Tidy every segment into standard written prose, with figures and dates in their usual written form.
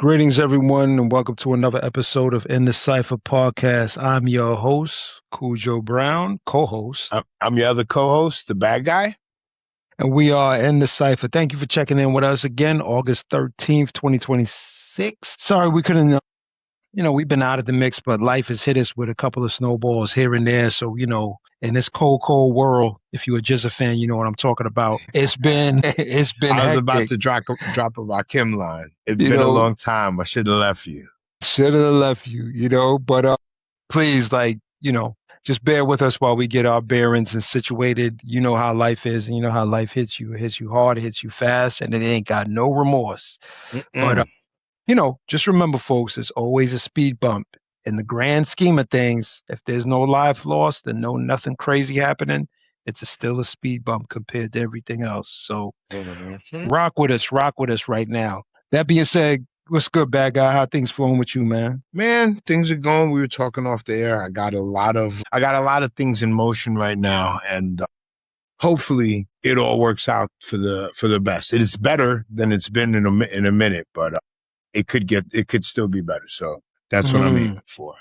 Greetings, everyone, and welcome to another episode of In the Cypher podcast. I'm your host, Cujo Brown, co-host. I'm your other co-host, the bad guy. And we are In the Cypher. Thank you for checking in with us again, August 13th, 2026. Sorry we couldn't, we've been out of the mix, but life has hit us with a couple of snowballs here and there. So, in this cold world, if you're a Jizza fan, you know what I'm talking about. It's been I was hectic. about to drop a Rakim line. It's been a long time. I should have left you. But please, just bear with us while we get our bearings and situated. You know how life is, and you know how life hits you. It hits you hard, it hits you fast, and it ain't got no remorse. But, just remember, folks, it's always a speed bump. In the grand scheme of things, if there's no life lost and nothing crazy happening, it's still a speed bump compared to everything else. So rock with us right now. That being said, what's good, bad guy? How things flowing with you, man? Man, things are going. We were talking off the air. I got a lot of things in motion right now, and hopefully it all works out for the best. It is better than it's been in a minute, but it could still be better. So that's what I'm aiming for.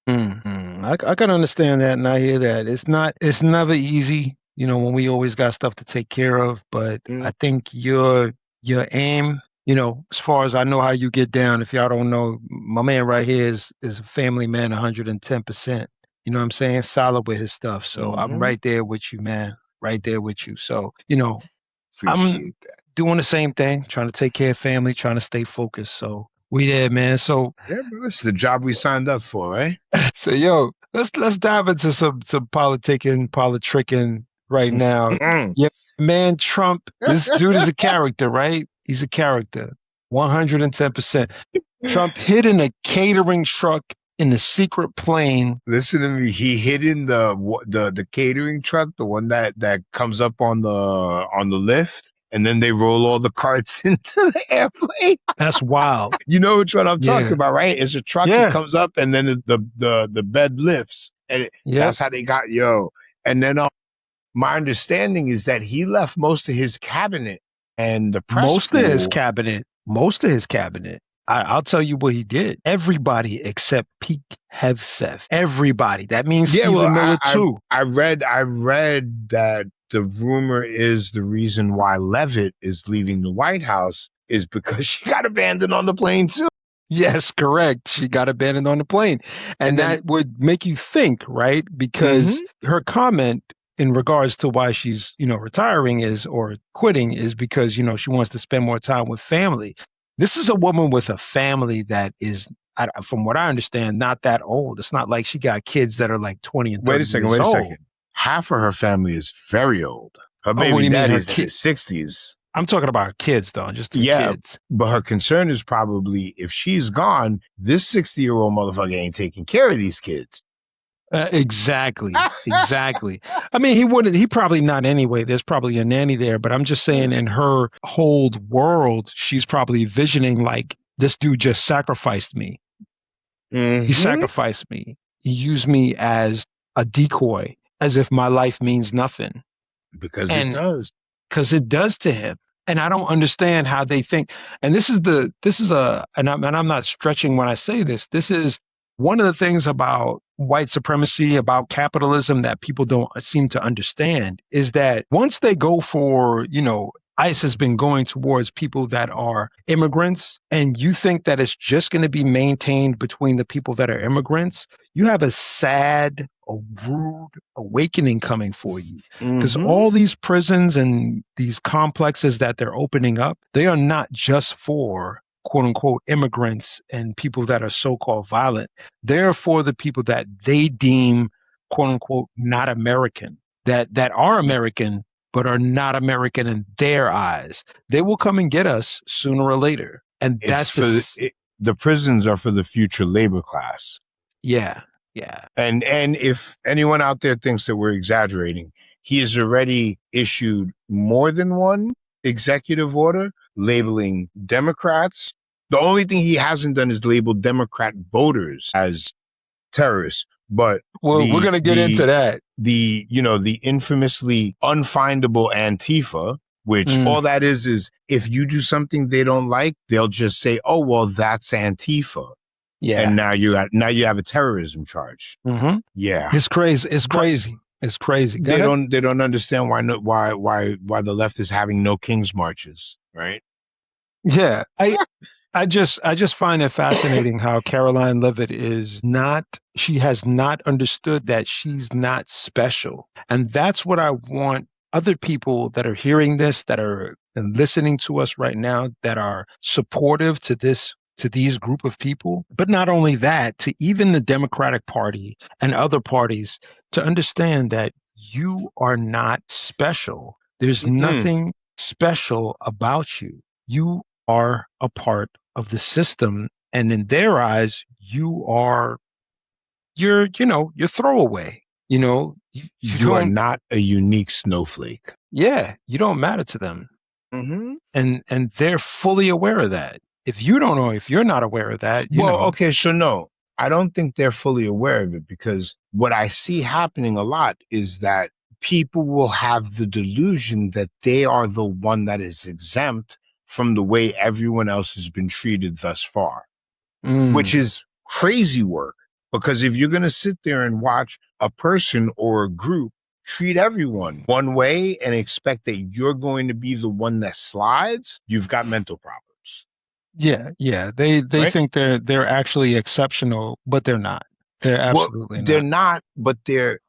I can understand that, and I hear that. It's never easy, when we always got stuff to take care of. But I think your aim, as far as I know how you get down. If y'all don't know, my man right here is a family man, 110%. You know what I'm saying? Solid with his stuff. So I'm right there with you, man. Right there with you. So I'm doing the same thing, trying to take care of family, trying to stay focused. So we there, man. So yeah, bro, it's the job we signed up for, right? So let's dive into some politicking right now. Yeah, man, Trump, this dude is a character, right? He's a character. 110%. Trump hid in a catering truck in the secret plane. Listen to me. He hid in the catering truck, the one that comes up on the lift. And then they roll all the carts into the airplane. That's wild. You know which one I'm talking about, right? It's a truck that comes up and then the bed lifts. And that's how they got, And then my understanding is that he left most of his cabinet and the press Most of his cabinet. I'll tell you what he did. Everybody except Pete Hegseth. Everybody. That means Stephen Miller too. I read that the rumor is the reason why Levitt is leaving the White House is because she got abandoned on the plane too. Yes, correct. She got abandoned on the plane. And that would make you think, right? Because her comment in regards to why she's, retiring or quitting is because, she wants to spend more time with family. This is a woman with a family that is, from what I understand, not that old. It's not like she got kids that are like 20 and 30 Wait a second. Half of her family is very old. Her baby daddy's in his 60s. I'm talking about her kids, though, just the kids. But her concern is probably if she's gone, this 60-year-old motherfucker ain't taking care of these kids. Exactly. I mean, he probably not anyway. There's probably a nanny there, but I'm just saying in her whole world, she's probably visioning like this dude just sacrificed me. He sacrificed me. He used me as a decoy, as if my life means nothing. Because it does. Because it does to him. And I don't understand how they think. And I'm not stretching when I say this. This is one of the things about white supremacy, about capitalism that people don't seem to understand is that once they go for, ICE has been going towards people that are immigrants, and you think that it's just going to be maintained between the people that are immigrants, you have a sad, a rude awakening coming for you. Because all these prisons and these complexes that they're opening up, they are not just for quote unquote immigrants and people that are so-called violent. They're for the people that they deem quote unquote not American, that are American, but are not American in their eyes. They will come and get us sooner or later. And that's the prisons are for the future labor class. Yeah. And if anyone out there thinks that we're exaggerating, he has already issued more than one executive order labeling Democrats. The only thing he hasn't done is label Democrat voters as terrorists. But we're going to get into that. The infamously unfindable Antifa, which all that is if you do something they don't like, they'll just say, oh, well, that's Antifa. Yeah. And now you have a terrorism charge. Mm-hmm. Yeah. It's crazy. It's But crazy. It's crazy. they don't understand why the left is having no King's marches, right? Yeah. I just find it fascinating how Caroline Leavitt she has not understood that she's not special. And that's what I want other people that are hearing this, that are listening to us right now, that are supportive to these group of people. But not only that, to even the Democratic Party and other parties, to understand that you are not special. There's nothing special about you. You are a part of the system, and in their eyes you're throwaway. You are not a unique snowflake. You don't matter to them. And they're fully aware of that. If you're not aware of that, okay, so no, I don't think they're fully aware of it, because what I see happening a lot is that people will have the delusion that they are the one that is exempt from the way everyone else has been treated thus far, which is crazy work. Because if you're going to sit there and watch a person or a group treat everyone one way and expect that you're going to be the one that slides, you've got mental problems. Yeah. They right? think they're actually exceptional, but they're not. They're absolutely they're not, but they're.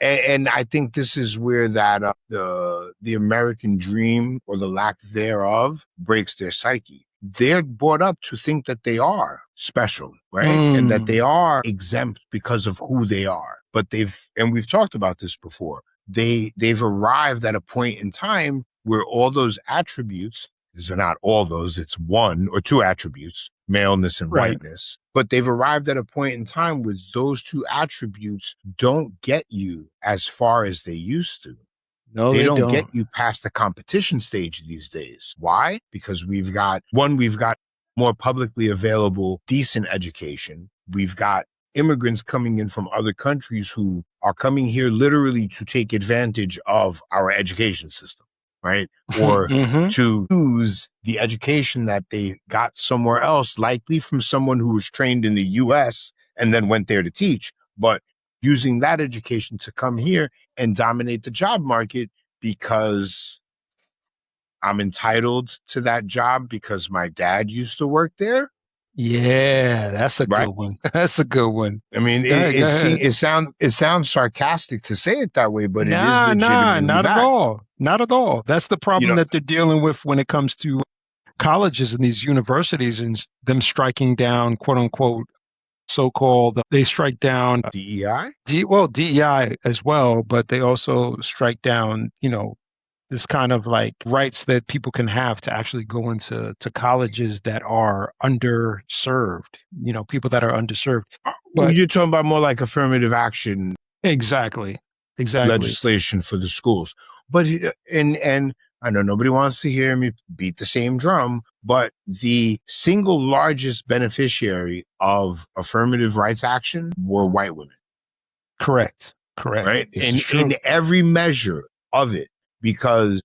And I think this is where that the American dream, or the lack thereof, breaks their psyche. They're brought up to think that they are special, right? And that they are exempt because of who they are. But we've talked about this before, they've arrived at a point in time where all those attributes, these are not all those, it's one or two attributes, maleness and whiteness. But they've arrived at a point in time where those two attributes don't get you as far as they used to. No, they don't get you past the competition stage these days. Why? Because we've got more publicly available, decent education. We've got immigrants coming in from other countries who are coming here literally to take advantage of our education system, right? Or to use the education that they got somewhere else, likely from someone who was trained in the US and then went there to teach, but using that education to come here and dominate the job market because I'm entitled to that job because my dad used to work there. Yeah, that's a good one. That's a good one. I mean, it sounds sarcastic to say it that way, but it is legitimately not at all. Not at all. That's the problem that they're dealing with when it comes to colleges and these universities and them striking down, quote unquote, so-called, they strike down DEI? DEI as well, but they also strike down, this kind of like rights that people can have to actually go into colleges that are underserved, people that are underserved. But you're talking about more like affirmative action. Exactly. Legislation for the schools. But, and I know nobody wants to hear me beat the same drum, but the single largest beneficiary of affirmative rights action were white women. Correct. Right? In every measure of it, because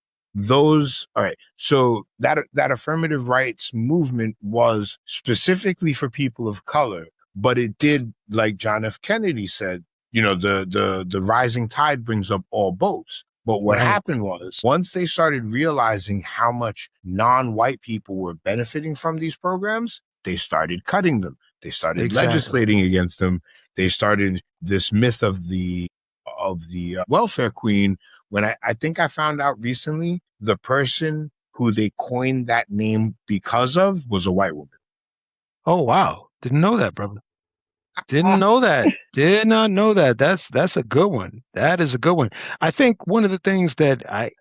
so that affirmative rights movement was specifically for people of color, but it did, like John F. Kennedy said, the rising tide brings up all boats. But what happened was, once they started realizing how much non-white people were benefiting from these programs, they started cutting them. They started legislating against them. They started this myth of the welfare queen, when I think I found out recently, the person who they coined that name because of was a white woman. Oh, wow. Didn't know that, brother. Didn't know that. Did not know that. That's a good one. That is a good one. I think one of the things that I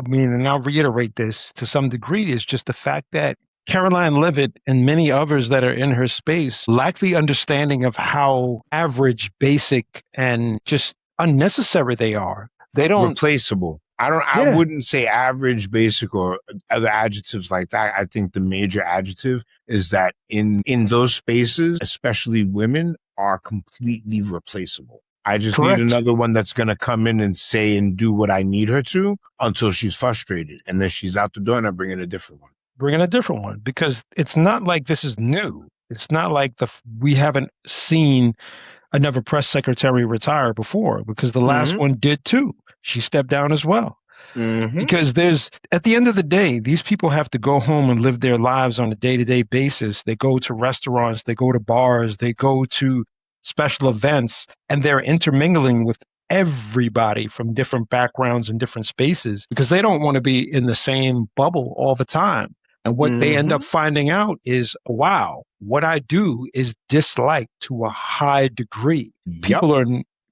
mean, and I'll reiterate this to some degree, is just the fact that Caroline Leavitt and many others that are in her space lack the understanding of how average, basic, and just unnecessary they are. They don't replaceable. I wouldn't say average, basic, or other adjectives like that. I think the major adjective is that in those spaces, especially women, are completely replaceable. I just need Correct. another one that's going to come in and say and do what I need her to until she's frustrated. And then she's out the door and I bring in a different one. Bring in a different one, because it's not like this is new. It's not like we haven't seen another press secretary retire before, because the last one did too. She stepped down as well. Because at the end of the day, these people have to go home and live their lives on a day-to-day basis. They go to restaurants, they go to bars, they go to special events, and they're intermingling with everybody from different backgrounds and different spaces, because they don't want to be in the same bubble all the time. And what they end up finding out is, wow, what I do is disliked to a high degree. Yep.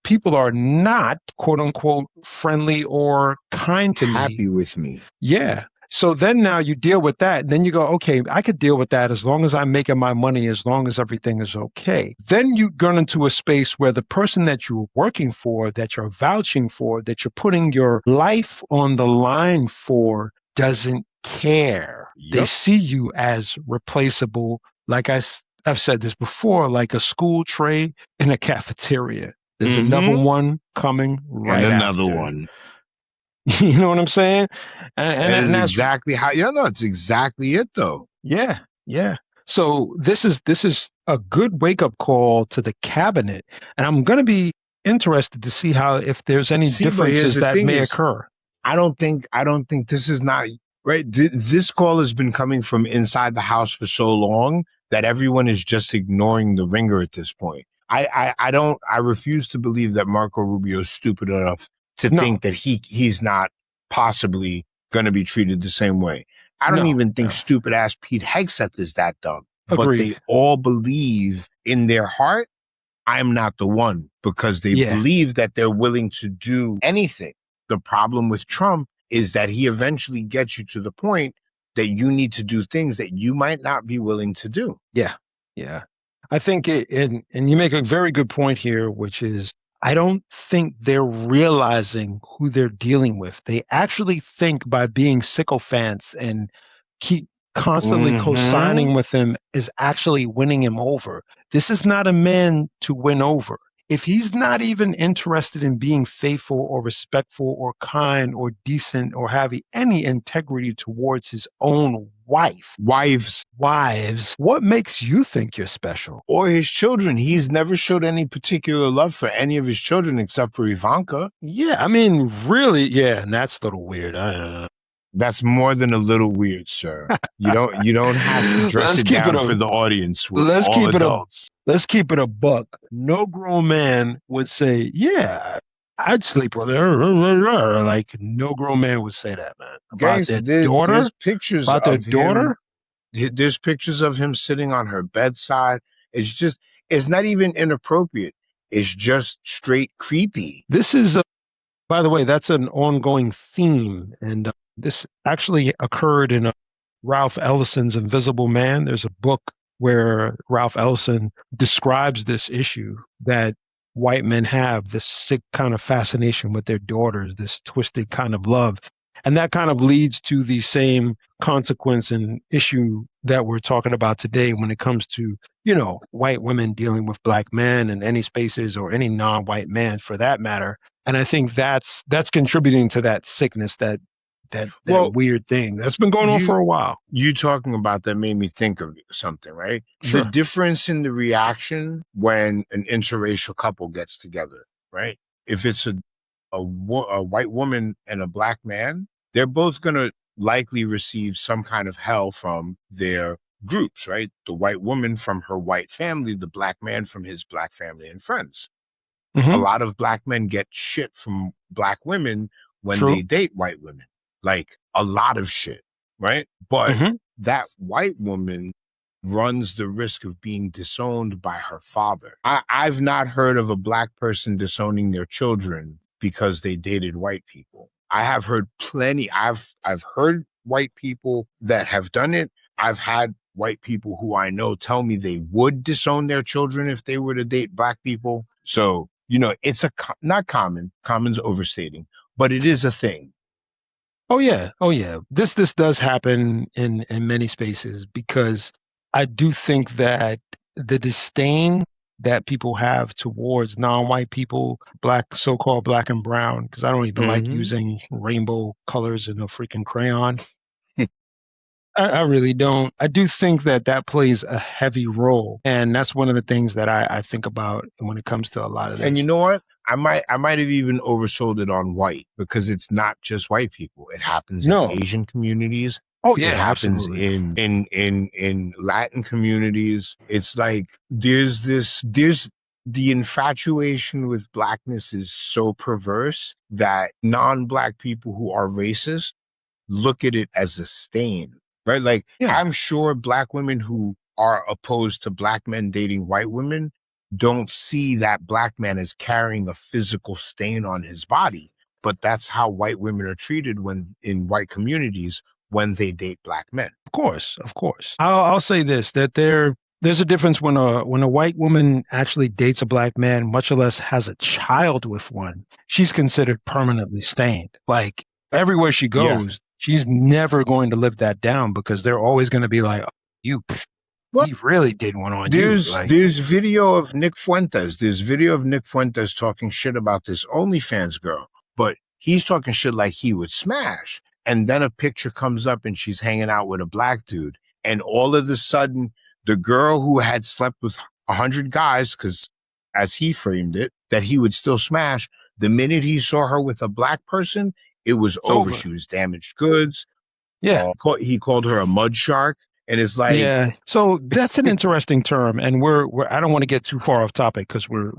People are not, quote unquote, friendly or kind to me. Happy with me. Yeah. So then now you deal with that. And then you go, okay, I could deal with that as long as I'm making my money, as long as everything is okay. Then you get into a space where the person that you're working for, that you're vouching for, that you're putting your life on the line for, doesn't care. Yep. They see you as replaceable. Like I've said this before, like a school tray in a cafeteria. There's another one coming right and another after. one. You know what I'm saying? And that's exactly how. Yeah, no, it's exactly it though. Yeah, yeah. So this is a good wake up call to the cabinet, and I'm going to be interested to see how, if there's any differences that may occur. I don't think this is not right. This call has been coming from inside the house for so long that everyone is just ignoring the ringer at this point. I refuse to believe that Marco Rubio is stupid enough to think that he's not possibly going to be treated the same way. I don't even think stupid ass Pete Hegseth is that dumb. Agreed. But they all believe in their heart, I'm not the one, because they believe that they're willing to do anything. The problem with Trump is that he eventually gets you to the point that you need to do things that you might not be willing to do. Yeah. Yeah. I think and you make a very good point here, which is, I don't think they're realizing who they're dealing with. They actually think by being sycophants and keep constantly co-signing with him is actually winning him over. This is not a man to win over. If he's not even interested in being faithful or respectful or kind or decent or having any integrity towards his own wives, what makes you think you're special? Or his children. He's never showed any particular love for any of his children except for Ivanka. Yeah, I mean, really, yeah, and that's a little weird. That's more than a little weird, sir. You don't have to dress it down for the audience. Let's keep adults. Let's keep it a buck. No grown man would say, yeah, I'd sleep with her. Like, no grown man would say that, man. Guys, there's pictures of their daughter. There's pictures of him sitting on her bedside. It's not even inappropriate. It's just straight creepy. This is, by the way, that's an ongoing theme. And this actually occurred in Ralph Ellison's Invisible Man. There's a book where Ralph Ellison describes this issue that white men have, this sick kind of fascination with their daughters, this twisted kind of love. And that kind of leads to the same consequence and issue that we're talking about today when it comes to, white women dealing with black men in any spaces, or any non-white man for that matter. And I think that's contributing to that sickness, that weird thing that's been going on for a while. You talking about that made me think of something, right? Sure. The difference in the reaction when an interracial couple gets together, right? If it's a white woman and a black man, they're both going to likely receive some kind of hell from their groups, right? The white woman from her white family, the black man from his black family and friends. A lot of black men get shit from black women when they date white women. Like, a lot of shit, right? But that white woman runs the risk of being disowned by her father. I've not heard of a black person disowning their children because they dated white people. I have heard plenty. I've heard white people that have done it. I've had white people who I know tell me they would disown their children if they were to date black people. So, it's not common. Common's overstating, but it is a thing. Oh yeah. This does happen in many spaces, because I do think that the disdain that people have towards non-white people, black, so-called black and brown, because I don't even like Mm-hmm. using rainbow colors in a freaking crayon. I really don't. I do think that that plays a heavy role, and that's one of the things that I think about when it comes to a lot of And you this. know what? I might have even oversold it on white, because it's not just white people. It happens in No. Asian communities. Oh yeah, It happens absolutely. in Latin communities. It's like there's the infatuation with blackness is so perverse that non-black people who are racist look at it as a stain, right? Like, Yeah, I'm sure black women who are opposed to black men dating white women don't see that black man as carrying a physical stain on his body. But that's how white women are treated when in white communities when they date black men. of course, of course. I'll say this: that there's a difference when a white woman actually dates a black man, much less has a child with one. She's considered permanently stained. Like everywhere she Yeah. goes, she's never going to live that down because they're always going to be like, "Oh, you, Well, he really did one on you." there's Like, there's video of Nick Fuentes. There's video of Nick Fuentes talking shit about this OnlyFans girl, but he's talking shit like he would smash. And then a picture comes up and she's hanging out with a black dude. And all of a sudden, the girl who had slept with 100 guys, because as he framed it, that he would still smash, the minute he saw her with a black person, it was it's over. over. She was damaged goods. Yeah. He called her a mud shark. And it's like, Yeah, so that's an interesting term, and we're I don't want to get too far off topic because we're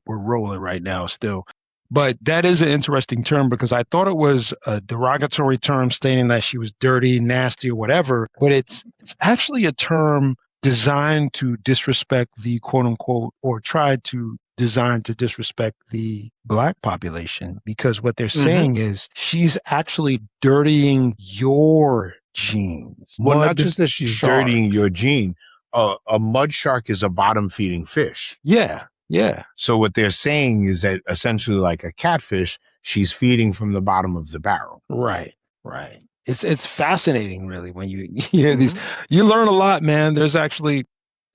rolling right now still, but that is an interesting term because I thought it was a derogatory term stating that she was dirty, nasty, or whatever, but it's actually a term designed to disrespect the quote unquote or tried to design to disrespect the black population because what they're mhm. saying is she's actually dirtying your genes. Well, not Mud just that she's shark. dirtying your gene. A mud shark is a bottom feeding fish. Yeah, yeah. So what they're saying is that essentially, like a catfish, she's feeding from the bottom of the barrel. Right, right. It's fascinating really when you you hear these Mm-hmm. you learn a lot, man. There's actually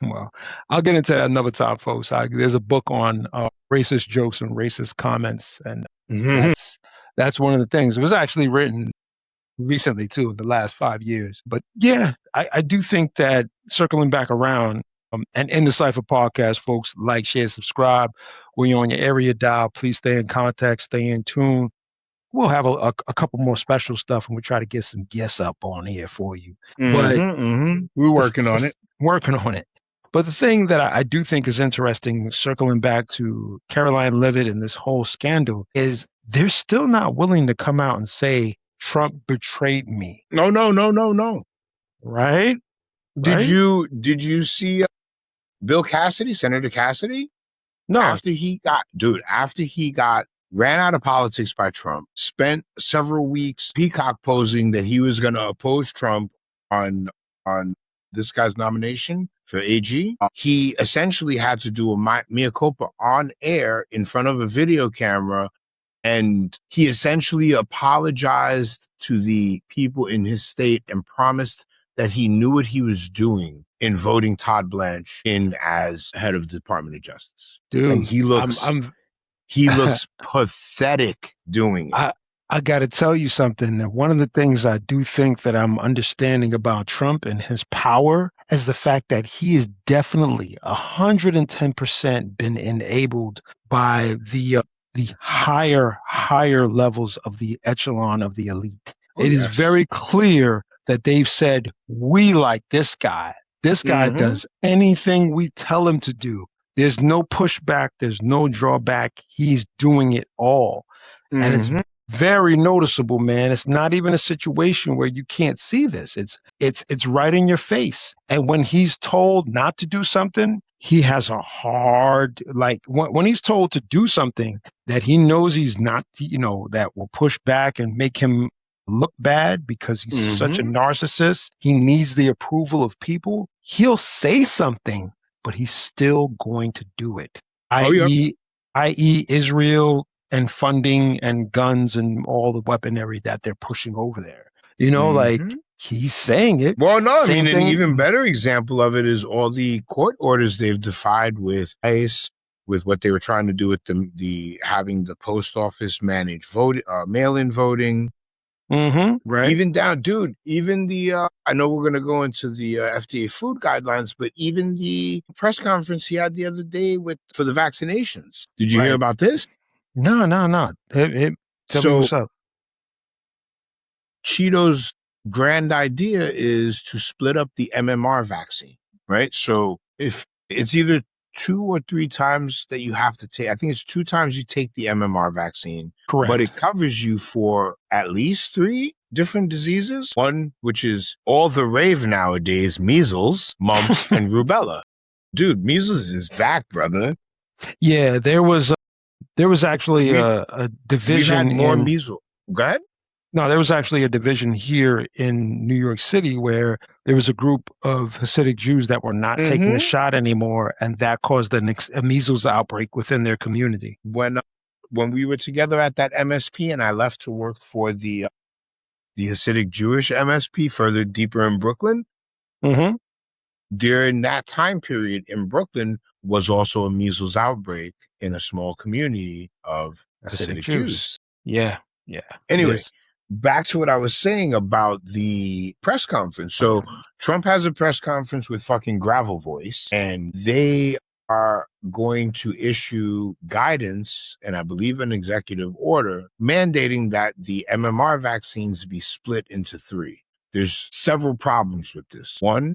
well, I'll get into that another time, folks. There's a book on racist jokes and racist comments, and Mm-hmm. that's that's one of the things. It was actually written recently too, in the last 5 years. But yeah, I do think that circling back around, and in the Cypher podcast, folks, like, share, subscribe. When you're on your area dial, please stay in contact, stay in tune. We'll have a couple more special stuff, and we'll try to get some guests up on here for you. But Mm-hmm. Mm-hmm. We're working on it. working on it. But the thing that I do think is interesting, circling back to Caroline Leavitt and this whole scandal, is they're still not willing to come out and say Trump betrayed me. No, no, no, no, no. Right? Did Right? you see Bill Cassidy, Senator Cassidy? No. After he got ran out of politics by Trump, spent several weeks peacock posing that he was going to oppose Trump on this guy's nomination for AG. He essentially had to do a mea culpa on air in front of a video camera, and he essentially apologized to the people in his state and promised that he knew what he was doing in voting Todd Blanche in as head of the Department of Justice. And Dude, he looks pathetic doing it. I got to tell you something. That one of the things I do think that I'm understanding about Trump and his power is the fact that he is definitely 110% been enabled by the higher levels of the echelon of the elite. Oh, It is yes. very clear that they've said, we like this guy. This guy Mhm. does anything we tell him to do. There's no pushback. There's no drawback. He's doing it all. And it's Mhm. very noticeable, man. It's not even a situation where you can't see this. It's right in your face. And when he's told not to do something, he has a hard, like when he's told to do something that he knows he's not, that will push back and make him look bad because he's such a Mhm. narcissist. He needs the approval of people. He'll say something, but he's still going to do it. Oh, yep. I.e., Israel and funding and guns and all the weaponry that they're pushing over there. Like Mhm. He's saying it. Well, no, I Same mean, an thing. even better example of it is all the court orders they've defied with ICE, with what they were trying to do with the having the post office manage mail-in voting. Right. Even down, dude, even the, I know we're going to go into the FDA food guidelines, but even the press conference he had the other day for the vaccinations. Did you hear about this? No. Tell me what's up. Cheeto's grand idea is to split up the MMR vaccine, right? So if it's either 2 or 3 times that you have to take, I think it's 2 times you take the MMR vaccine, Correct. but it covers you for at least 3 different diseases. One, which is all the rave nowadays, measles, mumps, and rubella. Dude, measles is back, brother. Yeah, there was actually a division. We've had more measles. Go ahead. No, there was actually a division here in New York City where there was a group of Hasidic Jews that were not taking the shot anymore, and that caused a measles outbreak within their community. When we were together at that MSP, and I left to work for the Hasidic Jewish MSP further deeper in Brooklyn, during that time period in Brooklyn was also a measles outbreak in a small community of Hasidic Jews. Yeah. Anyway, back to what I was saying about the press conference. So Trump has a press conference with fucking Gravel Voice, and they are going to issue guidance, and I believe an executive order, mandating that the MMR vaccines be split into 3. There's several problems with this. One,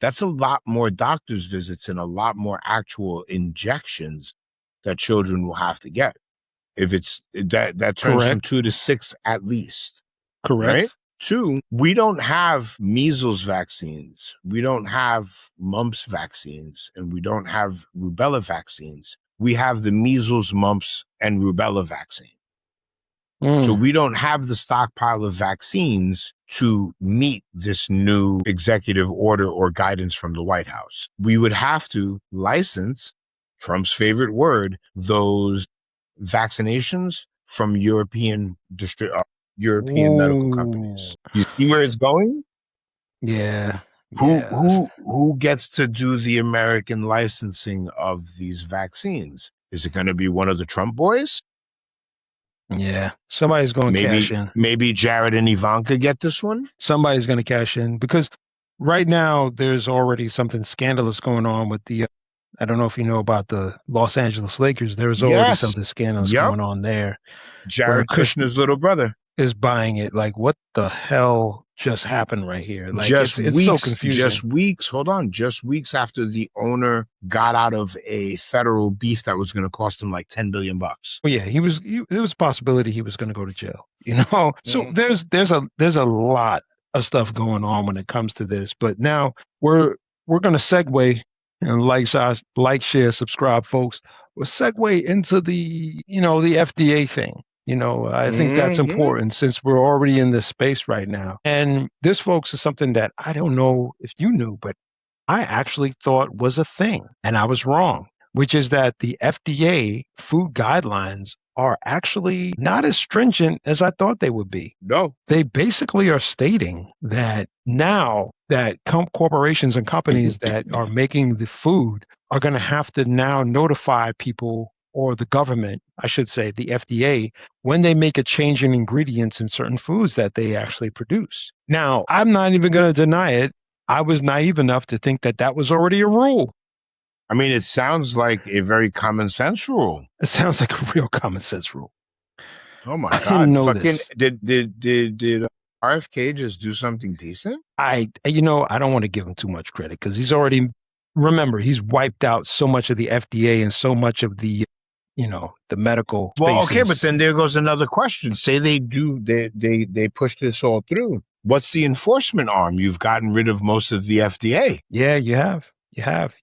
that's a lot more doctor's visits and a lot more actual injections that children will have to get. If it's that turns from 2 to 6 at least. Correct. Right? 2, we don't have measles vaccines. We don't have mumps vaccines, and we don't have rubella vaccines. We have the measles, mumps, and rubella vaccine. So we don't have the stockpile of vaccines to meet this new executive order or guidance from the White House. We would have to license, Trump's favorite word, those vaccinations from European medical companies. You see where it's going? Yeah. Who gets to do the American licensing of these vaccines? Is it going to be one of the Trump boys? Yeah, somebody's going to cash in. Maybe Jared and Ivanka get this one? Somebody's going to cash in, because right now there's already something scandalous going on with the, I don't know if you know about the Los Angeles Lakers. There's already something scandalous going on there. Jared Kushner's little brother is buying it. Like, what the hell just happened right here? Like, it's so confusing. Just weeks after the owner got out of a federal beef that was going to cost him like $10 billion. Well, yeah, there was a possibility he was going to go to jail, you know? So there's a lot of stuff going on when it comes to this, but now we're going to segue and like, share, subscribe, folks. We'll segue into the FDA thing. I think that's important since we're already in this space right now. And this, folks, is something that I don't know if you knew, but I actually thought was a thing, and I was wrong, which is that the FDA food guidelines are actually not as stringent as I thought they would be. No. They basically are stating that now that corporations and companies that are making the food are going to have to now notify people, or the government, I should say, the FDA, when they make a change in ingredients in certain foods that they actually produce. Now, I'm not even going to deny it. I was naive enough to think that that was already a rule. I mean, it sounds like a very common sense rule. It sounds like a real common sense rule. Oh my God. I didn't know this. Did RFK just do something decent? I don't want to give him too much credit, because he's wiped out so much of the FDA and so much of the the medical spaces. Well, okay, but then there goes another question. Say they push this all through. What's the enforcement arm? You've gotten rid of most of the FDA. Yeah, you have.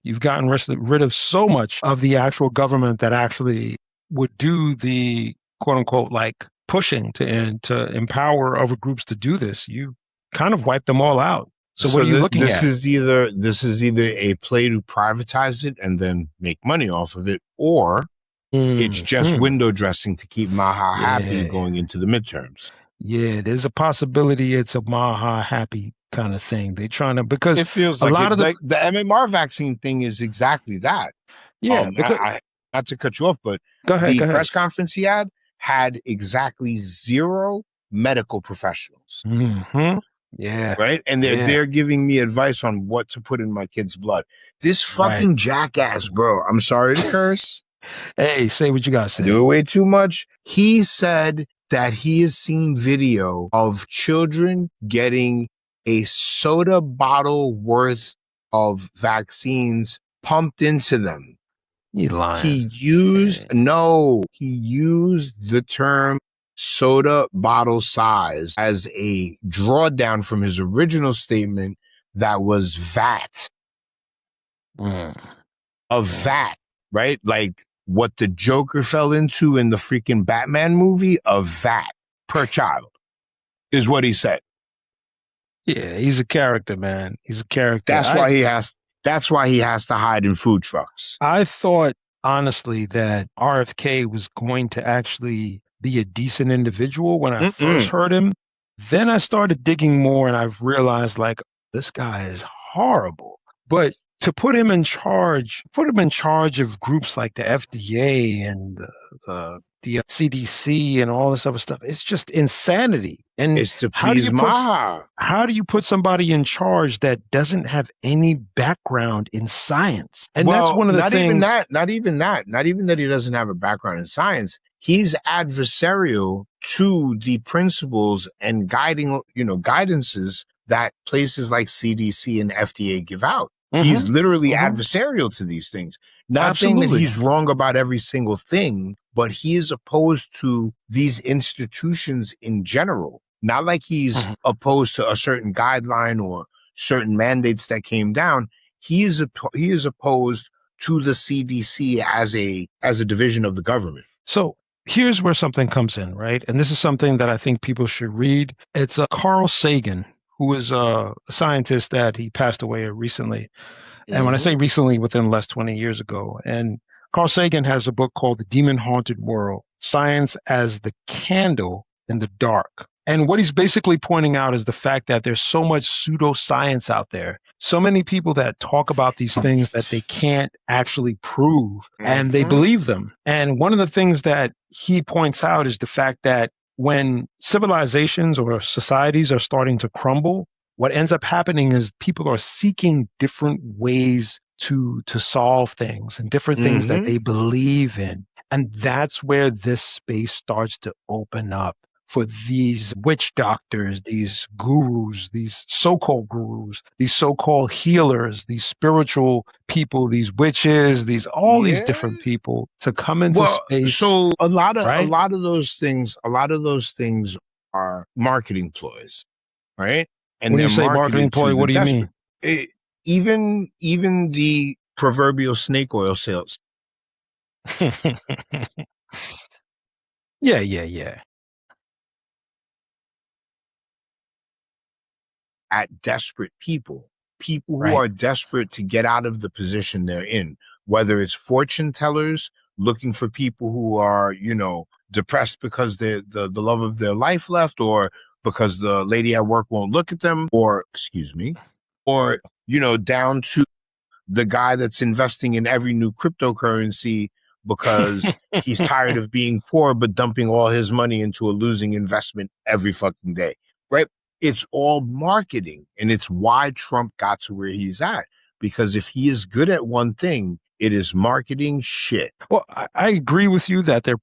You've gotten rid of so much of the actual government that actually would do the quote unquote like pushing to empower other groups to do this. You kind of wiped them all out. So what are you looking at? This is either a play to privatize it and then make money off of it, or it's just window dressing to keep Maha happy going into the midterms. Yeah, there's a possibility it's a Maha happy kind of thing. They're trying to, because It feels a like lot it. of the, Like the MMR vaccine thing is exactly that. yeah, because I not to cut you off, but go ahead, the go ahead. press conference he had exactly zero medical professionals, Hmm. Yeah, right? And yeah, they're giving me advice on what to put in my kid's blood. This right. fucking jackass, bro. I'm sorry to curse. Hey, say what you gotta I do say. it way too much. He said that he has seen video of children getting a soda bottle worth of vaccines pumped into them. You lying. He used, Yeah. no, he used the term soda bottle size as a drawdown from his original statement that was VAT, Mm, a mm. VAT, right? Like what the Joker fell into in the freaking Batman movie, a VAT per child is what he said. Yeah, he's a character, man. He's a character. That's why he has, that's why he has to hide in food trucks. I thought honestly that RFK was going to actually be a decent individual when I first Mm-mm. heard him. Then I started digging more and I've realized like this guy is horrible. But to put him in charge of groups like the FDA and the CDC and all this other stuff, it's just insanity. And It's to how do please you put Maha. how do you put somebody in charge that doesn't have any background in science? And that's Well, one of the not even things. that, not even that, not even that he doesn't have a background in science. He's adversarial to the principles and guiding, guidances that places like CDC and FDA give out. He's Hmm. literally Hmm. adversarial to these things. Not saying that Absolutely. he's wrong about every single thing, but he is opposed to these institutions in general. Not like he's Hmm. opposed to a certain guideline or certain mandates that came down. He is opposed to the CDC as a division of the government. So here's where something comes in, right? And this is something that I think people should read. It's Carl Sagan, who was a scientist that he passed away recently. And when I Mm-hmm. say recently, within the last 20 years ago. And Carl Sagan has a book called The Demon Haunted World: Science as the Candle in the Dark. And what he's basically pointing out is the fact that there's so much pseudoscience out there, so many people that talk about these things that they can't actually prove, and they Mm-hmm. believe them. And one of the things that he points out is the fact that when civilizations or societies are starting to crumble, what ends up happening is people are seeking different ways to solve things and different things that Mm-hmm. they believe in. And that's where this space starts to open up for these witch doctors, these gurus, these so-called healers, these spiritual people, these witches, these all these Yeah. different people to come into Well, space, so a right? lot of those things, are marketing ploys, right? And When you they're say marketing marketed to ploy, the what do you mean? desperate. It, even the proverbial snake oil sales Yeah, yeah, yeah. at desperate people who Right. are desperate to get out of the position they're in, whether it's fortune tellers looking for people who are, depressed because the love of their life left, or because the lady at work won't look at them, or, excuse me, or, down to the guy that's investing in every new cryptocurrency because he's tired of being poor but dumping all his money into a losing investment every fucking day, right? It's all marketing, and it's why Trump got to where he's at, because if he is good at one thing, it is marketing shit. Well, I agree with you that they're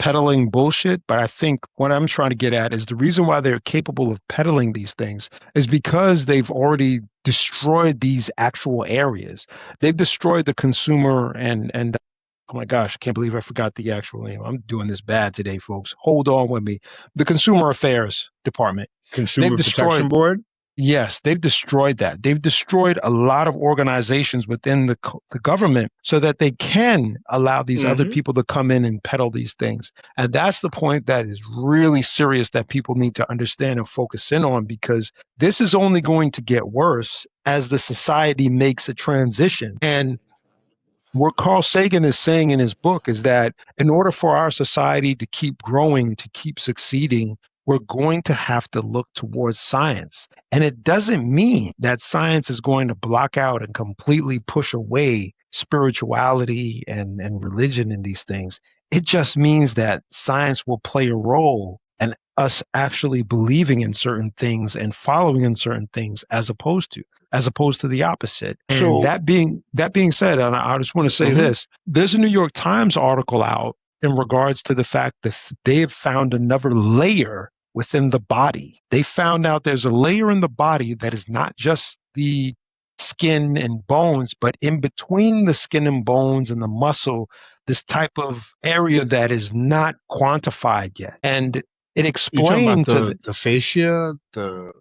peddling bullshit, but I think what I'm trying to get at is the reason why they're capable of peddling these things is because they've already destroyed these actual areas. They've destroyed the consumer and oh my gosh, I can't believe I forgot the actual name. I'm doing this bad today, folks. Hold on with me. The Consumer Affairs Department. They've Consumer destroyed. Protection Board. Yes, they've destroyed that. They've destroyed a lot of organizations within the government so that they can allow these other Mm-hmm. people to come in and peddle these things. And that's the point that is really serious that people need to understand and focus in on, because this is only going to get worse as the society makes a transition. And what Carl Sagan is saying in his book is that in order for our society to keep growing, to keep succeeding, we're going to have to look towards science. And it doesn't mean that science is going to block out and completely push away spirituality and religion in these things. It just means that science will play a role in us actually believing in certain things and following in certain things as opposed to the opposite. So That being said, and I just want to say this, there's a New York Times article out in regards to the fact that they have found another layer within the body. They found out there's a layer in the body that is not just the skin and bones, but in between the skin and bones and the muscle, this type of area that is not quantified yet. And it you're talking about explained to the fascia,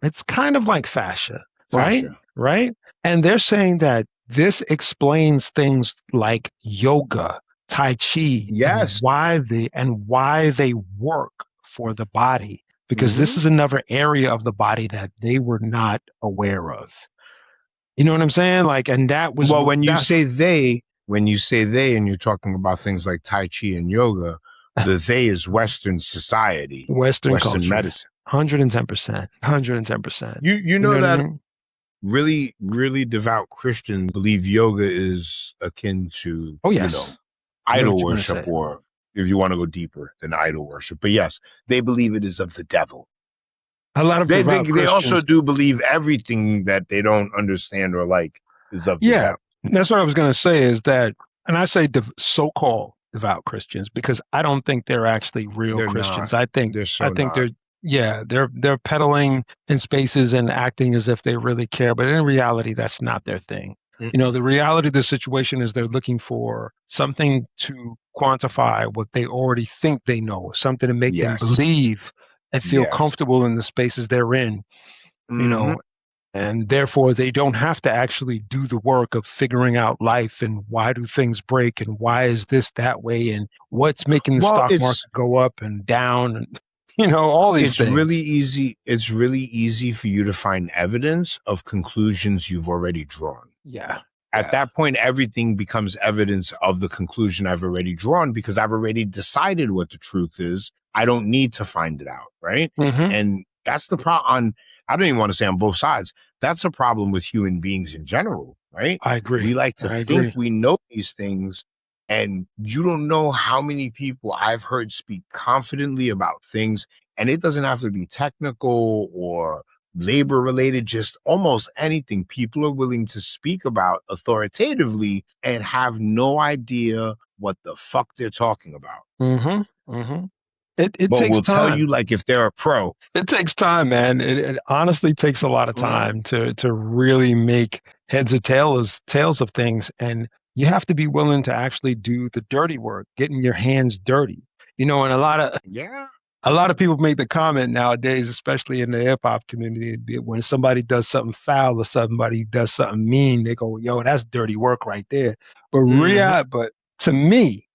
it's kind of like fascia, right? fascia. Right? And they're saying that this explains things like yoga, tai chi, Yes. and why they work for the body, because this is another area of the body that they were not aware of. You know what I'm saying? Like, and that was Well, when you say they, and you're talking about things like Tai Chi and yoga, the they is Western society, Western culture, medicine. 110%, 110%. You know that what I mean? really, really devout Christians believe yoga is akin to, Oh, yes. idol worship, or if you want to go deeper than idol worship. But yes, they believe it is of the devil. A lot of they also do believe everything that they don't understand or like is of the devil. That's what I was going to say is that, and I say so-called devout Christians because I don't think they're actually real Christians. Not. I think they're peddling in spaces and acting as if they really care, but in reality, that's not their thing. Mm-hmm. You know, the reality of the situation is they're looking for something to quantify what they already think they know, something to make them believe and feel comfortable in the spaces they're in, you know, and therefore they don't have to actually do the work of figuring out life and why do things break and why is this that way and what's making the stock market go up and down and, you know, all these things. It's really easy for you to find evidence of conclusions you've already drawn. Yeah. At that point, everything becomes evidence of the conclusion I've already drawn because I've already decided what the truth is. I don't need to find it out, right? And that's the problem. I don't even want to say on both sides. That's a problem with human beings in general, right? I agree. We like to think we know these things, and you don't know how many people I've heard speak confidently about things, and it doesn't have to be technical or labor related, just almost anything. People are willing to speak about authoritatively and have no idea what the fuck they're talking about. It takes we'll time. Tell you like if they're a pro. It takes time, man. It honestly takes a lot of time to really make heads or tails of things, and you have to be willing to actually do the dirty work, getting your hands dirty. You know, and a lot of people make the comment nowadays, especially in the hip hop community, when somebody does something foul or somebody does something mean, they go, "Yo, that's dirty work right there." But but to me,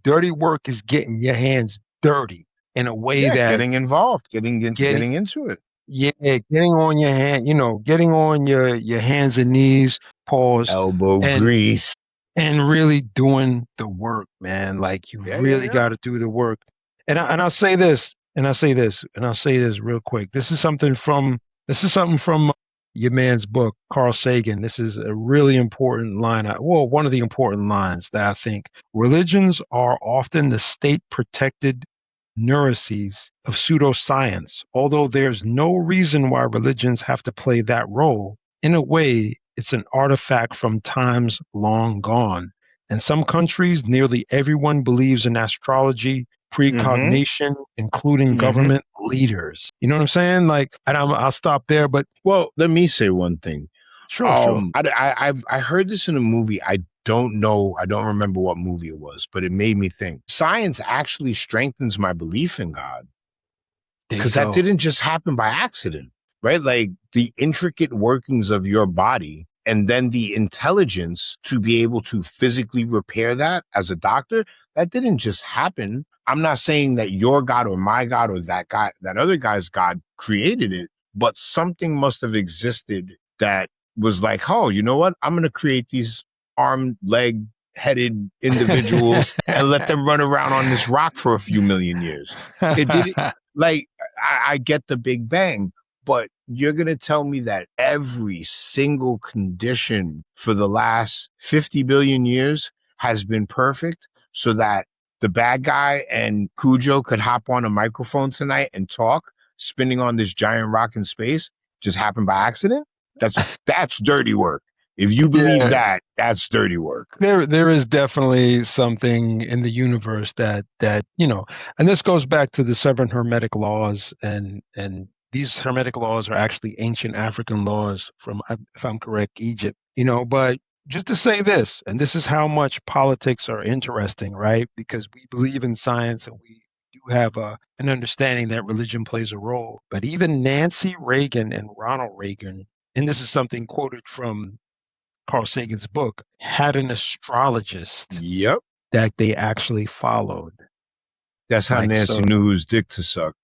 dirty work is getting your hands dirty in a way that getting involved, getting into it. Yeah, getting on your hand, getting on your hands and knees, pause, elbow grease, and really doing the work, man. Like you really got to do the work. And I'll say this, and I'll say this real quick. This is something from your man's book, Carl Sagan. This is a really important line. One of the important lines that I think religions are often the state-protected neuroses of pseudoscience. Although there's no reason why religions have to play that role, in a way, it's an artifact from times long gone. In some countries, nearly everyone believes in astrology, precognition, including government leaders. You know what I'm saying? Like, and I'll stop there. But let me say one thing. Sure. I heard this in a movie. I don't remember what movie it was, but it made me think. Science actually strengthens my belief in God. Because that didn't just happen by accident, right? Like the intricate workings of your body and then the intelligence to be able to physically repair that as a doctor, that didn't just happen. I'm not saying that your God or my God or that other guy's God created it, but something must have existed that was like, oh, you know what? I'm going to create these arm, leg, headed individuals and let them run around on this rock for a few million years. It did like I get the Big Bang, but you're going to tell me that every single condition for the last 50 billion years has been perfect so that the bad guy and Cujo could hop on a microphone tonight and talk, spinning on this giant rock in space, just happened by accident? That's dirty work. If you believe Yeah, that, that's dirty work. there is definitely something in the universe that and this goes back to the seven hermetic laws, and these hermetic laws are actually ancient African laws from, if I'm correct, Egypt. But just to say this, and this is how much politics are interesting, right? Because we believe in science and we do have an understanding that religion plays a role. But even Nancy Reagan and Ronald Reagan, and this is something quoted from Carl Sagan's book, had an astrologist Yep. that they actually followed. That's how Like, Nancy so, knew whose dick to suck.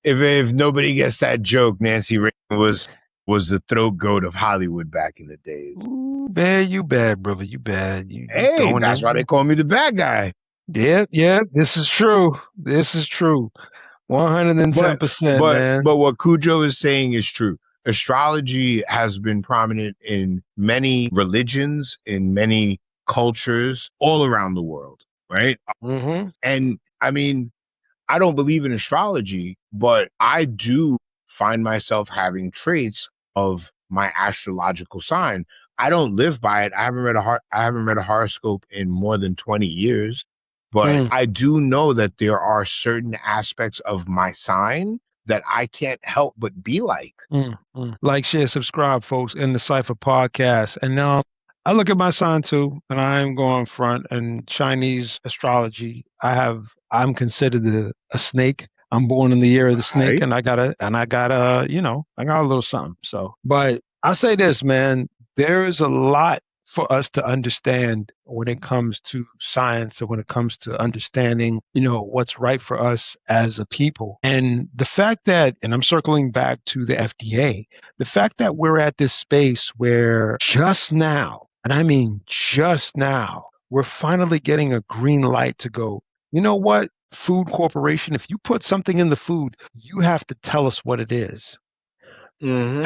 If nobody gets that joke, Nancy Reagan was the throat goat of Hollywood back in the days. ooh, bad, you bad, brother, you bad. You Hey, throwing that's why they in. call me the bad guy. Yeah, yeah, this is true. This is true. But 110%, but man. but what Cujo is saying is true. Astrology has been prominent in many religions, in many cultures all around the world, right? Mm-hmm. And I mean, I don't believe in astrology, but I do find myself having traits of my astrological sign. I don't live by it. I haven't read a horoscope in more than 20 years, but Mm. I do know that there are certain aspects of my sign that I can't help but be like. Like, share, subscribe, folks, in the Cypher podcast. And now I look at my sign too, and I'm going front and Chinese astrology. I'm considered a snake. I'm born in the year of the snake, Right? and I got a little something. So, but I say this, man, there is a lot for us to understand when it comes to science and when it comes to understanding, what's right for us as a people. And the fact that, and I'm circling back to the FDA, the fact that we're at this space where just now, and I mean just now, we're finally getting a green light to go, you know what? Food corporation, if you put something in the food, you have to tell us what it is. Mm-hmm.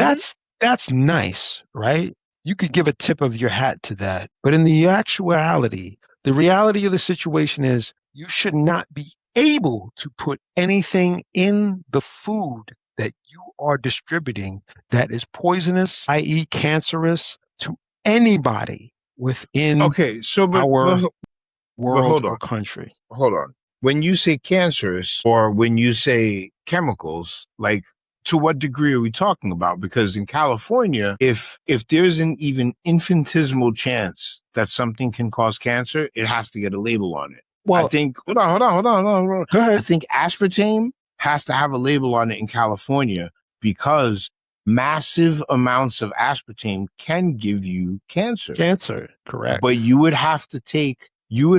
That's nice, right? You could give a tip of your hat to that. But in the actuality, the reality of the situation is you should not be able to put anything in the food that you are distributing that is poisonous, i.e., cancerous, to anybody within Okay, so our but world hold on. or country. Hold on. When you say cancerous or when you say chemicals, like to what degree are we talking about? Because in California, if there's an even infinitesimal chance that something can cause cancer, it has to get a label on it. I Well, think hold on. go I ahead. think aspartame has to have a label on it in California because massive amounts of aspartame can give you cancer. Cancer, correct. But you would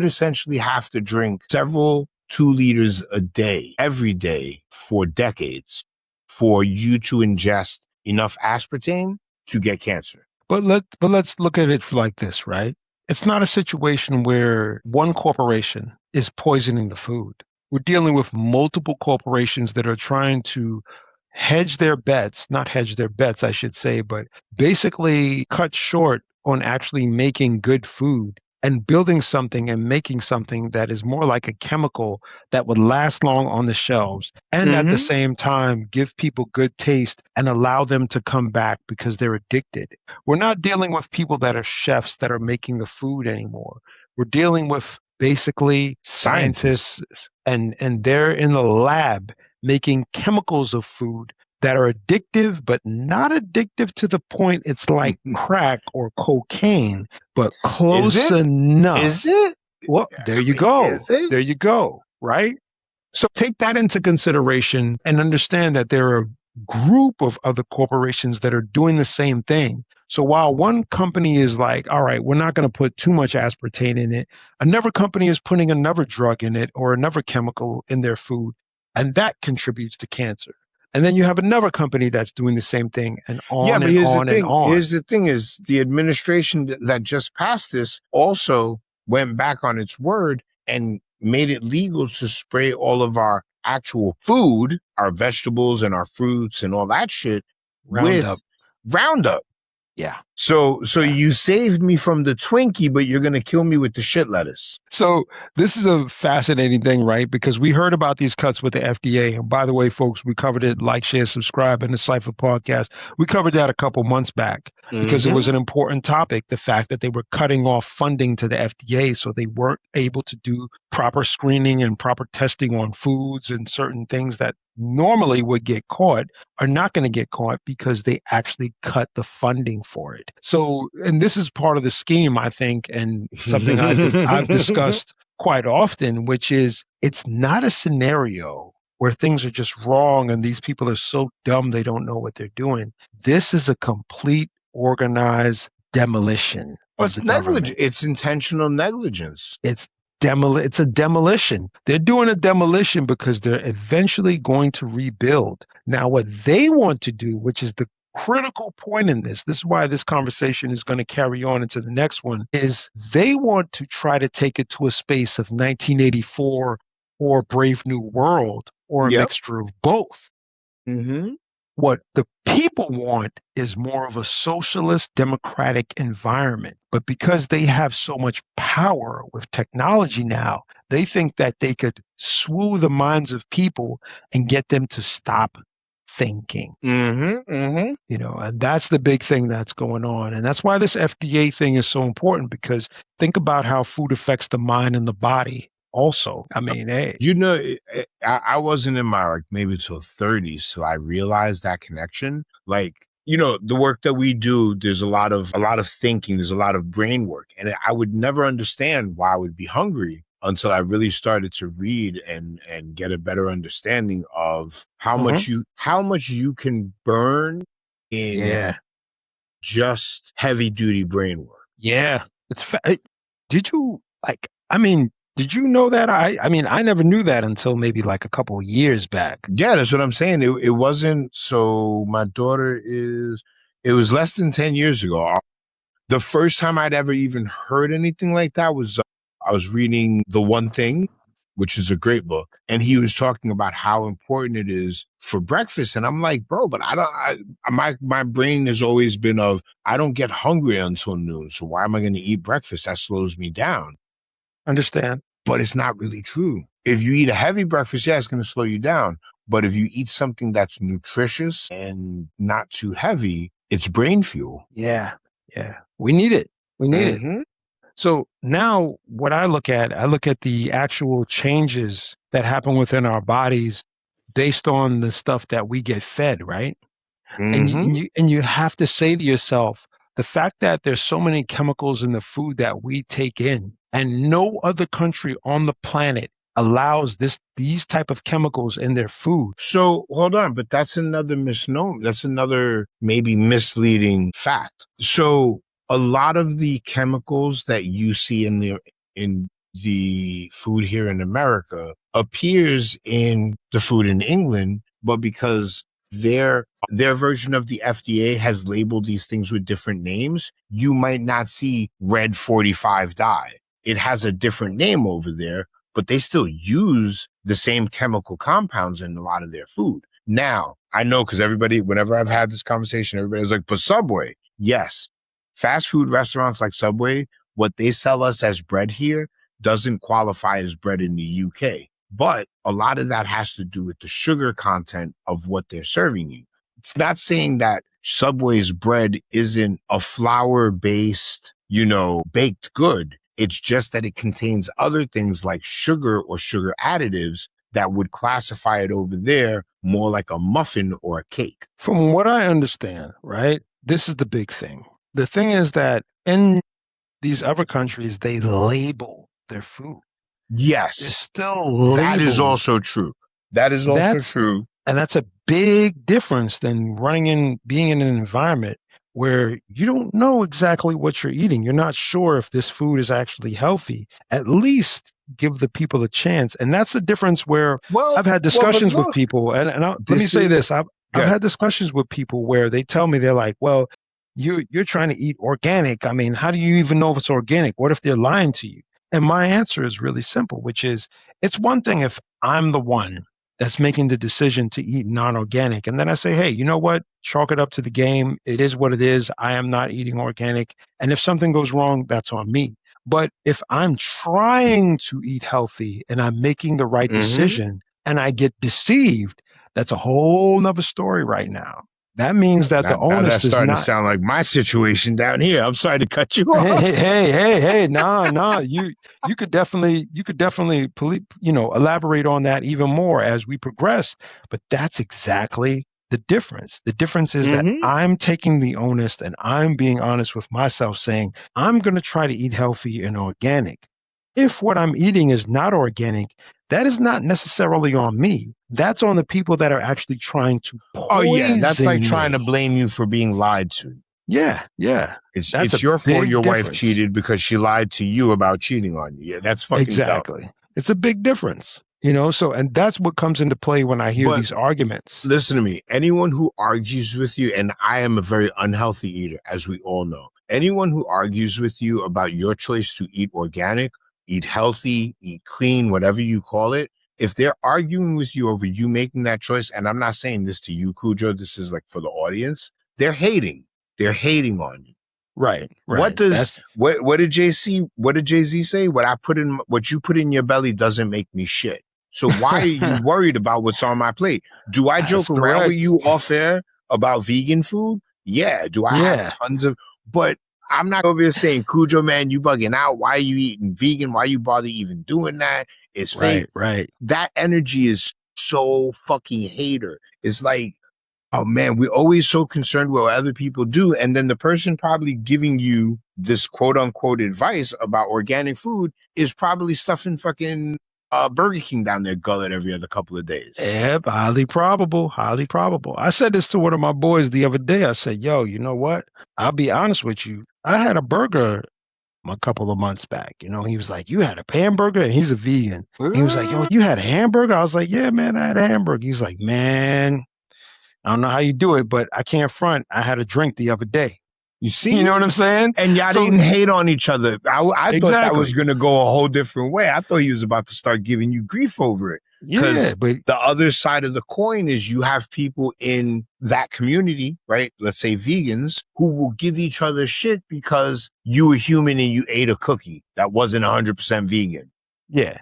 essentially have to drink several 2 liters a day, every day for decades for you to ingest enough aspartame to get cancer. But let's look at it like this, right? It's not a situation where one corporation is poisoning the food. We're dealing with multiple corporations that are trying to hedge their bets, not hedge their bets, I should say, but basically cut short on actually making good food and building something and making something that is more like a chemical that would last long on the shelves and at the Mm-hmm. same time give people good taste and allow them to come back because they're addicted. We're not dealing with people that are chefs that are making the food anymore. We're dealing with basically Scientists. scientists, and they're in the lab making chemicals of food that are addictive, but not addictive to the point it's like crack or cocaine, but Is close it? Is enough. it? Well, there I you mean, go. is it? There you go. Right? So take that into consideration and understand that there are a group of other corporations that are doing the same thing. So while one company is like, all right, we're not going to put too much aspartame in it, another company is putting another drug in it or another chemical in their food, and that contributes to cancer. And then you have another company that's doing the same thing, and Yeah, on but and here's the on and thing. on. Here's the thing is the administration that just passed this also went back on its word and made it legal to spray all of our actual food, our vegetables and our fruits and all that shit Roundup. with Roundup. Yeah. So Yeah. you saved me from the Twinkie, but you're gonna kill me with the shit lettuce. So this is a fascinating thing, right? Because we heard about these cuts with the FDA. And by the way, folks, we covered it. Like, share, subscribe in the Cypher podcast. We covered that a couple months back because it was an important topic. The fact that they were cutting off funding to the FDA, so they weren't able to do proper screening and proper testing on foods, and certain things that normally would get caught are not going to get caught because they actually cut the funding for it. So, and this is part of the scheme, I think, and something I've discussed quite often, which is it's not a scenario where things are just wrong and these people are so dumb they don't know what they're doing. This is a complete organized demolition Well, of it's the negligence. government. It's intentional negligence. It's a demolition. They're doing a demolition because they're eventually going to rebuild. Now, what they want to do, which is the critical point in this is why this conversation is going to carry on into the next one, is they want to try to take it to a space of 1984 or Brave New World or a Yep. mixture of both. Mm-hmm. What the people want is more of a socialist democratic environment. But because they have so much power with technology now, they think that they could sway the minds of people and get them to stop thinking. Mm-hmm. Mm-hmm. You know, and that's the big thing that's going on. And that's why this FDA thing is so important, because think about how food affects the mind and the body also. I mean, hey, You know, I wasn't in my like maybe till 30s, so I realized that connection. Like, you know, the work that we do, there's a lot of thinking, there's a lot of brain work, and I would never understand why I would be hungry until I really started to read and get a better understanding of how much you can burn in yeah. just heavy duty brain work. Yeah, did you like? I mean, did you know that? I mean, I never knew that until maybe like a couple of years back. Yeah, that's what I'm saying. It wasn't. So my daughter is. It was less than 10 years ago. The first time I'd ever even heard anything like that was I was reading The One Thing, which is a great book, and he was talking about how important it is for breakfast. And I'm like, bro, but my brain has always been of I don't get hungry until noon, so why am I going to eat breakfast? That slows me down. Understand? But it's not really true. If you eat a heavy breakfast, yeah, it's going to slow you down. But if you eat something that's nutritious and not too heavy, it's brain fuel. Yeah, yeah. We need it. We need it. Mm-hmm. So now, what I look at the actual changes that happen within our bodies based on the stuff that we get fed, right? Mm-hmm. And you have to say to yourself, the fact that there's so many chemicals in the food that we take in, and no other country on the planet allows these type of chemicals in their food. So hold on, but that's another misnomer. That's another maybe misleading fact. So a lot of the chemicals that you see in the food here in America appears in the food in England, but because their version of the FDA has labeled these things with different names, you might not see red 45 dye. It has a different name over there, but they still use the same chemical compounds in a lot of their food. Now, I know because whenever I've had this conversation, everybody's like, but Subway, yes. Fast food restaurants like Subway, what they sell us as bread here doesn't qualify as bread in the UK. But a lot of that has to do with the sugar content of what they're serving you. It's not saying that Subway's bread isn't a flour-based, baked good. It's just that it contains other things like sugar or sugar additives that would classify it over there more like a muffin or a cake. From what I understand, right, this is the big thing. The thing is that in these other countries, they label their food. There's Yes, still labels. that is also true. That is also true. And that's a big difference than being in an environment where you don't know exactly what you're eating. You're not sure if this food is actually healthy. At least give the people a chance. And that's the difference where I've had discussions with people. And let me say this. I've had discussions with people where they tell me, they're like, well, you're trying to eat organic. I mean, how do you even know if it's organic? What if they're lying to you? And my answer is really simple, which is it's one thing if I'm the one that's making the decision to eat non-organic. And then I say, hey, you know what? Chalk it up to the game. It is what it is. I am not eating organic. And if something goes wrong, that's on me. But if I'm trying to eat healthy and I'm making the right decision and I get deceived, that's a whole nother story right now. That means that the Now onus that's is starting to not. sound like my situation down here. I'm sorry to cut you off. Hey, nah. You could definitely, elaborate on that even more as we progress. But that's exactly the difference. The difference is that Mm-hmm. I'm taking the onus and I'm being honest with myself, saying I'm going to try to eat healthy and organic. If what I'm eating is not organic, that is not necessarily on me. That's on the people that are actually trying to Oh yeah, that's like poison trying to me. blame you for being lied to. Yeah. That's It's a your fault big your wife difference. cheated because she lied to you about cheating on you. Yeah, that's fucking dumb. Exactly. It's a big difference, so, and that's what comes into play when I hear But these arguments. listen to me. Anyone who argues with you, and I am a very unhealthy eater, as we all know. Anyone who argues with you about your choice to eat organic, eat healthy, eat clean, whatever you call it, if they're arguing with you over you making that choice, and I'm not saying this to you, Cujo, this is like for the audience, they're hating. They're hating on you. Right. What did Jay-Z say? What you put in your belly doesn't make me shit. So why are you worried about what's on my plate? Do I That's joke around with correct. you off air about vegan food? Yeah. Do I have Yeah. tons of, but I'm not over here saying, Cujo, man, you bugging out. Why are you eating vegan? Why you bother even doing that? It's fake. Right. That energy is so fucking hater. It's like, oh man, we're always so concerned with what other people do. And then the person probably giving you this quote unquote advice about organic food is probably stuffing fucking Burger King down their gullet every other couple of days. Yep. Highly probable. I said this to one of my boys the other day. I said, yo, you know what? I'll be honest with you. I had a burger a couple of months back. He was like, you had a hamburger? And he's a vegan. He was like, yo, you had a hamburger? I was like, yeah, man, I had a hamburger. He's like, man, I don't know how you do it, but I can't front. I had a drink the other day. You see? You know what I'm saying? And y'all didn't hate on each other. I thought that was going to go a whole different way. I thought he was about to start giving you grief over it. Yeah, but the other side of the coin is you have people in that community, right? Let's say vegans, who will give each other shit because you were human and you ate a cookie that wasn't 100% vegan. Yeah.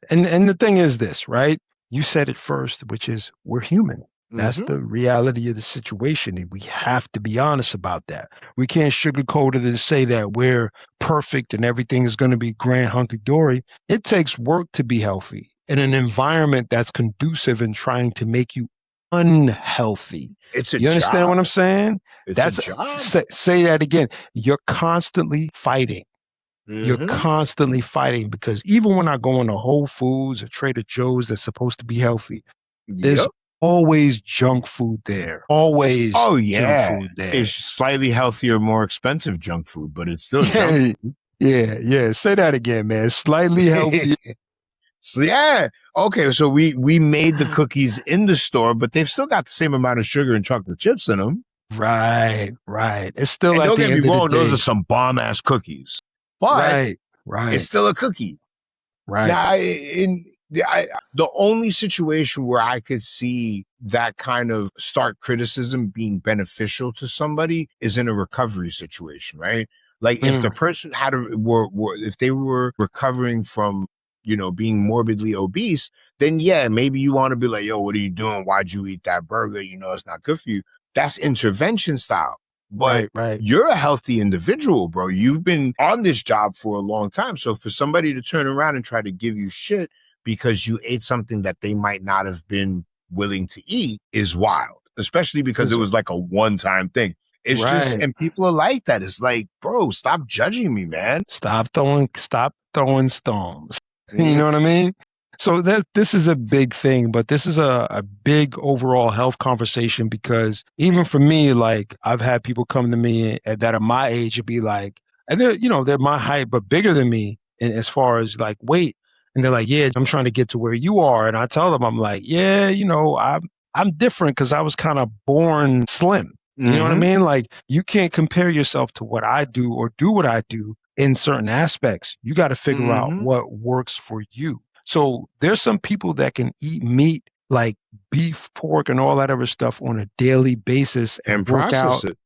And the thing is this, right? You said it first, which is we're human. That's the reality of the situation. And we have to be honest about that. We can't sugarcoat it and say that we're perfect and everything is going to be grand hunky-dory. It takes work to be healthy in an environment that's conducive and trying to make you unhealthy. You understand what I'm saying? That's a job. Say that again. You're constantly fighting. You're constantly fighting because even when I go into Whole Foods or Trader Joe's that's supposed to be healthy, there's always junk food there. Always junk food there. It's slightly healthier, more expensive junk food, but it's still junk food. Yeah. Say that again, man. Slightly healthier. Okay, so we made the cookies in the store, but they've still got the same amount of sugar and chocolate chips in them. Right. It's still and at don't the get end me wrong, of the day. Those are some bomb-ass cookies. But it's still a cookie. Right. Now, the only situation where I could see that kind of stark criticism being beneficial to somebody is in a recovery situation, right? Like if the person if they were recovering from, being morbidly obese, then yeah, maybe you want to be like, yo, what are you doing? Why'd you eat that burger? It's not good for you. That's intervention style. But you're a healthy individual, bro. You've been on this job for a long time. So for somebody to turn around and try to give you shit because you ate something that they might not have been willing to eat is wild, especially because it was like a one-time thing. It's just, and people are like that. It's like, bro, stop judging me, man. Stop throwing stones. You know what I mean? So this is a big thing, but this is a big overall health conversation because even for me, like I've had people come to me that are my age and be like, and they're my height, but bigger than me and as far as like weight. And they're like, yeah, I'm trying to get to where you are. And I tell them, I'm like, yeah, I'm different because I was kind of born slim. You know what I mean? Like you can't compare yourself to what I do or do what I do in certain aspects. You got to figure out what works for you. So there's some people that can eat meat like beef, pork, and all that other stuff on a daily basis And process it.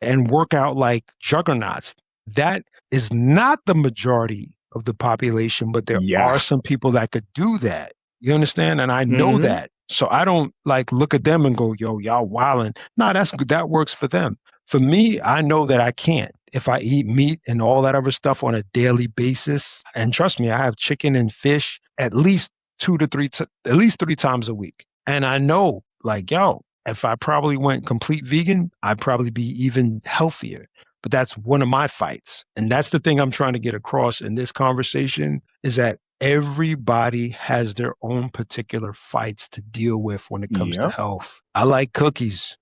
and work out like juggernauts. That is not the majority of the population, but there Yeah. are some people that could do that. You understand? And I know Mhm. that. So I don't like look at them and go, yo, y'all wildin'. No, that's good. That works for them. For me, I know that I can't. If I eat meat and all that other stuff on a daily basis, and trust me, I have chicken and fish at least at least 3 times a week. And I know, like, yo, if I probably went complete vegan, I'd probably be even healthier. But that's one of my fights. And that's the thing I'm trying to get across in this conversation is that everybody has their own particular fights to deal with when it comes to Yep. health. I like cookies.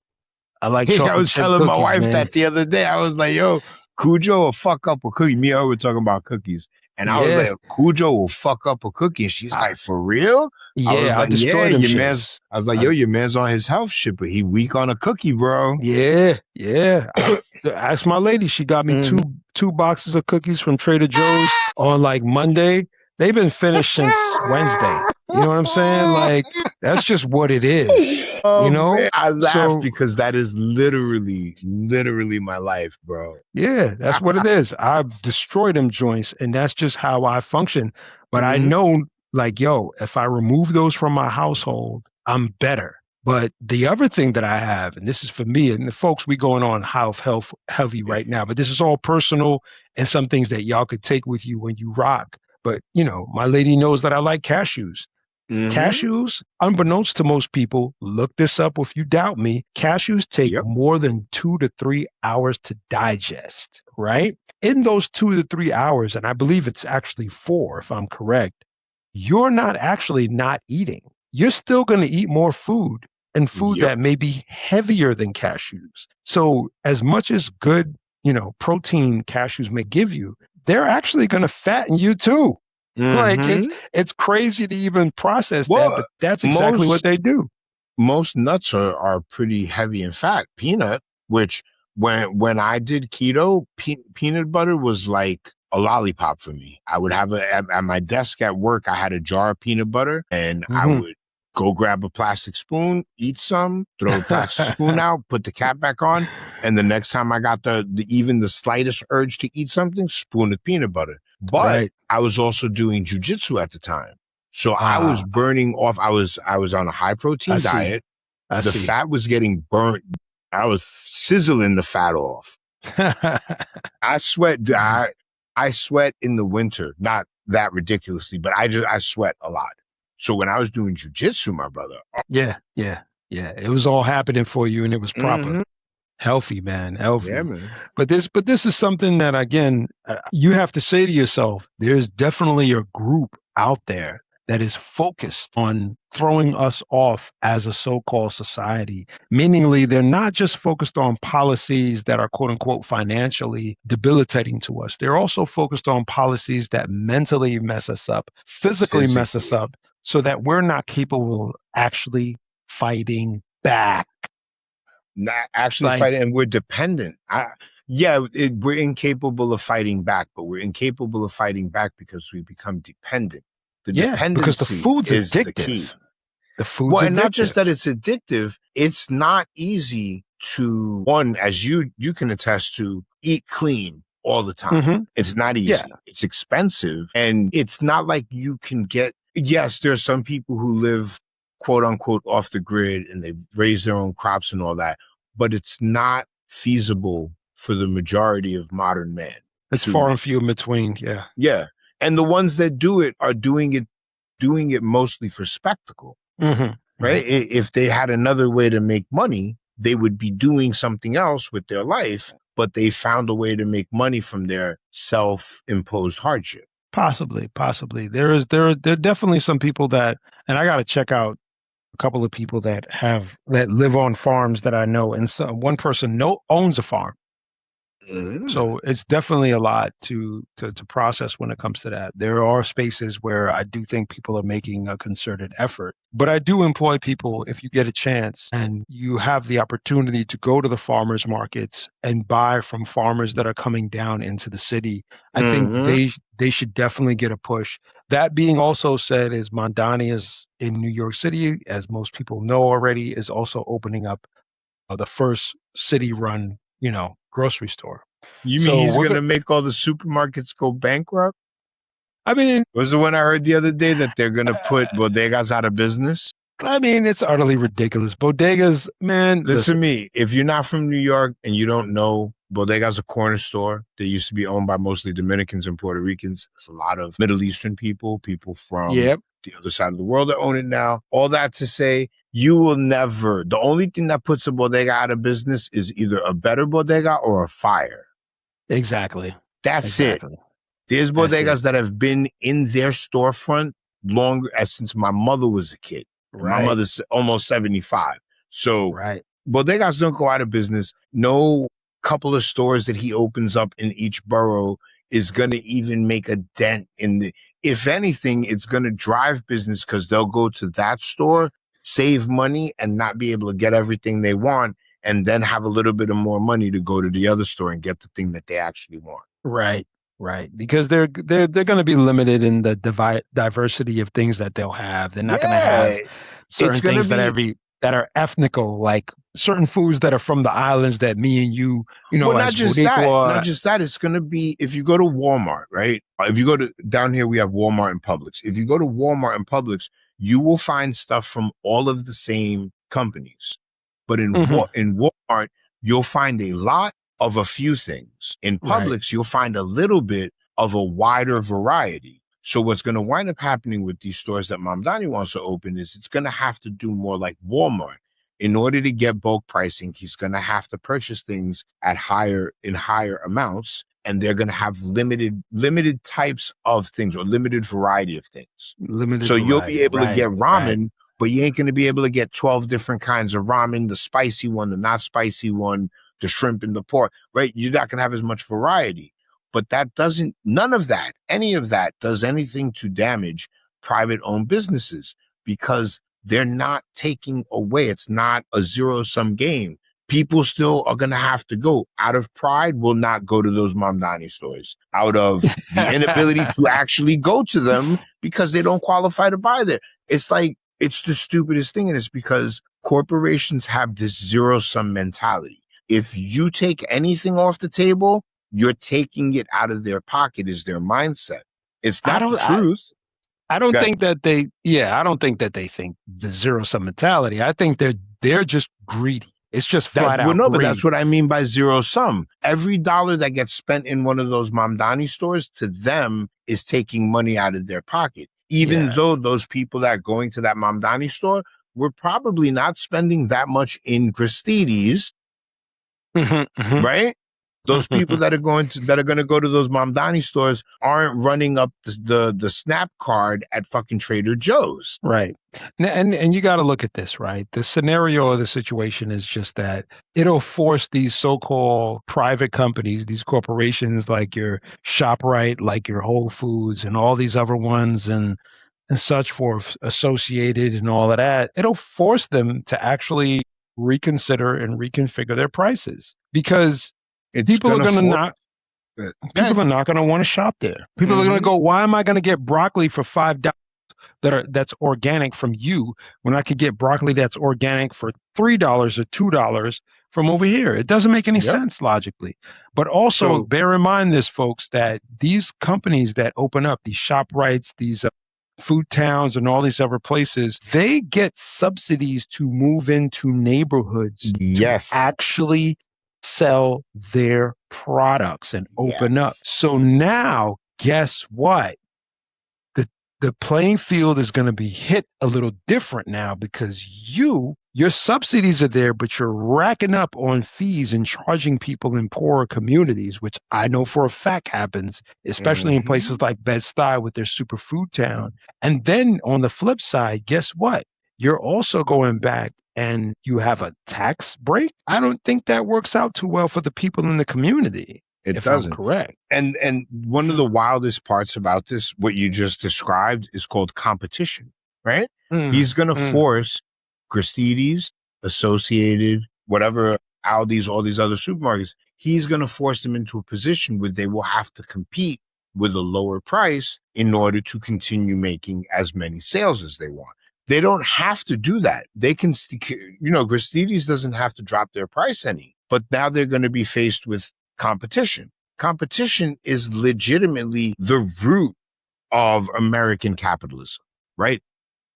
I like I chocolate was chip telling my cookies, wife man. that the other day. I was like, yo, Cujo will fuck up a cookie. Me and her were talking about cookies. And I was Yeah. like, Cujo will fuck up a cookie. And she's like, for real? I was Yeah, I like, yeah, destroy them your man's, shits. I was like, yo, your man's on his health shit, but he weak on a cookie, bro. Yeah, yeah. I asked my lady. She got me Mhm. two boxes of cookies from Trader Joe's on like Monday. They've been finished since Wednesday. You know what I'm saying? Like that's just what it is. Oh, You know? man. I laugh So because that is literally my life, bro. yeah, that's what it is. I destroy them joints, and that's just how I function. But I Mhm. know, like, yo, if I remove those from my household, I'm better. But the other thing that I have, and this is for me, and the folks, we going on health heavy right now, but this is all personal and some things that y'all could take with you when you rock. But you know, my lady knows that I like cashews. Mhm. Cashews, unbeknownst to most people, look this up if you doubt me. Cashews take Yep. more than 2 to 3 hours to digest, right? In those 2 to 3 hours, and I believe it's actually 4, if I'm correct, you're not actually not eating. You're still going to eat more food and food Yep. that may be heavier than cashews. So, as much as good, protein cashews may give you, they're actually going to fatten you too. Like Mhm. it's crazy to even process that, Well, but that's exactly what most they do. nuts are pretty heavy in fat. Peanut, which when I did keto, peanut butter was like a lollipop for me. I would have at my desk at work. I had a jar of peanut butter, and I Hmm. would go grab a plastic spoon, eat some, throw the plastic spoon out, put the cap back on, and the next time I got even the slightest urge to eat something, spoon of peanut butter. But Right. I was also doing jujitsu at the time. So I was Ah, burning off. I was on a high I protein see. diet. I The see. fat was getting burnt. I was sizzling the fat off. I sweat. I sweat in the winter, not that ridiculously, but I sweat a lot. So when I was doing jujitsu, my brother. Yeah, yeah, yeah. It was all happening for you and it was proper. Mhm. Healthy, man, Yeah, healthy. man. But this is something that again, you have to say to yourself, there's definitely a group out there that is focused on throwing us off as a so-called society. Meaningly, they're not just focused on policies that are quote unquote financially debilitating to us. They're also focused on policies that mentally mess us up, physically mess us Physically, up, so that we're not capable of actually fighting back. not actually Like, fighting, and we're dependent. We're incapable of fighting back, but we're incapable of fighting back because we become dependent. The yeah, because the dependency food's is the addictive. key. The food's Well, and not just addictive. that it's addictive, it's not easy to, one, as you can attest to, eat clean all the time. Hmm. It's not Yeah, easy. It's expensive. And it's not like you can get, yes, there's some people who live quote unquote off the grid and they've raised their own crops and all that, but it's not feasible for the majority of modern man it's far to, and few in between. Yeah. yeah. And the ones that do it are doing it mostly for spectacle. Hmm. Right? If they had another way to make money, they would be doing something else with their life, but they found a way to make money from their self-imposed hardship. Possibly, possibly. There are definitely some people that, and I got to check out a couple of people that live on farms that I know, and so one person owns a farm, So it's definitely a lot to process when it comes to that. There are spaces where I do think people are making a concerted effort, but I do employ people if you get a chance and you have the opportunity to go to the farmers markets and buy from farmers that are coming down into the city. I think they should definitely get a push. That being also said, is Mondani is in New York City, as most people know already, is also opening up the first city-run, grocery store. You mean So he's going to make all the supermarkets go bankrupt? I mean, Was the one I heard the other day that they're going to put bodegas out of business? it's utterly ridiculous. Bodegas, man. Listen to me. If you're not from New York and you don't know, bodega's a corner store. They used to be owned by mostly Dominicans and Puerto Ricans. There's a lot of Middle Eastern people from the other side of the world that own it now. All that to say, you will never, the only thing that puts a bodega out of business is either a better bodega or a fire. Exactly. That's it. There's bodegas that have been in their storefront longer since my mother was a kid. Right. My mother's almost 75. So bodegas don't go out of business. No couple of stores that he opens up in each borough is going to even make a dent in the, if anything, it's going to drive business because they'll go to that store, save money and not be able to get everything they want, and then have a little bit of more money to go to the other store and get the thing that they actually want. Right. Because they're going to be limited in the diversity of things that they'll have. They're not going to have certain things that are ethnical, like certain foods that are from the islands that me and you, well, not just that. It's going to be, if you go to Walmart, right? If you go to, down here, we have Walmart and Publix. If you go to Walmart and Publix, you will find stuff from all of the same companies. But in Walmart, you'll find a lot of a few things. In Publix, you'll find a little bit of a wider variety. So what's going to wind up happening with these stores that Mamdani wants to open is it's going to have to do more like Walmart. In order to get bulk pricing, he's going to have to purchase things at higher amounts, and they're going to have limited types of things or limited variety of things. You'll be able to get ramen, but you ain't going to be able to get 12 different kinds of ramen, the spicy one, the not spicy one, the shrimp and the pork, right? You're not going to have as much variety. But any of that does anything to damage private-owned businesses because they're not taking away. It's not a zero-sum game. People still are going to have to go. Out of pride, will not go to those Mamdani stores. Out of the inability to actually go to them because they don't qualify to buy there. It's like, it's the stupidest thing, and it's because corporations have this zero-sum mentality. If you take anything off the table, you're taking it out of their pocket is their mindset. It's not the truth. I don't think that they think the zero-sum mentality. I think they're just greedy. It's just flat out greedy. But that's what I mean by zero-sum. Every dollar that gets spent in one of those Mamdani stores, to them, is taking money out of their pocket. Even though those people that are going to that Mamdani store were probably not spending that much in Gristedes, right? Those people that are going to go to those Mamdani stores aren't running up the snap card at fucking Trader Joe's. Right. And you got to look at this, right? The scenario of the situation is just that it'll force these so-called private companies, these corporations like your ShopRite, like your Whole Foods and all these other ones and such forth, Associated and all of that. It'll force them to actually reconsider and reconfigure their prices because people are not going to want to shop there. People are going to go, why am I going to get broccoli for $5 that's organic from you when I could get broccoli that's organic for $3 or $2 from over here? It doesn't make any sense logically. But also bear in mind this, folks, that these companies that open up, these ShopRites, these food towns and all these other places, they get subsidies to move into neighborhoods to actually sell their products and open up. So now, guess what? The playing field is going to be hit a little different now because your subsidies are there, but you're racking up on fees and charging people in poorer communities, which I know for a fact happens, especially in places like Bed-Stuy with their superfood town. And then on the flip side, guess what? You're also going back and you have a tax break, I don't think that works out too well for the people in the community, It if I'm doesn't. correct. And one of the wildest parts about this, what you just described, is called competition, right? He's going to force Gristedes, Associated, whatever, Aldi's, all these other supermarkets. He's going to force them into a position where they will have to compete with a lower price in order to continue making as many sales as they want. They don't have to do that. They can, Gristedes doesn't have to drop their price any, but now they're going to be faced with competition. Competition is legitimately the root of American capitalism, right?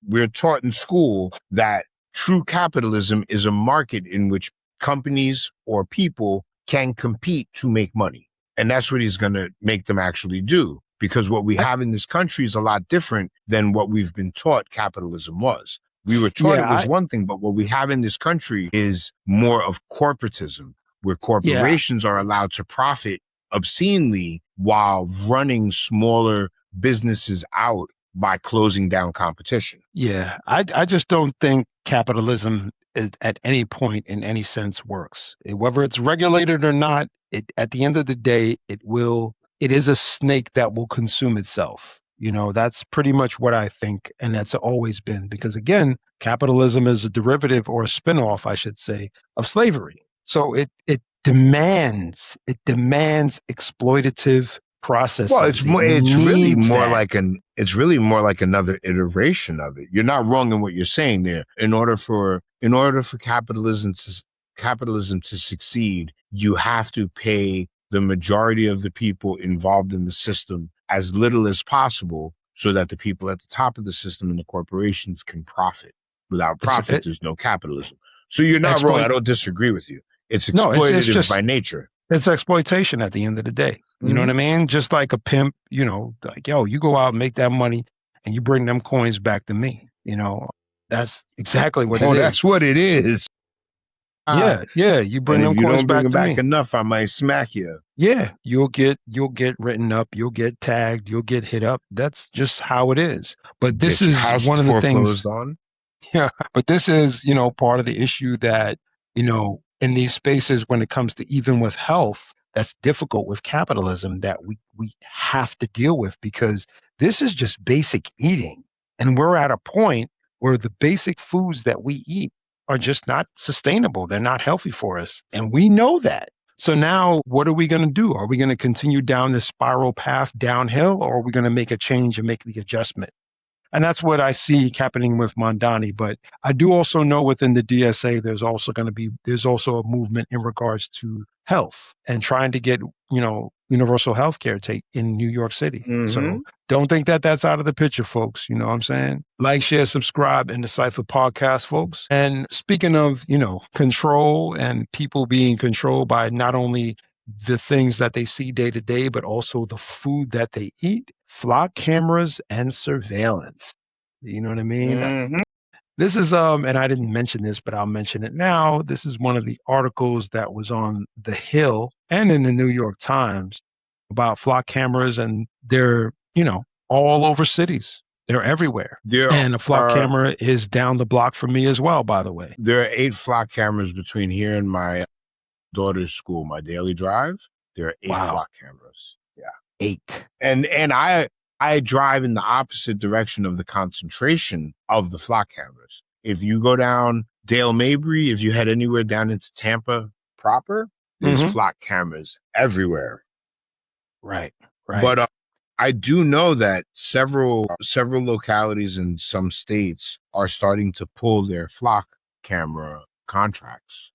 We're taught in school that true capitalism is a market in which companies or people can compete to make money. And that's what he's going to make them actually do, because what we have in this country is a lot different than what we've been taught capitalism was. We were taught it was one thing, but what we have in this country is more of corporatism, where corporations are allowed to profit obscenely while running smaller businesses out by closing down competition. Yeah, I just don't think capitalism is at any point in any sense works. Whether it's regulated or not, at the end of the day, it is a snake that will consume itself. That's pretty much what I think, and that's always been, because again, capitalism is a derivative, or a spinoff, I should say, of slavery. So it demands exploitative processes. Well, it's really more like another iteration of it. You're not wrong in what you're saying there. In order for capitalism to succeed, you have to pay the majority of the people involved in the system as little as possible, so that the people at the top of the system and the corporations can profit. Without profit, there's no capitalism. So you're not wrong. I don't disagree with you. It's exploitative by nature. It's exploitation at the end of the day. You know what I mean? Just like a pimp, like, yo, you go out and make that money and you bring them coins back to me. That's exactly what it is. Oh, that's what it is. Yeah. You bring them coins back to me. If you don't bring them back enough, I might smack you. Yeah, you'll get written up, you'll get tagged, you'll get hit up. That's just how it is. But this is one of the things. Yeah, but this is, part of the issue that, in these spaces, when it comes to even with health, that's difficult with capitalism, that we have to deal with, because this is just basic eating. And we're at a point where the basic foods that we eat are just not sustainable. They're not healthy for us. And we know that. So now what are we going to do? Are we going to continue down this spiral path downhill, or are we going to make a change and make the adjustment? And that's what I see happening with Mondani. But I do also know within the DSA, there's also a movement in regards to health and trying to get, universal health care in New York City. So don't think that that's out of the picture, folks. You know what I'm saying? Like, share, subscribe in the Cypher podcast, folks. And speaking of, control and people being controlled by not only the things that they see day to day, but also the food that they eat, flock cameras and surveillance. You know what I mean? This is, and I didn't mention this, but I'll mention it now. This is one of the articles that was on The Hill and in the New York Times about flock cameras, and they're, all over cities. They're everywhere. And a flock camera is down the block from me as well, by the way. There are 8 flock cameras between here and my daughter's school, my daily drive. There are 8 flock cameras. Yeah. 8. And I drive in the opposite direction of the concentration of the flock cameras. If you go down Dale Mabry, if you head anywhere down into Tampa proper, there's flock cameras everywhere. Right. But I do know that several localities in some states are starting to pull their flock camera contracts.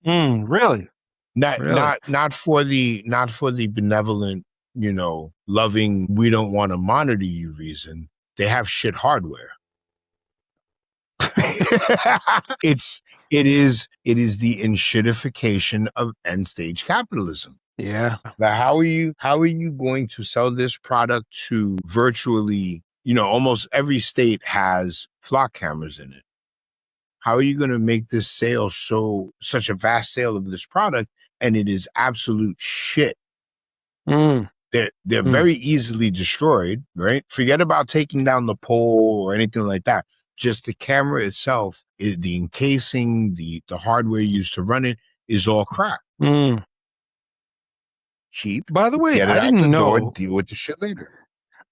Really? Not for the benevolent, loving, we don't want to monitor you reason. They have shit hardware. It is the enshittification of end stage capitalism. Yeah. Now, how are you going to sell this product to virtually, almost every state has flock cameras in it? How are you going to make this sale such a vast sale of this product, and it is absolute shit? They're very easily destroyed, right? Forget about taking down the pole or anything like that. Just the camera itself, the encasing, the hardware used to run it is all crap. Mm. Cheap. By the way, Get it I out the didn't door, know. deal with the shit later.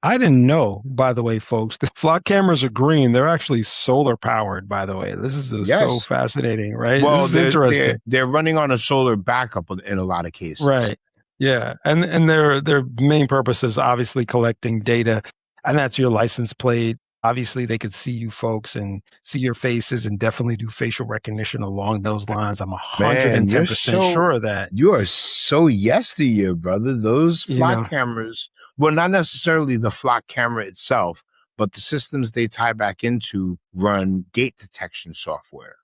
I didn't know, by the way, folks, the flock cameras are green. They're actually solar powered, by the way. This is so Yes. fascinating, right? This Well, is interesting. they're running on a solar backup in a lot of cases. Right. Yeah. And their main purpose is obviously collecting data, and that's your license plate. Obviously, they could see you folks and see your faces and definitely do facial recognition along those lines. I'm Man, 110% sure of that. you are so yesteryear, brother. Those You know, flock cameras, well, not necessarily the flock camera itself, but the systems they tie back into run gait detection software.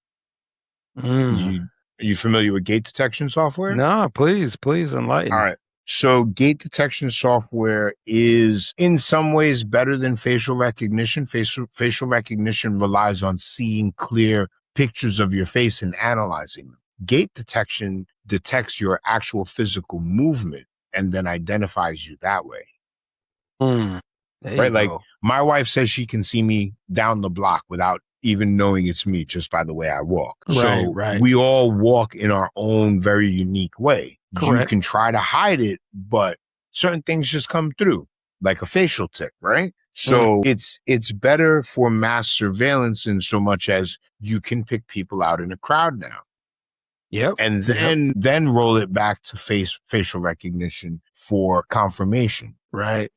mm. Are you familiar with gait detection software? No, please enlighten. All right. So gait detection software is in some ways better than facial recognition. Facial recognition relies on seeing clear pictures of your face and analyzing them. Gait detection detects your actual physical movement and then identifies you that way. Mm. There Right? you Like go. my wife says she can see me down the block without even knowing it's me just by the way I walk. So Right. we all walk in our own very unique way. You Correct. can try to hide it, but certain things just come through, like a facial tic, right? So it's better for mass surveillance in so much as you can pick people out in a crowd now. Yep. And then roll it back to facial recognition for confirmation. Right.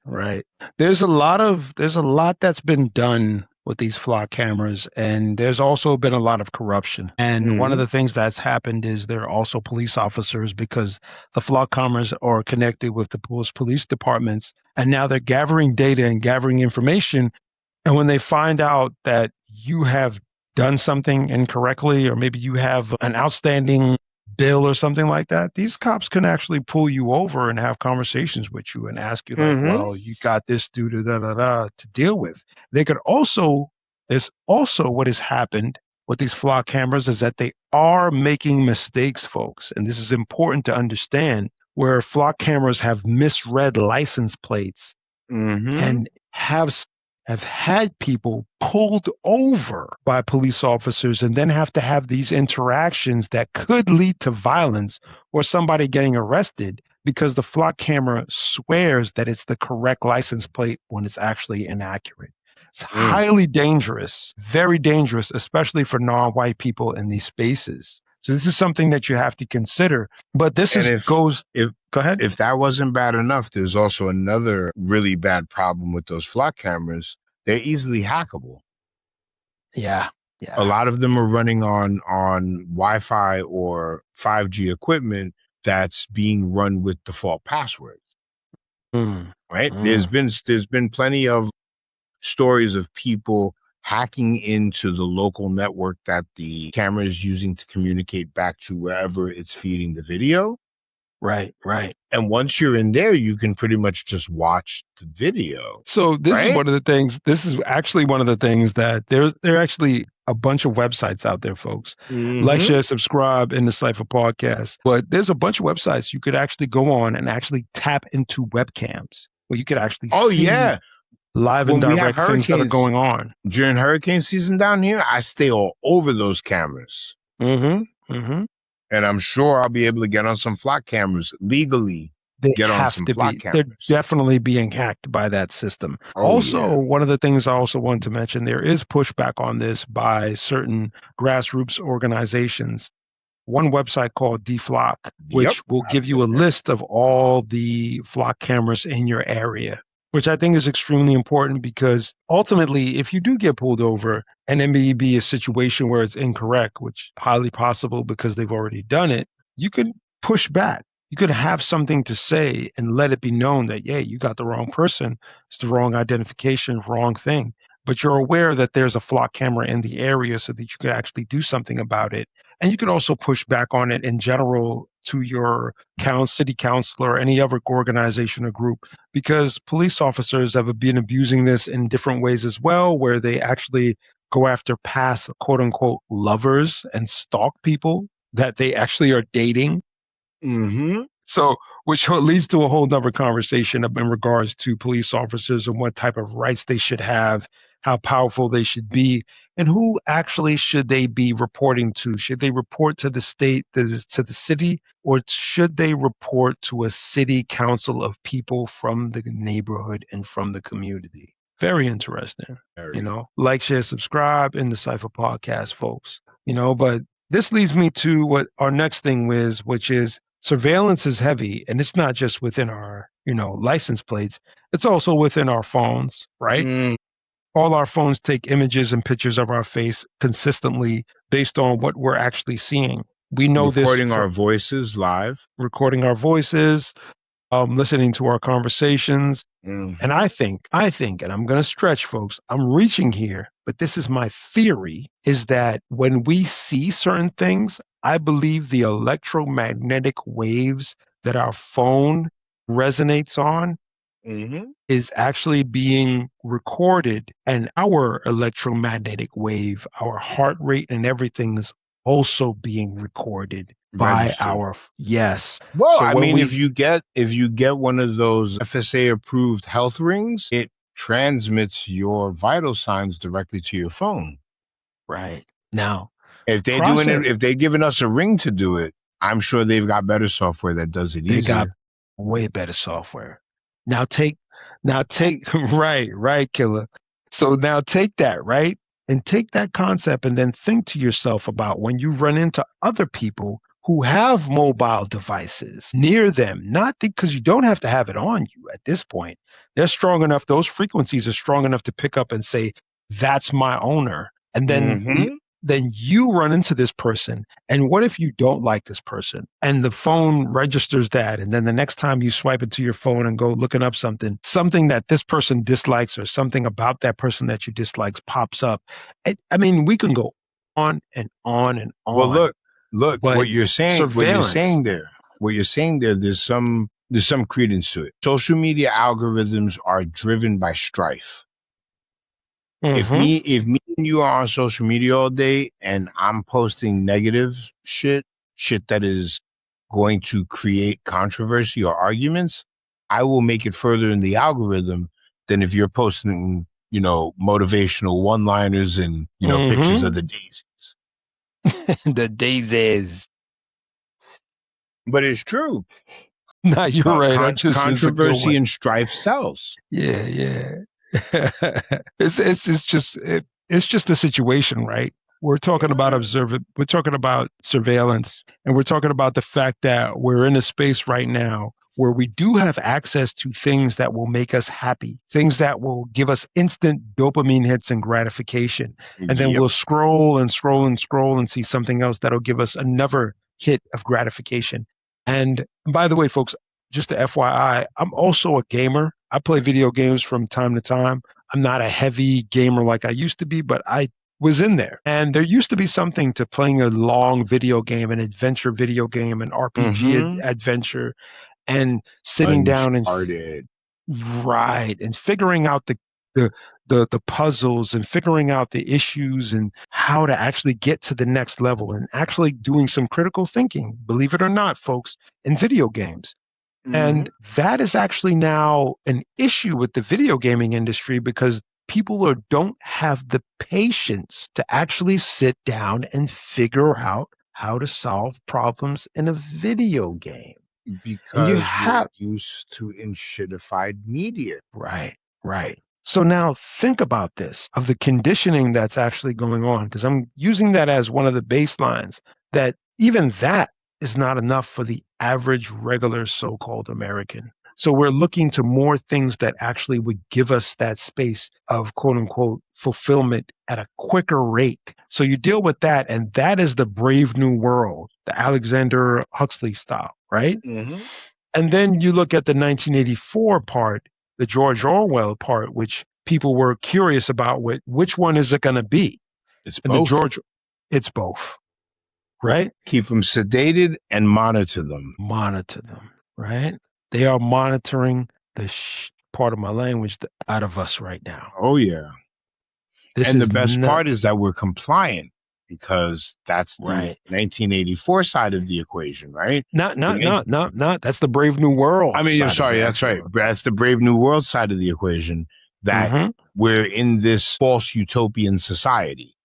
There's a lot that's been done with these flock cameras, and there's also been a lot of corruption. And one of the things that's happened is there are also police officers, because the flock cameras are connected with the police departments, and now they're gathering data and gathering information. And when they find out that you have done something incorrectly, or maybe you have an outstanding bill or something like that, these cops can actually pull you over and have conversations with you and ask you like, well, you got this due to to deal with. They could also, there's also what has happened with these flock cameras is that they are making mistakes, folks. And this is important to understand, where flock cameras have misread license plates and have had people pulled over by police officers and then have to have these interactions that could lead to violence or somebody getting arrested because the flock camera swears that it's the correct license plate when it's actually inaccurate. It's highly dangerous, very dangerous, especially for non-white people in these spaces. So this is something that you have to consider. But this go ahead. If that wasn't bad enough, there's also another really bad problem with those flock cameras. They're easily hackable. Yeah. A lot of them are running on Wi-Fi or 5G equipment that's being run with default passwords. Right? There's been plenty of stories of people hacking into the local network that the camera is using to communicate back to wherever it's feeding the video. Right. And once you're in there, you can pretty much just watch the video. So this is one of the things, this is actually one of the things that there are actually a bunch of websites out there, folks. Like, share, subscribe in the Cypher podcast. But there's a bunch of websites you could actually go on and actually tap into webcams where you could actually see live and direct things that are going on. During hurricane season down here, I stay all over those cameras. And I'm sure I'll be able to get on some flock cameras legally. They're definitely being hacked by that system. One of the things I also want to mention, there is pushback on this by certain grassroots organizations. One website called DFlock, which will give you a list of all the flock cameras in your area, which I think is extremely important, because ultimately, if you do get pulled over and it may be a situation where it's incorrect, which highly possible because they've already done it, you can push back. You could have something to say and let it be known that, yeah, you got the wrong person. It's the wrong identification, wrong thing. But you're aware that there's a flock camera in the area so that you could actually do something about it. And you could also push back on it in general to your city councilor or any other organization or group, because police officers have been abusing this in different ways as well, where they actually go after past quote unquote lovers and stalk people that they actually are dating. So, which leads to a whole nother conversation in regards to police officers and what type of rights they should have how powerful they should be, and who actually should they be reporting to? Should they report to the state, to the city, or should they report to a city council of people from the neighborhood and from the community? Very interesting. Like, share, subscribe in the Cypher podcast, folks. But this leads me to what our next thing is, which is surveillance is heavy, and it's not just within our, license plates. It's also within our phones, right? All our phones take images and pictures of our face consistently based on what we're actually seeing. We know recording our voices live, listening to our conversations. And I think, and I'm going to stretch, folks, I'm reaching here, but this is my theory, is that when we see certain things, I believe the electromagnetic waves that our phone resonates on is actually being recorded, and our electromagnetic wave, our heart rate and everything is also being recorded by our yes. Well, so I mean, if you get one of those FSA approved health rings, it transmits your vital signs directly to your phone. Right. Now, if they're doing it, if they're giving us a ring to do it, I'm sure they've got better software that does it easier. They got way better software. Now take right, killer. So now take that, right? And take that concept and then think to yourself about when you run into other people who have mobile devices near them, not because you don't have to have it on you at this point. They're strong enough, those frequencies are strong enough to pick up and say, that's my owner. And then then you run into this person. And what if you don't like this person? And the phone registers that. And then the next time you swipe into your phone and go looking up something that this person dislikes or something about that person that you dislikes pops up. I mean, we can go on and on and on. Well, look, what you're saying there, there's some credence to it. Social media algorithms are driven by strife. If me and you are on social media all day and I'm posting negative shit that is going to create controversy or arguments, I will make it further in the algorithm than if you're posting, motivational one-liners and, pictures of the daisies. The daisies. But it's true. No, you're right. Controversy and strife sells. Yeah. It's just a situation, right? We're talking about we're talking about surveillance, and we're talking about the fact that we're in a space right now where we do have access to things that will make us happy, things that will give us instant dopamine hits and gratification. And then we'll scroll and see something else that'll give us another hit of gratification. And by the way, folks, just a FYI, I'm also a gamer. I play video games from time to time. I'm not a heavy gamer like I used to be, but I was in there. And there used to be something to playing a long video game, an adventure video game, an RPG adventure, and sitting down and figuring out the puzzles and figuring out the issues and how to actually get to the next level and actually doing some critical thinking, believe it or not, folks, in video games. And that is actually now an issue with the video gaming industry because people don't have the patience to actually sit down and figure out how to solve problems in a video game. Because we're used to enshittified media. Right. So now think about this, of the conditioning that's actually going on, because I'm using that as one of the baselines, that even that is not enough for the average, regular, so-called American. So we're looking to more things that actually would give us that space of quote unquote fulfillment at a quicker rate. So you deal with that, and that is the Brave New World, the Alexander Huxley style, right? And then you look at the 1984 part, the George Orwell part, which people were curious about which one is it going to be? It's both. It's both. Right? Keep them sedated and monitor them. Right? They are monitoring the part of my language out of us right now. Oh, yeah. And the best part is that we're compliant because that's the 1984 side of the equation, right? Not. That's the Brave New World. I mean, I'm sorry. That's right. That's the Brave New World side of the equation. that we're in this false utopian society.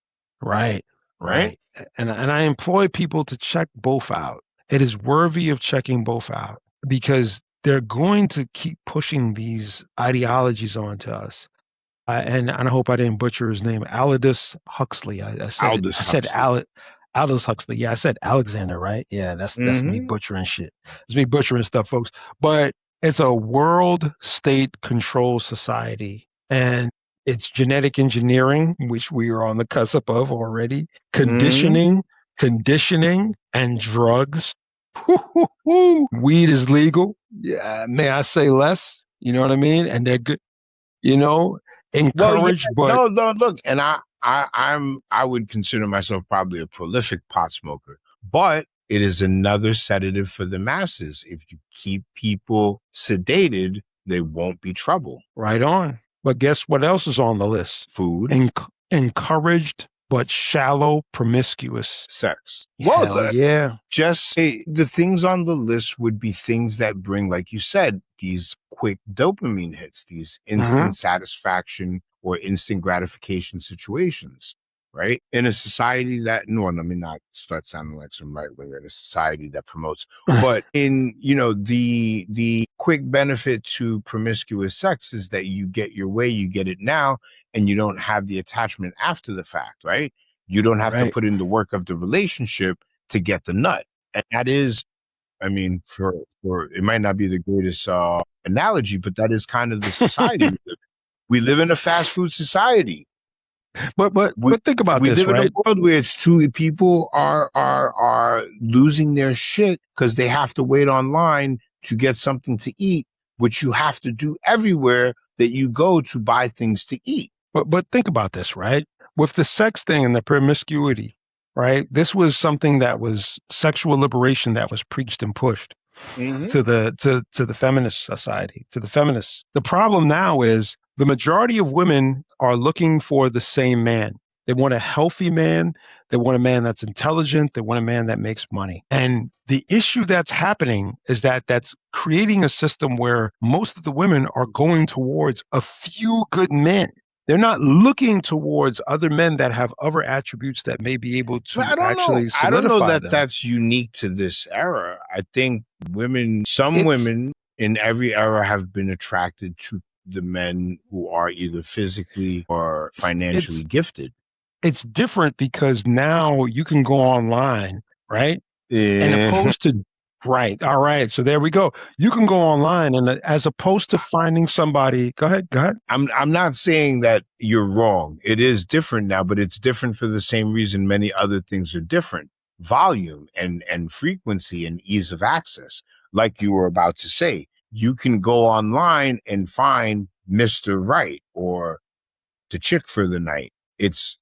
Right. And I employ people to check both out. It is worthy of checking both out because they're going to keep pushing these ideologies onto us. And I hope I didn't butcher his name, Aldous Huxley. I said Aldous Huxley. Yeah, I said Alexander, right? Yeah, that's me butchering shit. It's me butchering stuff, folks. But it's a world state control society, and it's genetic engineering, which we are on the cusp of already, conditioning, and drugs. Weed is legal. Yeah, may I say less? You know what I mean? And they're good. Encouraged, but no, look, and I would consider myself probably a prolific pot smoker, but it is another sedative for the masses. If you keep people sedated, they won't be trouble. Right on. But guess what else is on the list? Food. Encouraged, but shallow, promiscuous sex. Hell yeah. Just the things on the list would be things that bring, like you said, these quick dopamine hits, these instant satisfaction or instant gratification situations, right? In a society that, let me not start sounding like some right winger, in a society that promotes, but in, the quick benefit to promiscuous sex is that you get your way, you get it now, and you don't have the attachment after the fact, right? You don't have to put in the work of the relationship to get the nut. And that is, for it might not be the greatest analogy, but that is kind of the society we live in. We live in a fast food society. But think about this, right? We live in a world where it's people are losing their shit because they have to wait online to get something to eat, which you have to do everywhere that you go to buy things to eat. But think about this, right? With the sex thing and the promiscuity, right? This was something that was sexual liberation that was preached and pushed to the feminist society, to the feminists. The problem now is the majority of women are looking for the same man. They want a healthy man. They want a man that's intelligent. They want a man that makes money. And the issue that's happening is that that's creating a system where most of the women are going towards a few good men. They're not looking towards other men that have other attributes that may be able to actually solidify I don't know that them. that's unique to this era. I think some women in every era have been attracted to the men who are either physically or financially gifted. It's different because now you can go online, right? And opposed to right. All right. So there we go. You can go online, and as opposed to finding somebody, go ahead. I'm not saying that you're wrong. It is different now, but it's different for the same reason many other things are different. Volume and frequency and ease of access. Like you were about to say, you can go online and find Mr. Right or the chick for the night. It's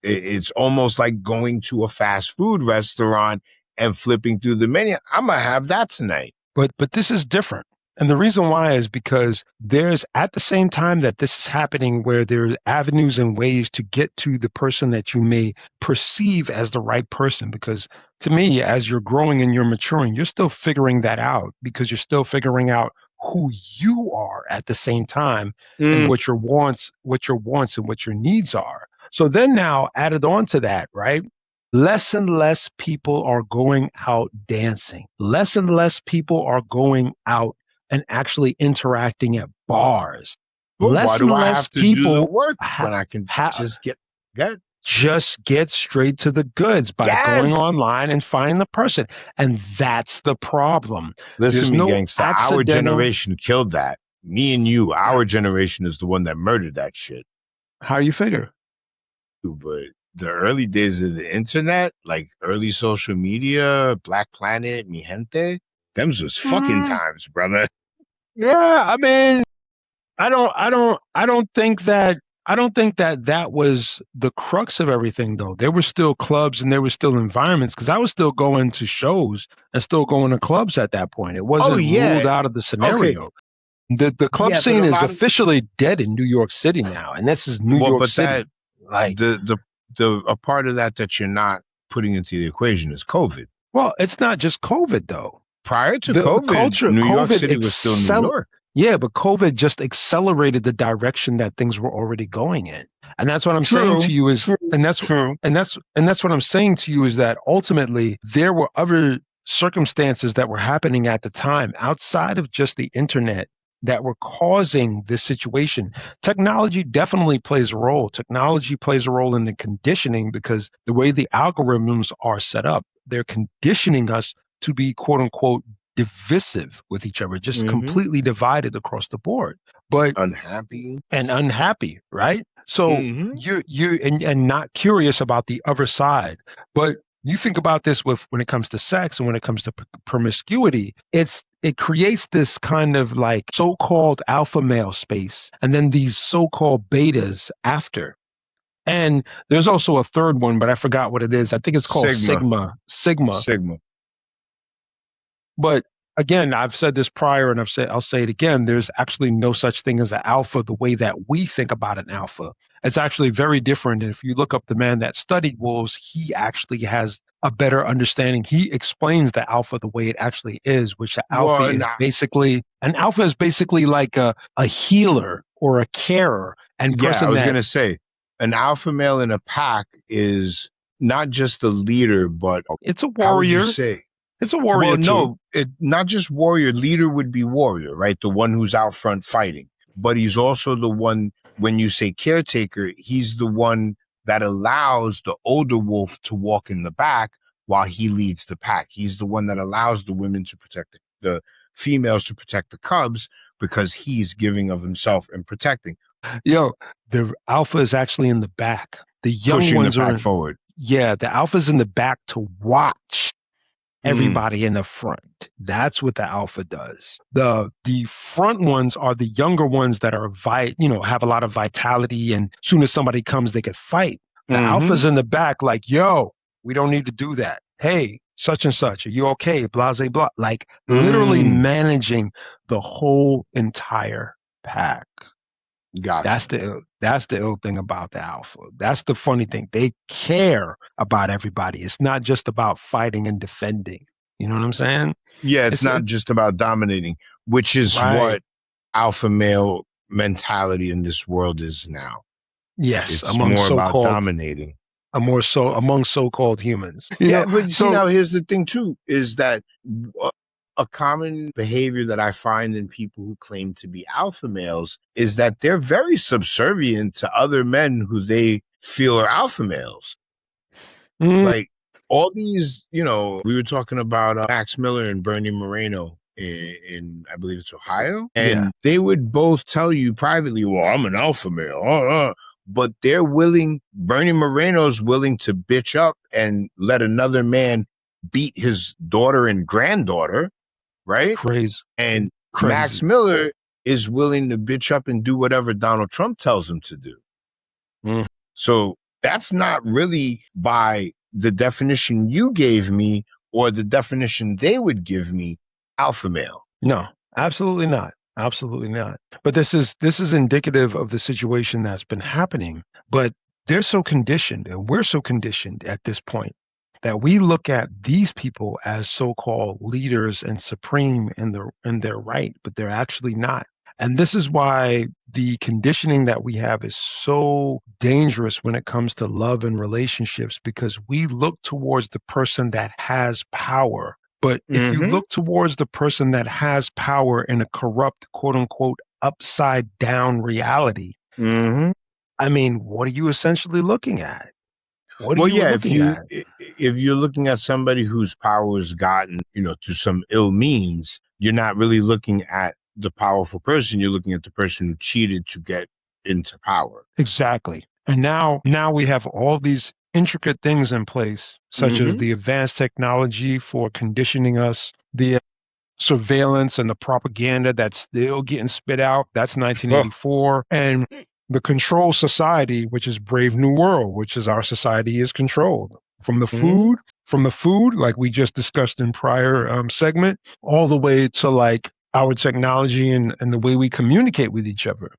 almost like going to a fast food restaurant and flipping through the menu. I'm going to have that tonight. But this is different. And the reason why is because there's, at the same time that this is happening, where there's avenues and ways to get to the person that you may perceive as the right person. Because to me, as you're growing and you're maturing, you're still figuring that out, because you're still figuring out who you are at the same time and what your wants and what your needs are. So then now added on to that, right? Less and less people are going out dancing. Less and less people are going out and actually interacting at bars. Less and less people do the work when I can just get straight to the goods by going online and finding the person. And that's the problem. Listen, gangsta, our generation killed that. Me and you, our generation is the one that murdered that shit. How do you figure? But the early days of the internet, like early social media, Black Planet, Mi Gente, them was fucking times, brother. Yeah, I mean, I don't think that that was the crux of everything, though. There were still clubs and there were still environments, because I was still going to shows and still going to clubs at that point. It wasn't ruled out of the scenario. Okay. The club scene is officially dead in New York City now, and this is New York City. Like a part of that you're not putting into the equation is COVID. Well, it's not just COVID, though. Prior to COVID, New York City was still New York. Yeah, but COVID just accelerated the direction that things were already going in. And that's what I'm saying True, to you is, true, and that's, true. and that's what I'm saying to you is that ultimately there were other circumstances that were happening at the time outside of just the internet that were causing this situation. Technology definitely plays a role. Technology plays a role in the conditioning because the way the algorithms are set up, they're conditioning us to be quote unquote divisive with each other, just completely divided across the board. But Unhappy. and unhappy, right? So Mm-hmm. you and not curious about the other side. But you think about this with when it comes to sex and when it comes to promiscuity, it creates this kind of like so-called alpha male space and then these so-called betas after. And there's also a third one, but I forgot what it is. I think it's called Sigma. Sigma. Sigma. But again, I've said this prior and I'll say it again. There's actually no such thing as an alpha the way that we think about an alpha. It's actually very different. And if you look up the man that studied wolves, he actually has a better understanding. He explains the alpha the way it actually is, which Well, an alpha is basically like a healer or a carer and yeah, I person was that gonna say an alpha male in a pack is not just a leader, but it's a how would you warrior. say? It's a warrior Well, too. no, not just warrior. Leader would be warrior, right? The one who's out front fighting. But he's also the one, when you say caretaker, he's the one that allows the older wolf to walk in the back while he leads the pack. He's the one that allows the women to protect the females to protect the cubs because he's giving of himself and protecting. Yo, the alpha is actually in the back. The young Pushing ones the are pack forward. Yeah, the alpha's in the back to watch everybody in the front. That's what the alpha does. The front ones are the younger ones that are have a lot of vitality, and as soon as somebody comes, they could fight. The alpha's in the back, like, yo, we don't need to do that. Hey, such and such, are you okay? Blah, blah, blah. Like literally managing the whole entire pack. Gotcha. That's the ill thing about the alpha. That's the funny thing. They care about everybody. It's not just about fighting and defending. You know what I'm saying? Yeah, it's not just about dominating, which is what alpha male mentality in this world is now. Yes, it's more about dominating. Among so-called humans. But see, now here's the thing too, is that a common behavior that I find in people who claim to be alpha males is that they're very subservient to other men who they feel are alpha males. Like all these, we were talking about Max Miller and Bernie Moreno in I believe it's Ohio. And they would both tell you privately, well, I'm an alpha male. But Bernie Moreno's willing to bitch up and let another man beat his daughter and granddaughter, right? Crazy. And Max Miller is willing to bitch up and do whatever Donald Trump tells him to do. So that's not really by the definition you gave me or the definition they would give me, alpha male. No, absolutely not. Absolutely not. But this is indicative of the situation that's been happening. But they're so conditioned, and we're so conditioned at this point that we look at these people as so-called leaders and supreme in their right, but they're actually not. And this is why the conditioning that we have is so dangerous when it comes to love and relationships, because we look towards the person that has power. But if you look towards the person that has power in a corrupt, quote unquote, upside down reality, I mean, what are you essentially looking at? If you're looking at somebody whose power is gotten, through some ill means, you're not really looking at the powerful person. You're looking at the person who cheated to get into power. Exactly. And now we have all these intricate things in place, such as the advanced technology for conditioning us, the surveillance and the propaganda that's still getting spit out. That's 1984. And the control society, which is Brave New World, which is our society is controlled from the food, like we just discussed in prior segment, all the way to like our technology and the way we communicate with each other.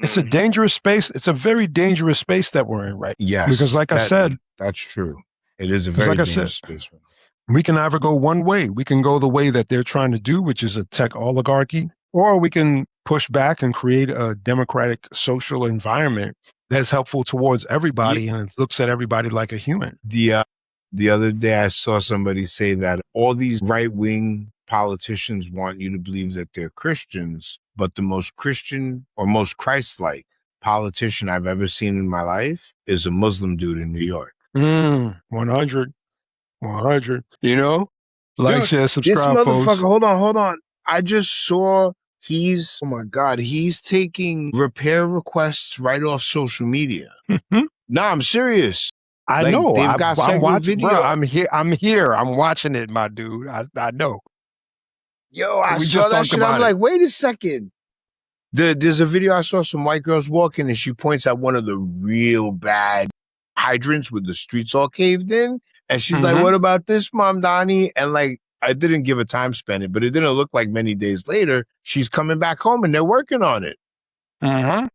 It's a dangerous space. It's a very dangerous space that we're in, right? Yes. Because like I said, that's true. It is a very dangerous space. We can either go one way. We can go the way that they're trying to do, which is a tech oligarchy, Or we can push back and create a democratic social environment that's helpful towards Yeah, everybody and it looks at everybody like a human. the other day I saw somebody say that all these right wing politicians want you to believe that they're Christians, but the most Christian or most Christ like politician I've ever seen in my life is a Muslim dude in New York. 100, 100. You know, like, Dude, share, this subscribe, motherfucker, folks. hold on. I just saw oh my God, he's taking repair requests right off social media. Nah, I'm serious. I Like, know. they've got I'm several watching, bro. video. I'm here. I'm here. I'm watching it, my dude. I know. Yo, I We saw just that talked shit. I'm about it. like, wait a second. There's a video I saw some white girls walking and she points at one of the real bad hydrants with the streets all caved in. And she's like, Mm-hmm. what about this, Mom Donnie? And like, I didn't give a time span it, but it didn't look like many days later, she's coming back home and they're working on it. Mm-hmm.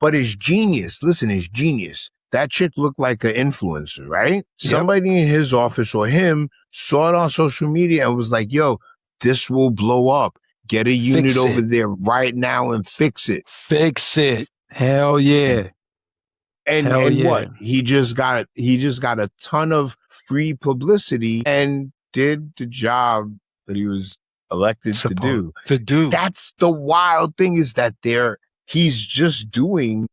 But it's genius. Listen, it's genius. That chick looked like an influencer, right? Yep. Somebody in his office or him saw it on social media and was like, yo, this will blow up. Get a unit over there right now and fix it. Fix it. Hell yeah. Hell And yeah. what? He just got a ton of free publicity and did the job that he was elected to do. That's the wild thing, is that he's just doing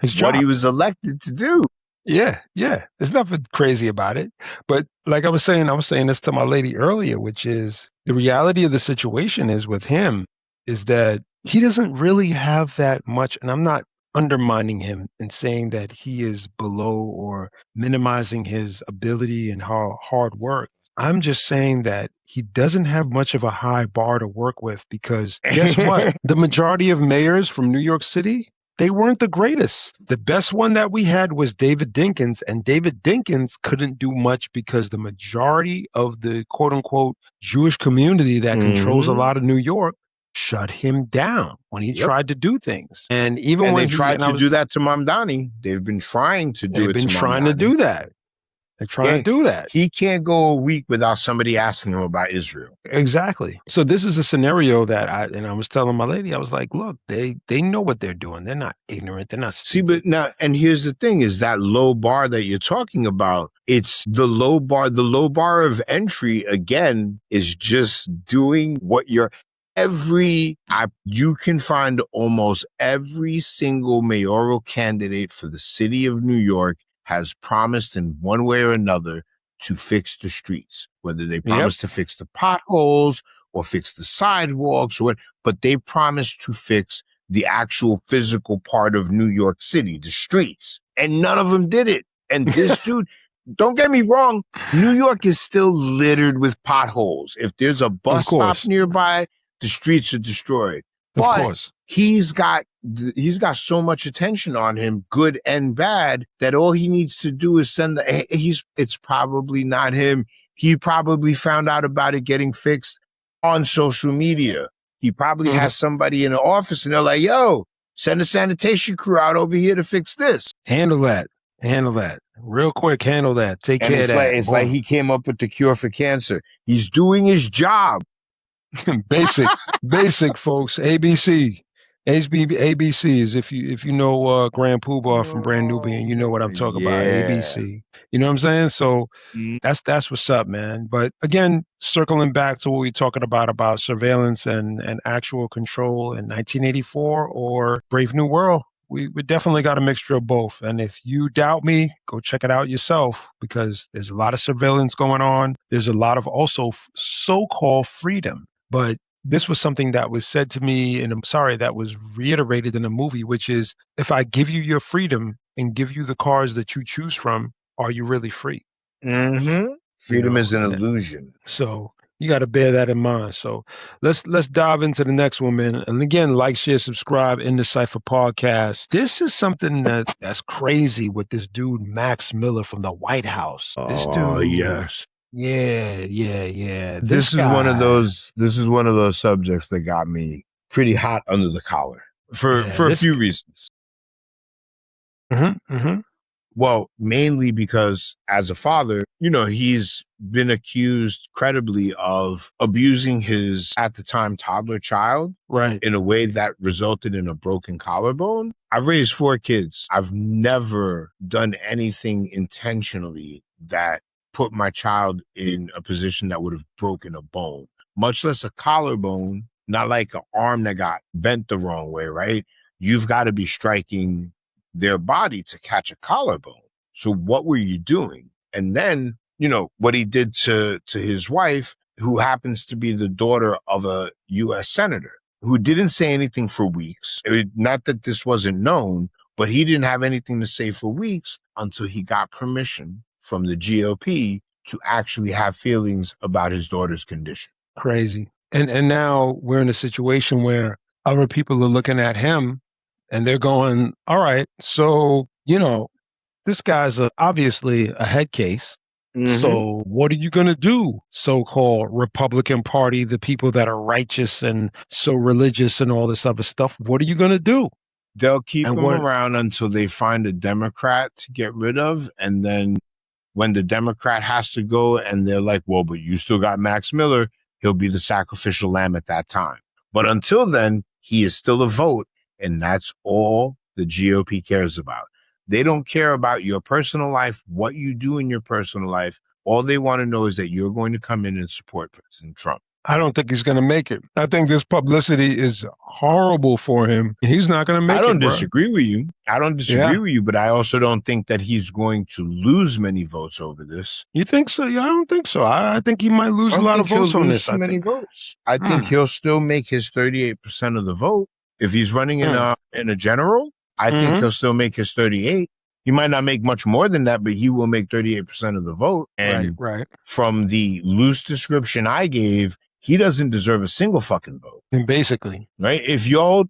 his what job. he was elected to do. Yeah, yeah. There's nothing crazy about it. But like I was saying this to my lady earlier, which is the reality of the situation is with him is that he doesn't really have that much, and I'm not undermining him and saying that he is below or minimizing his ability and hard work. I'm just saying that he doesn't have much of a high bar to work with because guess what? The majority of mayors from New York City, they weren't the greatest. The best one that we had was David Dinkins, and David Dinkins couldn't do much because the majority of the quote unquote Jewish community that controls a lot of New York shut him down when he tried to do things. And even when they tried to do that to Mamdani, they've been trying to do it to Mamdani. They've been trying to do that. They're trying to do that. He can't go a week without somebody asking him about Israel. Exactly. So this is a scenario that I was telling my lady, I was like, look, they know what they're doing. They're not ignorant. They're not stupid. See, but now, and here's the thing, is that low bar that you're talking about, it's the low bar. The low bar of entry, again, is just doing what you can find almost every single mayoral candidate for the city of New York has promised in one way or another to fix the streets, whether they promise to fix the potholes or fix the sidewalks but they promise to fix the actual physical part of New York City, the streets, and none of them did it. And this dude, don't get me wrong, New York is still littered with potholes. If there's a bus stop nearby, the streets are destroyed. But of course, he's got so much attention on him, good and bad, that all he needs to do is send it's probably not him. He probably found out about it getting fixed on social media. He probably has somebody in the office and they're like, yo, send a sanitation crew out over here to fix this. Handle that. Real quick, handle that. Take care of that. It's like he came up with the cure for cancer. He's doing his job. Basic, folks. ABC. ABC is if you know Grand Poobah from Brand Nubian, you know what I'm talking about. ABC. You know what I'm saying? So that's what's up, man. But again, circling back to what we were talking about surveillance and actual control in 1984 or Brave New World, we definitely got a mixture of both. And if you doubt me, go check it out yourself because there's a lot of surveillance going on. There's a lot of also so-called freedom. But this was something that was said to me that was reiterated in a movie, which is if I give you your freedom and give you the cars that you choose from, are you really free? Freedom is an illusion. So you got to bear that in mind. So let's dive into the next one, man. And again, like, share, subscribe in the Cypher podcast. This is something that's crazy with this dude, Max Miller from the White House. This dude. Oh, yes. Yeah. This is one of those subjects that got me pretty hot under the collar for a few reasons. Well, mainly because as a father, he's been accused credibly of abusing his, at the time, toddler child Right. in a way that resulted in a broken collarbone. I've raised 4 kids. I've never done anything intentionally that put my child in a position that would have broken a bone, much less a collarbone, not like an arm that got bent the wrong way, right? You've got to be striking their body to catch a collarbone. So what were you doing? And then, what he did to his wife, who happens to be the daughter of a U.S. senator, who didn't say anything for weeks. Not that this wasn't known, but he didn't have anything to say for weeks until he got permission from the GOP to actually have feelings about his daughter's condition. Crazy. And now we're in a situation where other people are looking at him and they're going, all right, so, this guy's obviously a head case. So what are you going to do, so-called Republican Party, the people that are righteous and so religious and all this other stuff? What are you going to do? They'll keep And him what? around until they find a Democrat to get rid of. And then when the Democrat has to go and they're like, well, but you still got Max Miller, he'll be the sacrificial lamb at that time. But until then, he is still a vote. And that's all the GOP cares about. They don't care about your personal life, what you do in your personal life. All they want to know is that you're going to come in and support President Trump. I don't think he's going to make it. I think this publicity is horrible for him. He's not going to make it. I don't disagree with you. I don't disagree with you, but I also don't think that he's going to lose many votes over this. You think so? Yeah, I don't think so. I think he might lose a lot of votes on this. Too many votes. I think he'll still make his 38% of the vote. If he's running in a general, I think he'll still make his 38. He might not make much more than that, but he will make 38% of the vote. And from the loose description I gave, he doesn't deserve a single fucking vote. And basically. Right? If your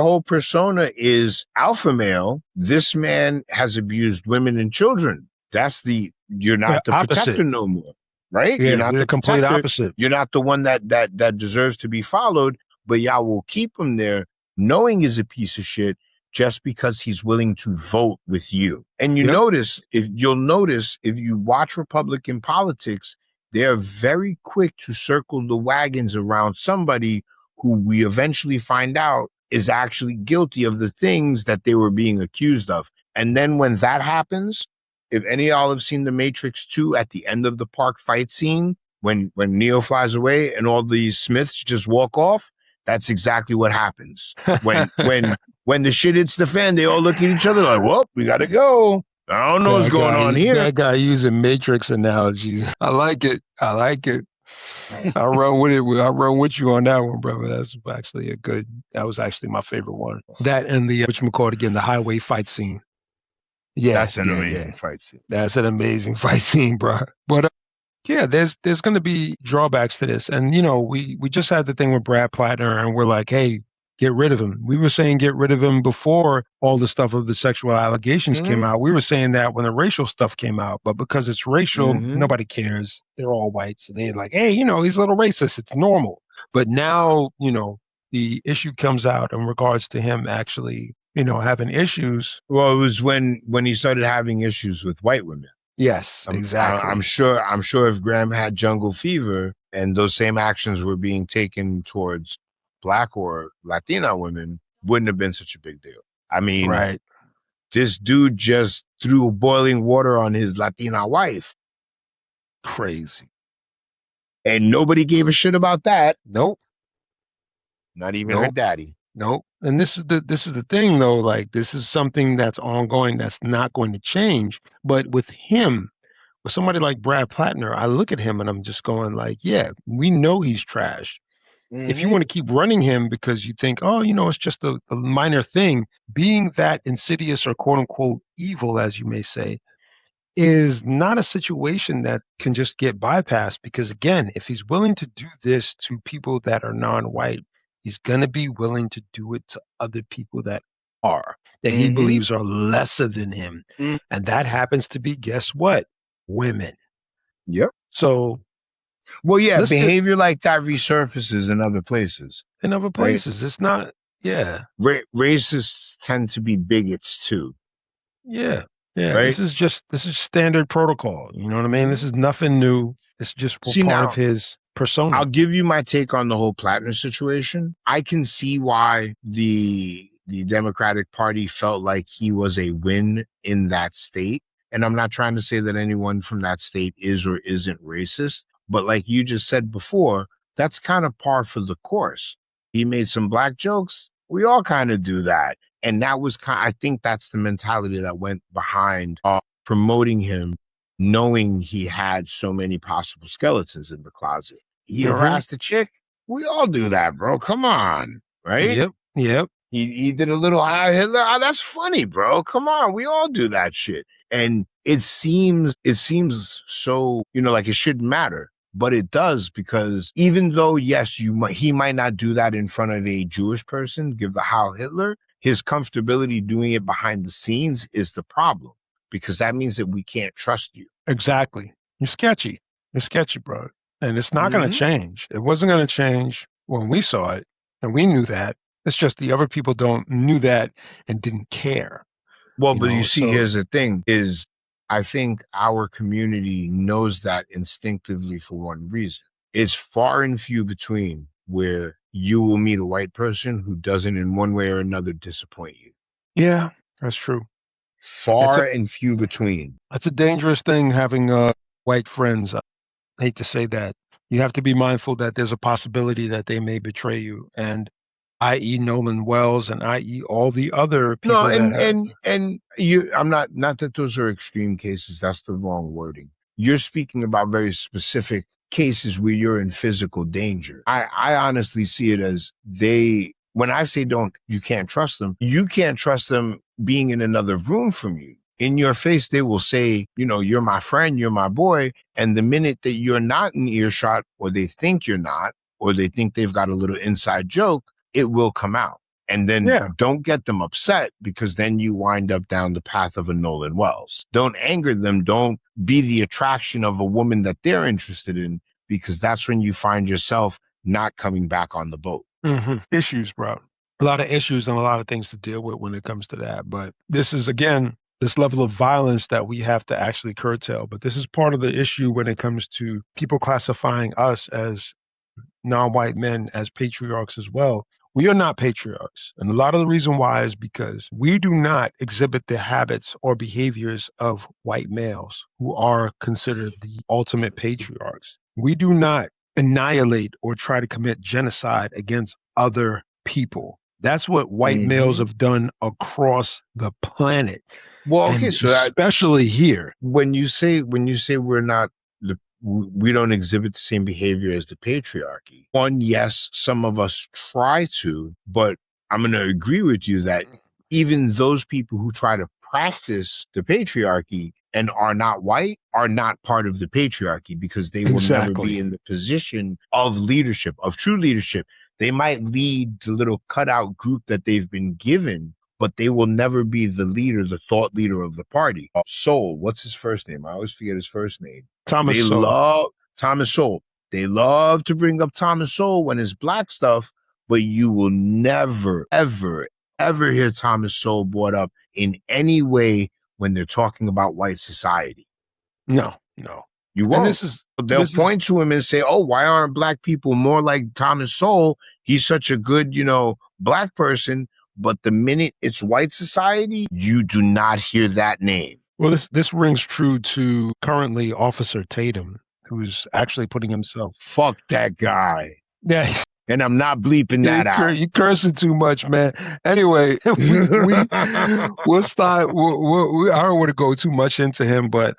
whole persona is alpha male, this man has abused women and children. You're not the protector no more. Right? Yeah, you're not the complete protector. opposite. You're not the one that deserves to be followed, but y'all will keep him there knowing he's a piece of shit just because he's willing to vote with you. And you'll notice, if you watch Republican politics, they're very quick to circle the wagons around somebody who we eventually find out is actually guilty of the things that they were being accused of. And then when that happens, if any of y'all have seen The Matrix 2 at the end of the park fight scene, when Neo flies away and all these Smiths just walk off, that's exactly what happens. When the shit hits the fan, they all look at each other like, well, we got to go. I don't know what's going on here. That guy using Matrix analogies. I like it. I run with it. I run with you on that one, brother. That was actually my favorite one. That and the, whatchamacallit, the highway fight scene. Yeah. That's an amazing fight scene. That's an amazing fight scene, bro. But yeah, there's going to be drawbacks to this. And, we just had the thing with Brad Plattner and we're like, hey, get rid of him. We were saying get rid of him before all the stuff of the sexual allegations came out. We were saying that when the racial stuff came out, but because it's racial, nobody cares. They're all white. So they're like, hey, he's a little racist. It's normal. But now, the issue comes out in regards to him actually, having issues. Well, it was when he started having issues with white women. Yes, exactly. I'm sure if Graham had jungle fever and those same actions were being taken towards Black or Latina women, wouldn't have been such a big deal. I mean, this dude just threw boiling water on his Latina wife. Crazy. And nobody gave a shit about that. Nope. Not even her daddy. Nope. And this is the thing though, like this is something that's ongoing, that's not going to change. But with him, with somebody like Brad Plattner, I look at him and I'm just going like, yeah, we know he's trash. If you want to keep running him because you think, oh, it's just a minor thing, being that insidious or quote unquote evil, as you may say, is not a situation that can just get bypassed. Because again, if he's willing to do this to people that are non-white, he's going to be willing to do it to other people that he believes are lesser than him. And that happens to be, guess what? Women. Yep. So, well, yeah, behavior like that resurfaces in other places. It's not, Racists tend to be bigots too. Yeah. Yeah, right? this is standard protocol. You know what I mean? This is nothing new. It's just See, part of now, his persona. I'll give you my take on the whole platinum situation. I can see why the Democratic Party felt like he was a win in that state. And I'm not trying to say that anyone from that state is or isn't racist, but like you just said before, that's kind of par for the course. He made some black jokes. We all kind of do that. And that was I think that's the mentality that went behind promoting him, knowing he had so many possible skeletons in the closet. He harassed a chick. We all do that, bro. Come on, right? Yep. He did a little Hitler. That's funny, bro. Come on, we all do that shit. And it seems so, like it shouldn't matter, but it does, because even though yes, he might not do that in front of a Jewish person, give the Heil Hitler, his comfortability doing it behind the scenes is the problem, because that means that we can't trust you. Exactly. You're sketchy, bro. And it's not going to change. It wasn't going to change when we saw it, and we knew that. It's just the other people knew that and didn't care. Well, but you see, here's the thing is, I think our community knows that instinctively for one reason. It's far and few between where you will meet a white person who doesn't in one way or another disappoint you. Yeah, that's true. Far and few between. That's a dangerous thing, having white friends. I hate to say that. You have to be mindful that there's a possibility that they may betray you, and i.e. Nolan Wells, and i.e. all the other people. And I'm not that those are extreme cases. That's the wrong wording. You're speaking about very specific cases where you're in physical danger. I honestly see it as when I say you can't trust them, you can't trust them being in another room from you. In your face, they will say, you're my friend, you're my boy. And the minute that you're not in earshot, or they think you're not, or they think they've got a little inside joke, it will come out. And then don't get them upset, because then you wind up down the path of a Nolan Wells. Don't anger them. Don't be the attraction of a woman that they're interested in, because that's when you find yourself not coming back on the boat. Issues, bro. A lot of issues and a lot of things to deal with when it comes to that. But this is, again, this level of violence that we have to actually curtail. But this is part of the issue when it comes to people classifying us as non-white men as patriarchs as well. We are not patriarchs. And a lot of the reason why is because we do not exhibit the habits or behaviors of white males who are considered the ultimate patriarchs. We do not annihilate or try to commit genocide against other people. That's what white males have done across the planet. Well, okay, so especially here. When you say we're not we don't exhibit the same behavior as the patriarchy. One, yes, some of us try to, but I'm going to agree with you that even those people who try to practice the patriarchy and are not white are not part of the patriarchy, because they will never be in the position of leadership, of true leadership. They might lead the little cutout group that they've been given, but they will never be the leader, the thought leader of the party. Soul, what's his first name? I always forget his first name. Thomas Sowell. They love to bring up Thomas Sowell when it's black stuff, but you will never, ever, ever hear Thomas Sowell brought up in any way when they're talking about white society. No. You won't. They'll point to him and say, oh, why aren't black people more like Thomas Sowell? He's such a good, black person. But the minute it's white society, you do not hear that name. Well, this rings true to currently Officer Tatum, who's actually putting himself. Fuck that guy. Yeah. And I'm not bleeping that out. You're cursing too much, man. Anyway, we'll start. I don't want to go too much into him, but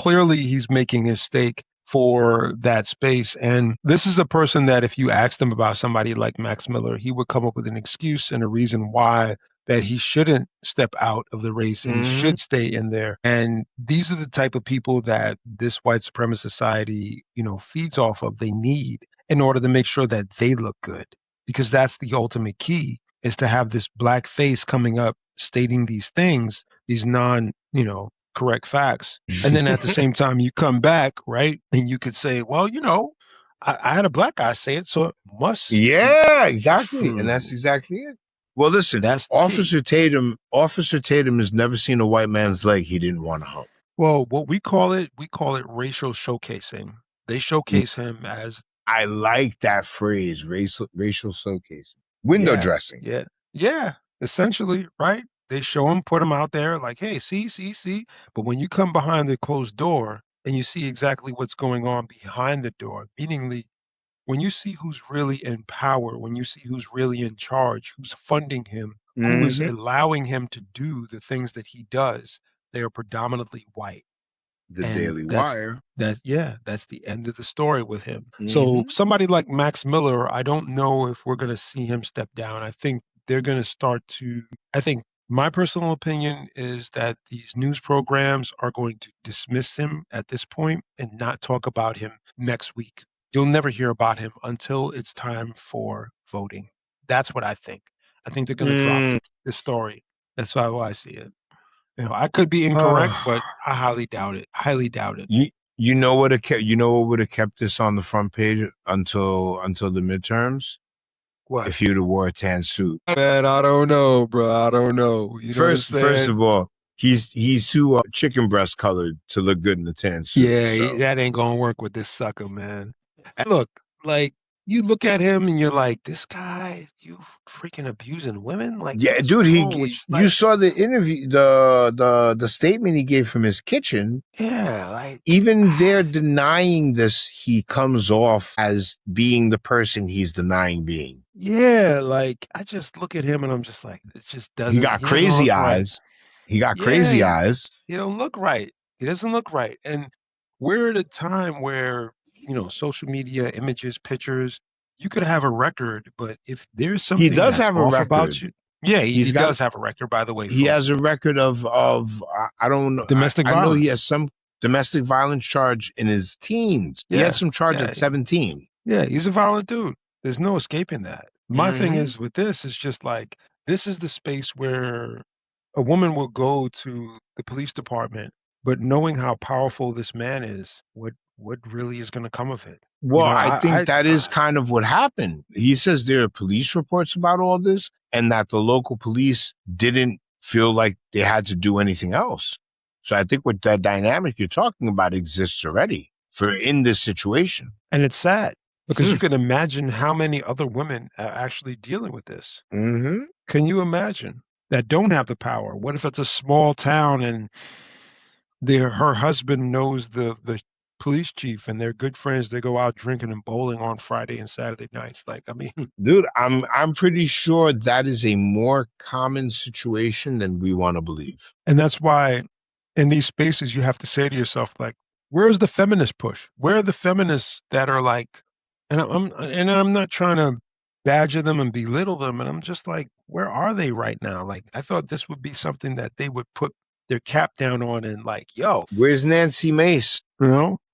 clearly he's making his stake for that space. And this is a person that if you asked him about somebody like Max Miller, he would come up with an excuse and a reason why that he shouldn't step out of the race and he should stay in there. And these are the type of people that this white supremacist society, feeds off of. They need in order to make sure that they look good, because that's the ultimate key, is to have this black face coming up stating these things, these correct facts. And then at the same time, you come back, right? And you could say, well, I had a black guy say it, so it must. Yeah, exactly. And that's exactly it. Well, listen, That's the key. Officer Tatum has never seen a white man's leg he didn't want to hump. Well, what we call it racial showcasing. They showcase him as I like that phrase, racial showcasing. Window yeah, dressing. yeah, yeah, essentially, right? They show him, put him out there like, hey, see. But when you come behind the closed door and you see exactly what's going on behind the door, meaningly, when you see who's really in power, when you see who's really in charge, who's funding him, who is Mm-hmm. allowing him to do the things that he does, they are predominantly white. The And Daily Wire. that's the end of the story with him. So Mm-hmm. somebody like Max Miller, I don't know if we're going to see him step down. I think they're going to start to I think my personal opinion is that these news programs are going to dismiss him at this point and not talk about him next week. You'll never hear about him until it's time for voting. That's what I think. I think they're going to drop Mm. the story. That's how I see it. I could be incorrect, Oh, but I highly doubt it. Highly doubt it. you know what would have kept this on the front page until the midterms? What? If you'd have wore a tan suit. Man, I don't know, bro. I don't know. You know what I'm First saying? of all, he's too chicken breast colored to look good in a tan suit. Yeah, So that ain't gonna work with this sucker, man. And look, like you look at him and you're like, this guy, you freaking abusing women? Like, yeah, what's dude, wrong with you saw the interview, the statement he gave from his kitchen. yeah, like Even they're denying this, he comes off as being the person he's denying being. yeah, like I just look at him and I'm just like, it just He doesn't. got He doesn't crazy look right. eyes. He got Yeah, crazy eyes. he don't look right. He doesn't look right. And we're at a time where, social media, images, pictures, you could have a record, but if there's He something does that's have a off about record. you, yeah, He's he got does have a record, by the way, he has folks. a record of I don't know. Domestic I know he has violence. some domestic violence charge in his teens. He had Yeah, some charge yeah, at 17. yeah. He's a violent dude. There's no escaping that. My thing Mm-hmm. is with this is just like this is the space where a woman will go to the police department, but knowing how powerful this man is, what really is going to come of it? Well, I think that is I kind of what happened. He says there are police reports about all this and that the local police didn't feel like they had to do anything else. So I think what that dynamic you're talking about exists already for in this situation. and it's sad because Hmm. you can imagine how many other women are actually dealing with this. Mm-hmm. Can you imagine that don't have the power? What if it's a small town and her husband knows the police chief and they're good friends. They go out drinking and bowling on Friday and Saturday nights. Like, I mean, Dude, I'm pretty sure that is a more common situation than we want to believe. and that's why in these spaces you have to say to yourself, like, where's the feminist push? Where are the feminists that are like, and I'm not trying to badger them and belittle them, and I'm just like, where are they right now? Like, I thought this would be something that they would put their cap down on and like, yo, Where's Nancy Mace?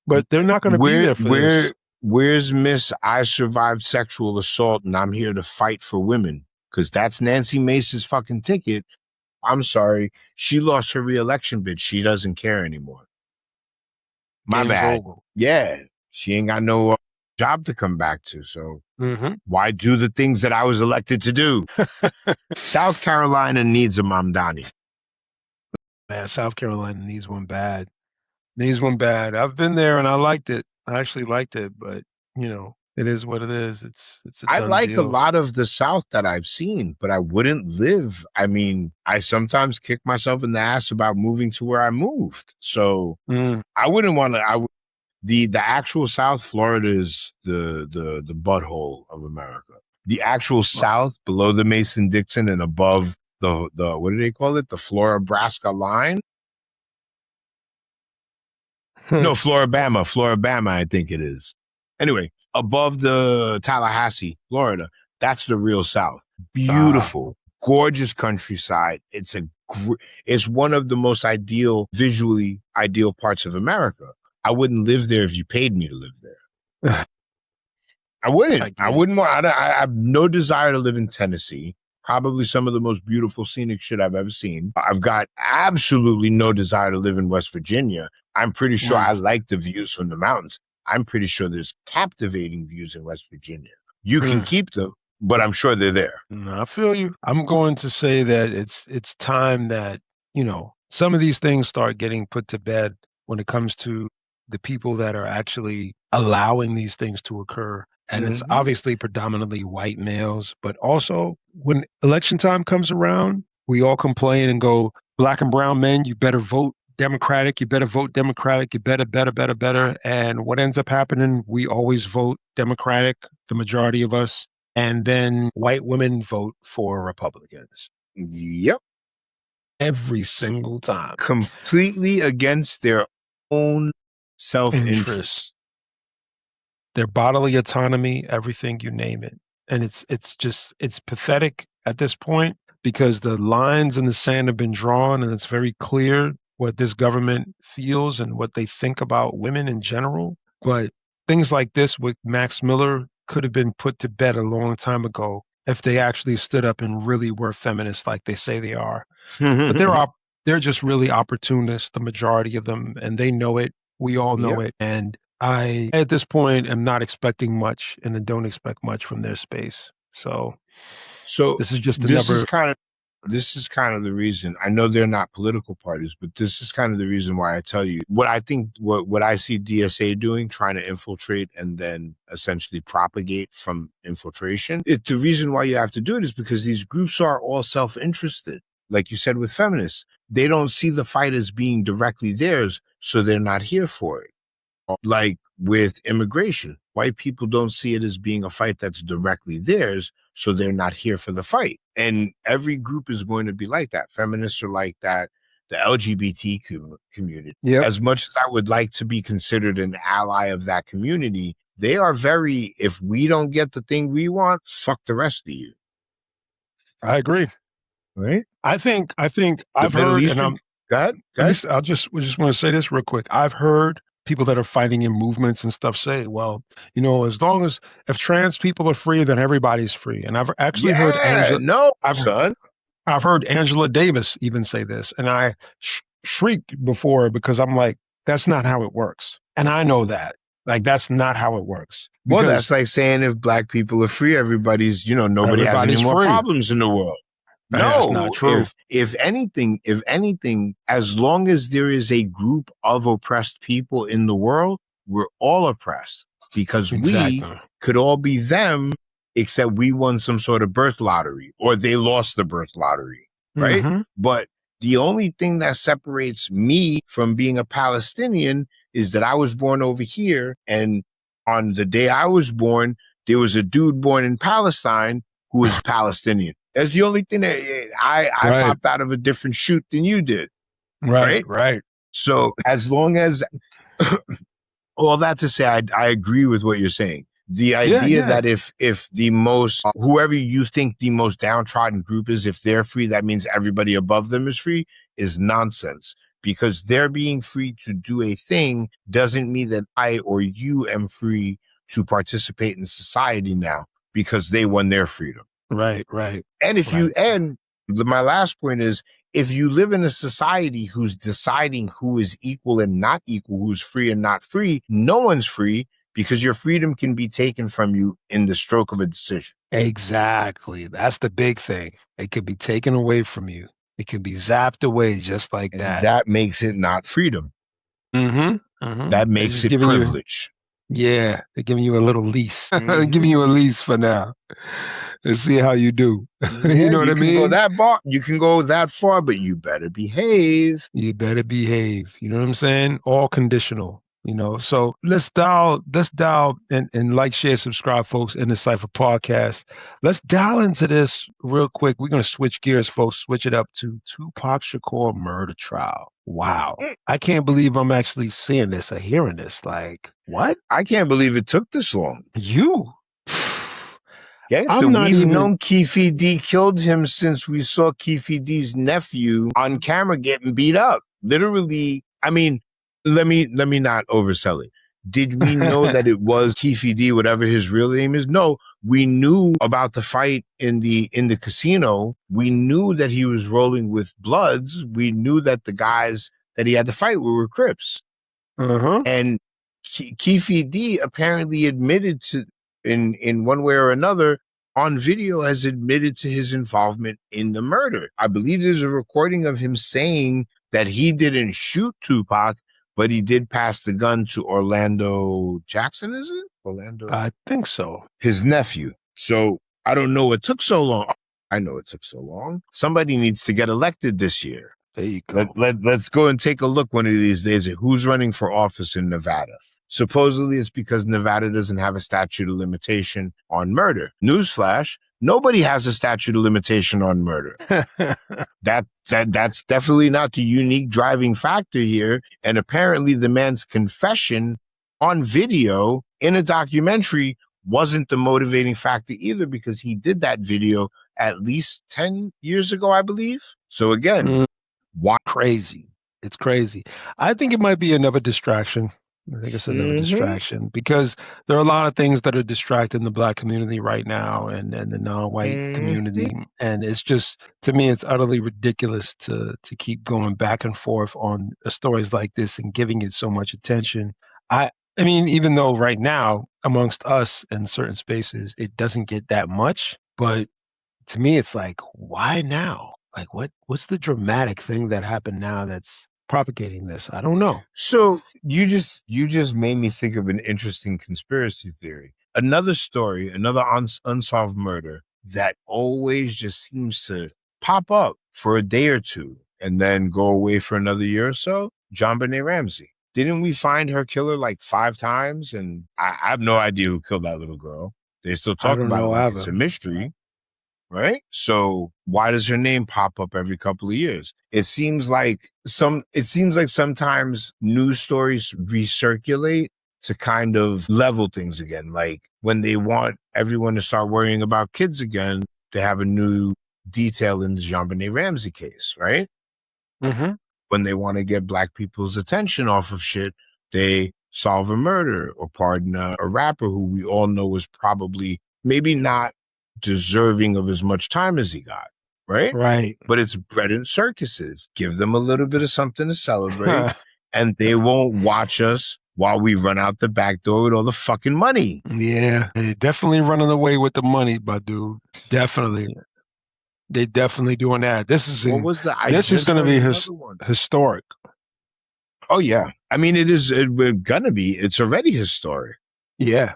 but they're not going to be Where there for this. where's Miss I survived sexual assault and I'm here to fight for women? Because that's Nancy Mace's fucking ticket. I'm sorry. She lost her reelection bid. She doesn't care anymore. My Game's bad. over. Yeah. She ain't got no job to come back to. So Mm-hmm. why do the things that I was elected to do? South Carolina needs a Mamdani. Man, South Carolina needs one bad. Needs one bad. I've been there and I liked it. I actually liked it, but it is what it is. It's a I done like a deal. lot of the South that I've seen, but I wouldn't live. I mean, I sometimes kick myself in the ass about moving to where I moved. So Mm. I wouldn't want to. The actual South, Florida is the butthole of America. The actual South, below the Mason Dixon and above the what do they call it? The Florida-Nebraska line. No, Floribama, I think it is. Anyway, above the Tallahassee, Florida, that's the real South. Beautiful, gorgeous countryside. It's one of the most visually ideal parts of America. I wouldn't live there if you paid me to live there. I wouldn't. I I get it. wouldn't want. I have no desire to live in Tennessee. Probably some of the most beautiful scenic shit I've ever seen. I've got absolutely no desire to live in West Virginia. I'm pretty sure I like the views from the mountains. I'm pretty sure there's captivating views in West Virginia. You can keep them. but I'm sure they're there. No, I feel you. I'm going to say that it's time that, some of these things start getting put to bed when it comes to the people that are actually allowing these things to occur. And it's Mm-hmm. obviously predominantly white males, but also when election time comes around, we all complain and go, black and brown men, you better vote Democratic, you better vote Democratic, you better. And what ends up happening, we always vote Democratic, the majority of us, and then white women vote for Republicans Yep. every single time. Completely against their own Interest, self-interest. their bodily autonomy, everything, you name it. And it's pathetic at this point because the lines in the sand have been drawn and it's very clear what this government feels and what they think about women in general. But things like this with Max Miller could have been put to bed a long time ago if they actually stood up and really were feminists like they say they are. But they're just really opportunists, the majority of them, and they know it. We all know Yep. it. And I, at this point, am not expecting much and I don't expect much from their space. So So this is just this is another. kind of the reason. I know they're not political parties, but this is kind of the reason why I tell you what I think, what I see DSA doing, trying to infiltrate and then essentially propagate from infiltration. The reason why you have to do it is because these groups are all self-interested. Like you said with feminists, they don't see the fight as being directly theirs, so they're not here for it. Like with immigration, white people don't see it as being a fight that's directly theirs, so they're not here for the fight. And every group is going to be like that. Feminists are like that. The LGBT community, Yep, as much as I would like to be considered an ally of that community, they are very, if we don't get the thing we want, fuck the rest of you. I agree. Right? I think The I've Middle heard, and Eastern, go ahead, go ahead. we just want to say this real quick. I've heard people that are fighting in movements and stuff say, well, as long as if trans people are free, then everybody's free. And I've actually heard Yeah, no, I've son. I've heard Angela Davis even say this, and I shrieked before because I'm like, that's not how it works. And I know that. Like, that's not how it works. Well, Because that's like saying if black people are free, everybody's, nobody has any everybody's more free. problems in the world. And that's not No, true. if anything, as long as there is a group of oppressed people in the world, we're all oppressed because we Exactly. could all be them, except we won some sort of birth lottery or they lost the birth lottery, right? Mm-hmm. But the only thing that separates me from being a Palestinian is that I was born over here, and on the day I was born, there was a dude born in Palestine who was Palestinian. That's the only thing that I Right. popped out of a different chute than you did, Right. right? Right. So as long as all that to say, I agree with what you're saying. The Yeah. idea Yeah. that if the most, whoever you think the most downtrodden group is, if they're free, that means everybody above them is free, is nonsense. Because they're being free to do a thing doesn't mean that I or you am free to participate in society now because they won their freedom. Right. Right. And if Right. you, and my last point is, if you live in a society who's deciding who is equal and not equal, who's free and not free, no one's free because your freedom can be taken from you in the stroke of a decision. Exactly. That's the big thing. It could be taken away from you. It can be zapped away just like And that. that makes it not freedom. Mm-hmm. Mm-hmm. That makes it privilege. Yeah, they're giving you a little lease. Mhm. Giving you a lease for now. Let's see how you do. You know what I You can go mean? you can go that far, but you better behave. You better behave. You know what I'm saying? All conditional. So let's dial and like, share, subscribe, folks, in the Cypher podcast. Let's dial into this real quick. We're gonna switch gears, folks. Switch it up to Tupac Shakur murder trial. Wow. I can't believe I'm actually seeing this or hearing this. Like, what? I can't believe it took this long. You? Gangster, I'm not we've even. known Keefe D killed him since we saw Keefe D's nephew on camera getting beat up. Literally, I mean, let me not oversell it. Did we know that it was Keefe D, whatever his real name is? No, we knew about the fight in the casino. We knew that he was rolling with Bloods. We knew that the guys that he had to fight were Crips. Uh-huh. And Keefe D apparently admitted to, in one way or another, on video has admitted to his involvement in the murder. I believe there's a recording of him saying that he didn't shoot Tupac, but he did pass the gun to Orlando Jackson, is it? Orlando? I think so. His nephew. So I don't know what took so long. I know it took so long. Somebody needs to get elected this year. There you go. Let's go and take a look one of these days at who's running for office in Nevada. Supposedly it's because Nevada doesn't have a statute of limitation on murder. Newsflash, nobody has a statute of limitation on murder. That's definitely not the unique driving factor here. And apparently the man's confession on video in a documentary wasn't the motivating factor either, because he did that video at least 10 years ago, I believe. So again, why? Crazy. It's crazy. I think it might be another distraction. I think it's another distraction, because there are a lot of things that are distracting the Black community right now, and the non-white community. And it's just, to me, it's utterly ridiculous to keep going back and forth on stories like this and giving it so much attention. I mean, even though right now amongst us in certain spaces, it doesn't get that much, but to me, it's like, why now? Like, what's the dramatic thing that happened now that's propagating this? I don't know. So you just made me think of an interesting conspiracy theory. Another story, another unsolved murder that always just seems to pop up for a day or two and then go away for another year or so. JonBenet Ramsey. Didn't we find her killer like 5 times? And I have no idea who killed that little girl. They still talk about it like it's a mystery. Right? So why does her name pop up every couple of years? It seems like sometimes news stories recirculate to kind of level things again. Like when they want everyone to start worrying about kids again, they have a new detail in the JonBenet Ramsey case, right? Mm-hmm. When they want to get Black people's attention off of shit, they solve a murder or pardon a rapper who we all know was probably maybe not deserving of as much time as he got, right? Right. But it's bread and circuses. Give them a little bit of something to celebrate, and they won't watch us while we run out the back door with all the fucking money. Yeah, they're definitely running away with the money, but dude, definitely. They definitely doing that. This is going to be historic. Oh yeah, I mean we're gonna be. It's already historic. Yeah.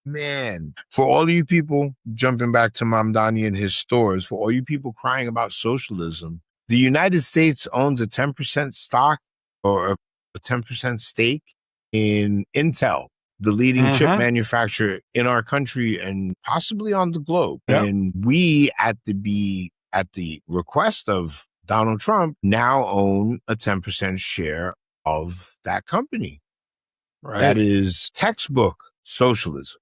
Man, for all you people, jumping back to Mamdani and his stores, for all you people crying about socialism, the United States owns a 10% stock or a 10% stake in Intel, the leading chip manufacturer in our country and possibly on the globe. Yep. And we, at the request of Donald Trump, now own a 10% share of that company. Right. That is textbook socialism.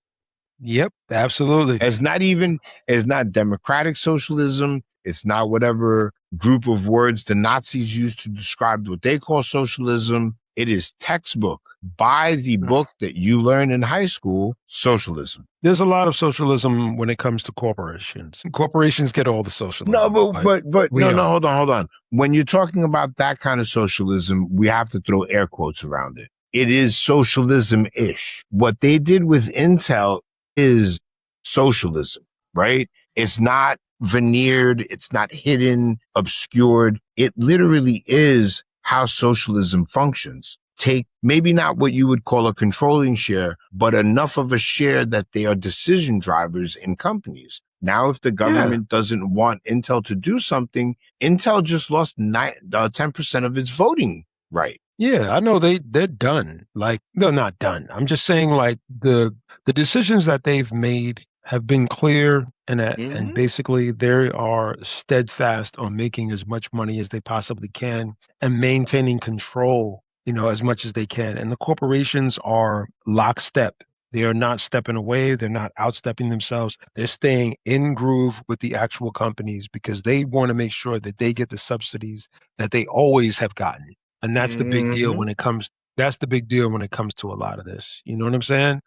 Yep, absolutely. It's not democratic socialism. It's not whatever group of words the Nazis used to describe what they call socialism. It is textbook. By the book that you learn in high school, socialism. There's a lot of socialism when it comes to corporations. Corporations get all the socialism. No, but hold on. When you're talking about that kind of socialism, we have to throw air quotes around it. It is socialism-ish. What they did with Intel is socialism, right? It's not veneered. It's not hidden, obscured. It literally is how socialism functions. Take maybe not what you would call a controlling share, but enough of a share that they are decision drivers in companies. Now, if the government doesn't want Intel to do something, Intel just lost 10% of its voting right. Yeah, I know they're done. Like, they're not done. I'm just saying, like, the decisions that they've made have been clear, and basically they are steadfast on making as much money as they possibly can and maintaining control, as much as they can. And the corporations are lockstep. They are not stepping away. They're not outstepping themselves. They're staying in groove with the actual companies because they want to make sure that they get the subsidies that they always have gotten. And that's the big deal when it comes. That's the big deal when it comes to a lot of this. You know what I'm saying?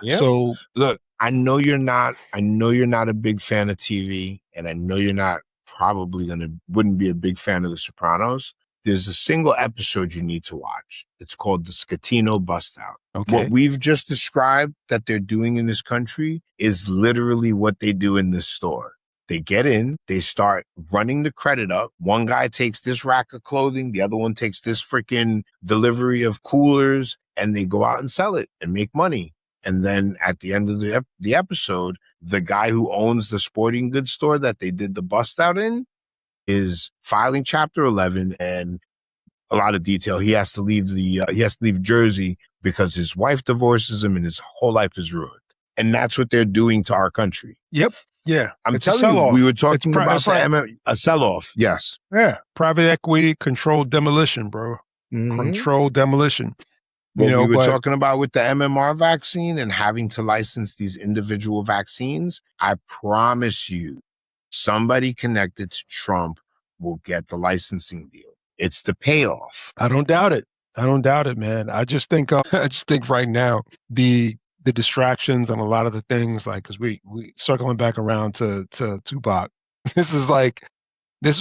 Yeah. So look, I know you're not a big fan of TV, and I know you're not wouldn't be a big fan of The Sopranos. There's a single episode you need to watch. It's called the Scatino Bust Out. Okay. What we've just described that they're doing in this country is literally what they do in this store. They get in, they start running the credit up. One guy takes this rack of clothing, the other one takes this freaking delivery of coolers, and they go out and sell it and make money. And then at the end of the episode, the guy who owns the sporting goods store that they did the bust out in is filing Chapter 11, and a lot of detail. He has to leave Jersey because his wife divorces him and his whole life is ruined. And that's what they're doing to our country. Yep. Yeah. I'm It's telling you, we were talking about it's like, a sell-off. Yes. yeah, private equity controlled demolition, bro. Controlled demolition. What we were talking about with the MMR vaccine and having to license these individual vaccines, I promise you, somebody connected to Trump will get the licensing deal. It's the payoff. I don't doubt it. I don't doubt it, man. I just think right now the distractions and a lot of the things, like, because we circling back around to Tupac, this is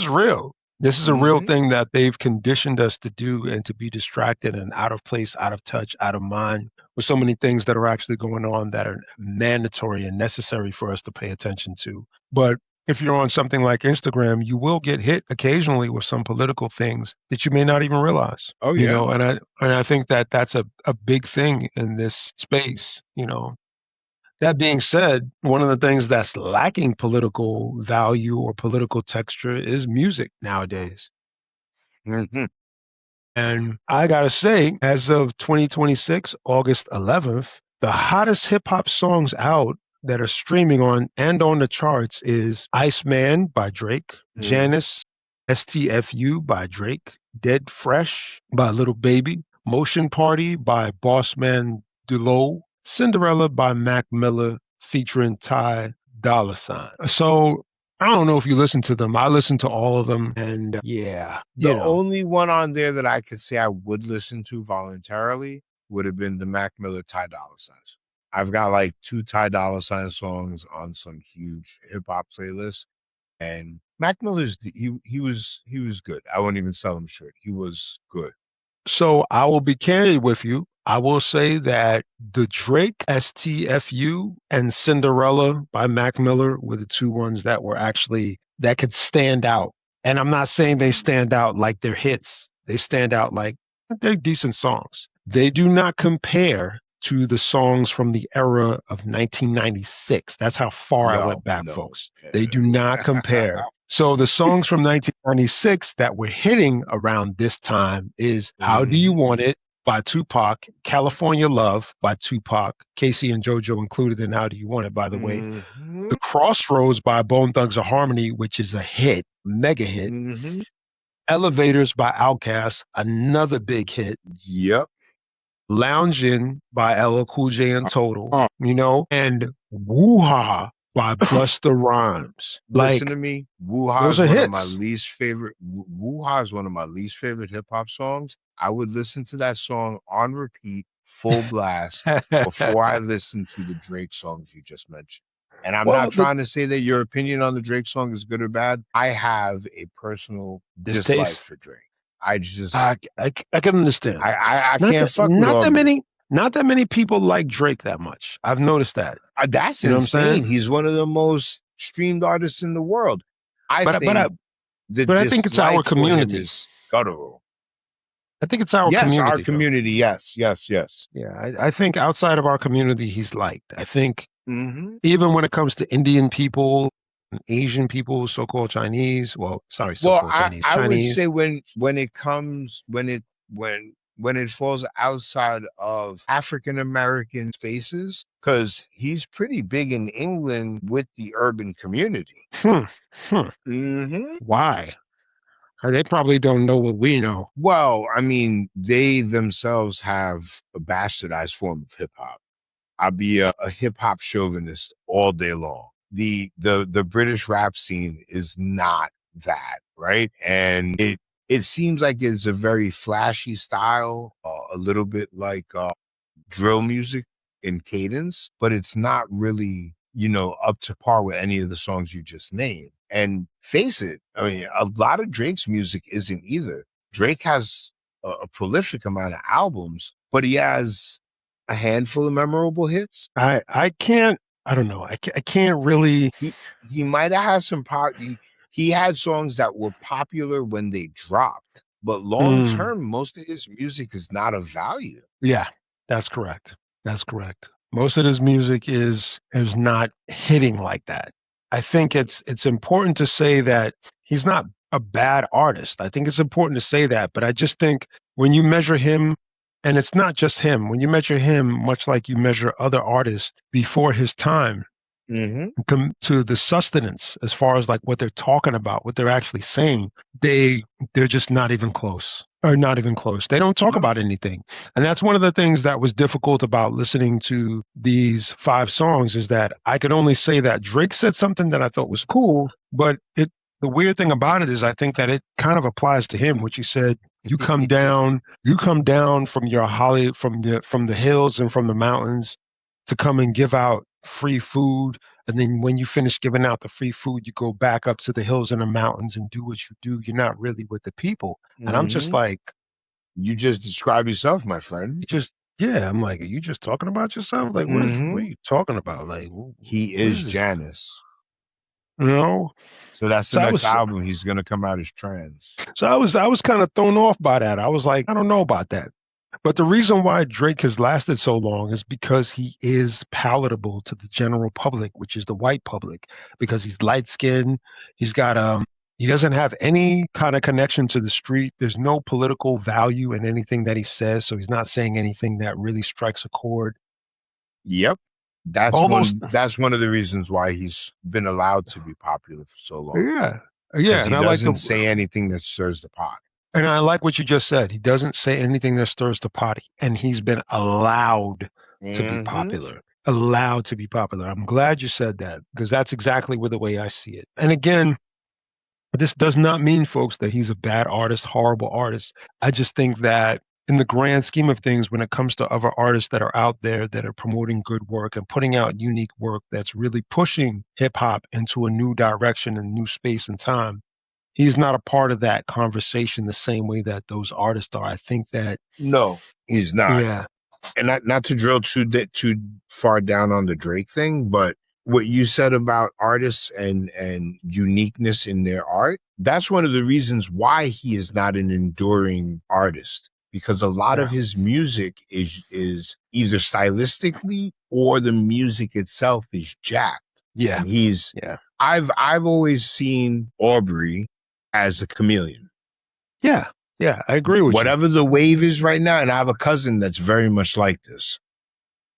real. This is a real thing that they've conditioned us to do, and to be distracted and out of place, out of touch, out of mind with so many things that are actually going on that are mandatory and necessary for us to pay attention to. But if you're on something like Instagram, you will get hit occasionally with some political things that you may not even realize. Oh, yeah. You know, and I think that that's a big thing in this space, you know. That being said, one of the things that's lacking political value or political texture is music nowadays. And I gotta say, as of 2026, August 11th, the hottest hip hop songs out that are streaming on and on the charts is Iceman by Drake, Janice, STFU by Drake, Dead Fresh by Lil Baby, Motion Party by Bossman Dulo, Cinderella by Mac Miller featuring Ty Dolla $ign. So I don't know if you listen to them. I listen to all of them, and yeah. The only one on there that I could say I would listen to voluntarily would have been the Mac Miller Ty Dolla $ign. I've got like 2 Ty Dolla $ign songs on some huge hip hop playlists, and Mac Miller's he was good. I won't even sell him short. He was good. So I will be candid with you. I will say that the Drake, STFU, and Cinderella by Mac Miller were the 2 ones that were actually, that could stand out. And I'm not saying they stand out like they're hits. They stand out like they're decent songs. They do not compare to the songs from the era of 1996. That's how far I went back, folks. They do not compare. So the songs from 1996 that were hitting around this time is How Do You Want It by Tupac, California Love by Tupac, Casey and JoJo included in How Do You Want It, by the way. The Crossroads by Bone Thugs-n-Harmony, which is a hit, mega hit. Elevators by Outkast, another big hit. Yep. Loungin' by LL Cool J and Total, you know, and Woo-Ha by Busta Rhymes. Listen to me. Woo-Ha is those are one hits. of my least favorite. Woo-Ha is one of my least favorite hip hop songs. I would listen to that song on repeat, full blast, before I listen to the Drake songs you just mentioned. And I'm not trying to say that your opinion on the Drake song is good or bad. I have a personal dislike for Drake. I just I can understand. I can't fuck with not that many people like Drake that much. I've noticed that. That's insane. He's one of the most streamed artists in the world. I think it's our community. Guttural. I think it's our community. Yes, our community. Yes. Yeah, I think outside of our community, he's liked. I think even when it comes to Indian people, Asian people, so-called Chinese. Well, sorry, so-called Chinese. I would say when it falls outside of African American spaces, because he's pretty big in England with the urban community. Why? They probably don't know what we know. Well, I mean, they themselves have a bastardized form of hip hop. I'll be a hip hop chauvinist all day long. The British rap scene is not that, right? And it seems like it's a very flashy style, a little bit like drill music in cadence, but it's not really, up to par with any of the songs you just named. And face it, I mean, a lot of Drake's music isn't either. Drake has a prolific amount of albums, but he has a handful of memorable hits. I can't. I don't know. I can't really. He might have had some pop. He had songs that were popular when they dropped, but long term, most of his music is not of value. Yeah, that's correct. That's correct. Most of his music is not hitting like that. I think it's important to say that he's not a bad artist. I think it's important to say that, but I just think when you measure him, and it's not just him, when you measure him, much like you measure other artists before his time, come to the sustenance as far as like what they're talking about, what they're actually saying, they're just not even close. Or not even close. They don't talk about anything. And that's one of the things that was difficult about listening to these 5 songs is that I could only say that Drake said something that I thought was cool, but the weird thing about it is I think that it kind of applies to him, which he said, you come down from your from the hills and from the mountains to come and give out free food. And then when you finish giving out the free food, you go back up to the hills and the mountains and do what you do. You're not really with the people. And I'm just like, you just describe yourself, my friend. I'm like, are you just talking about yourself? Like, what are you talking about? Like, he is Janice. You know? So that's the next album. He's going to come out as trans. So I was kind of thrown off by that. I was like, I don't know about that. But the reason why Drake has lasted so long is because he is palatable to the general public, which is the white public, because he's light skinned. He's got he doesn't have any kind of connection to the street. There's no political value in anything that he says, so he's not saying anything that really strikes a chord. Yep. That's one of the reasons why he's been allowed to be popular for so long. Yeah. And he doesn't say anything that stirs the pot. And I like what you just said. He doesn't say anything that stirs the pot, and he's been allowed to be popular. Allowed to be popular. I'm glad you said that, because that's exactly the way I see it. And again, this does not mean, folks, that he's a bad artist, horrible artist. I just think that in the grand scheme of things, when it comes to other artists that are out there that are promoting good work and putting out unique work that's really pushing hip hop into a new direction and new space and time, he's not a part of that conversation the same way that those artists are. I think that no, he's not. Yeah, and not to drill too far down on the Drake thing, but what you said about artists and uniqueness in their art, that's one of the reasons why he is not an enduring artist, because a lot of his music is either stylistically or the music itself is jacked. Yeah, and I've always seen Aubrey as a chameleon. Yeah, I agree with Whatever the wave is right now, and I have a cousin that's very much like this.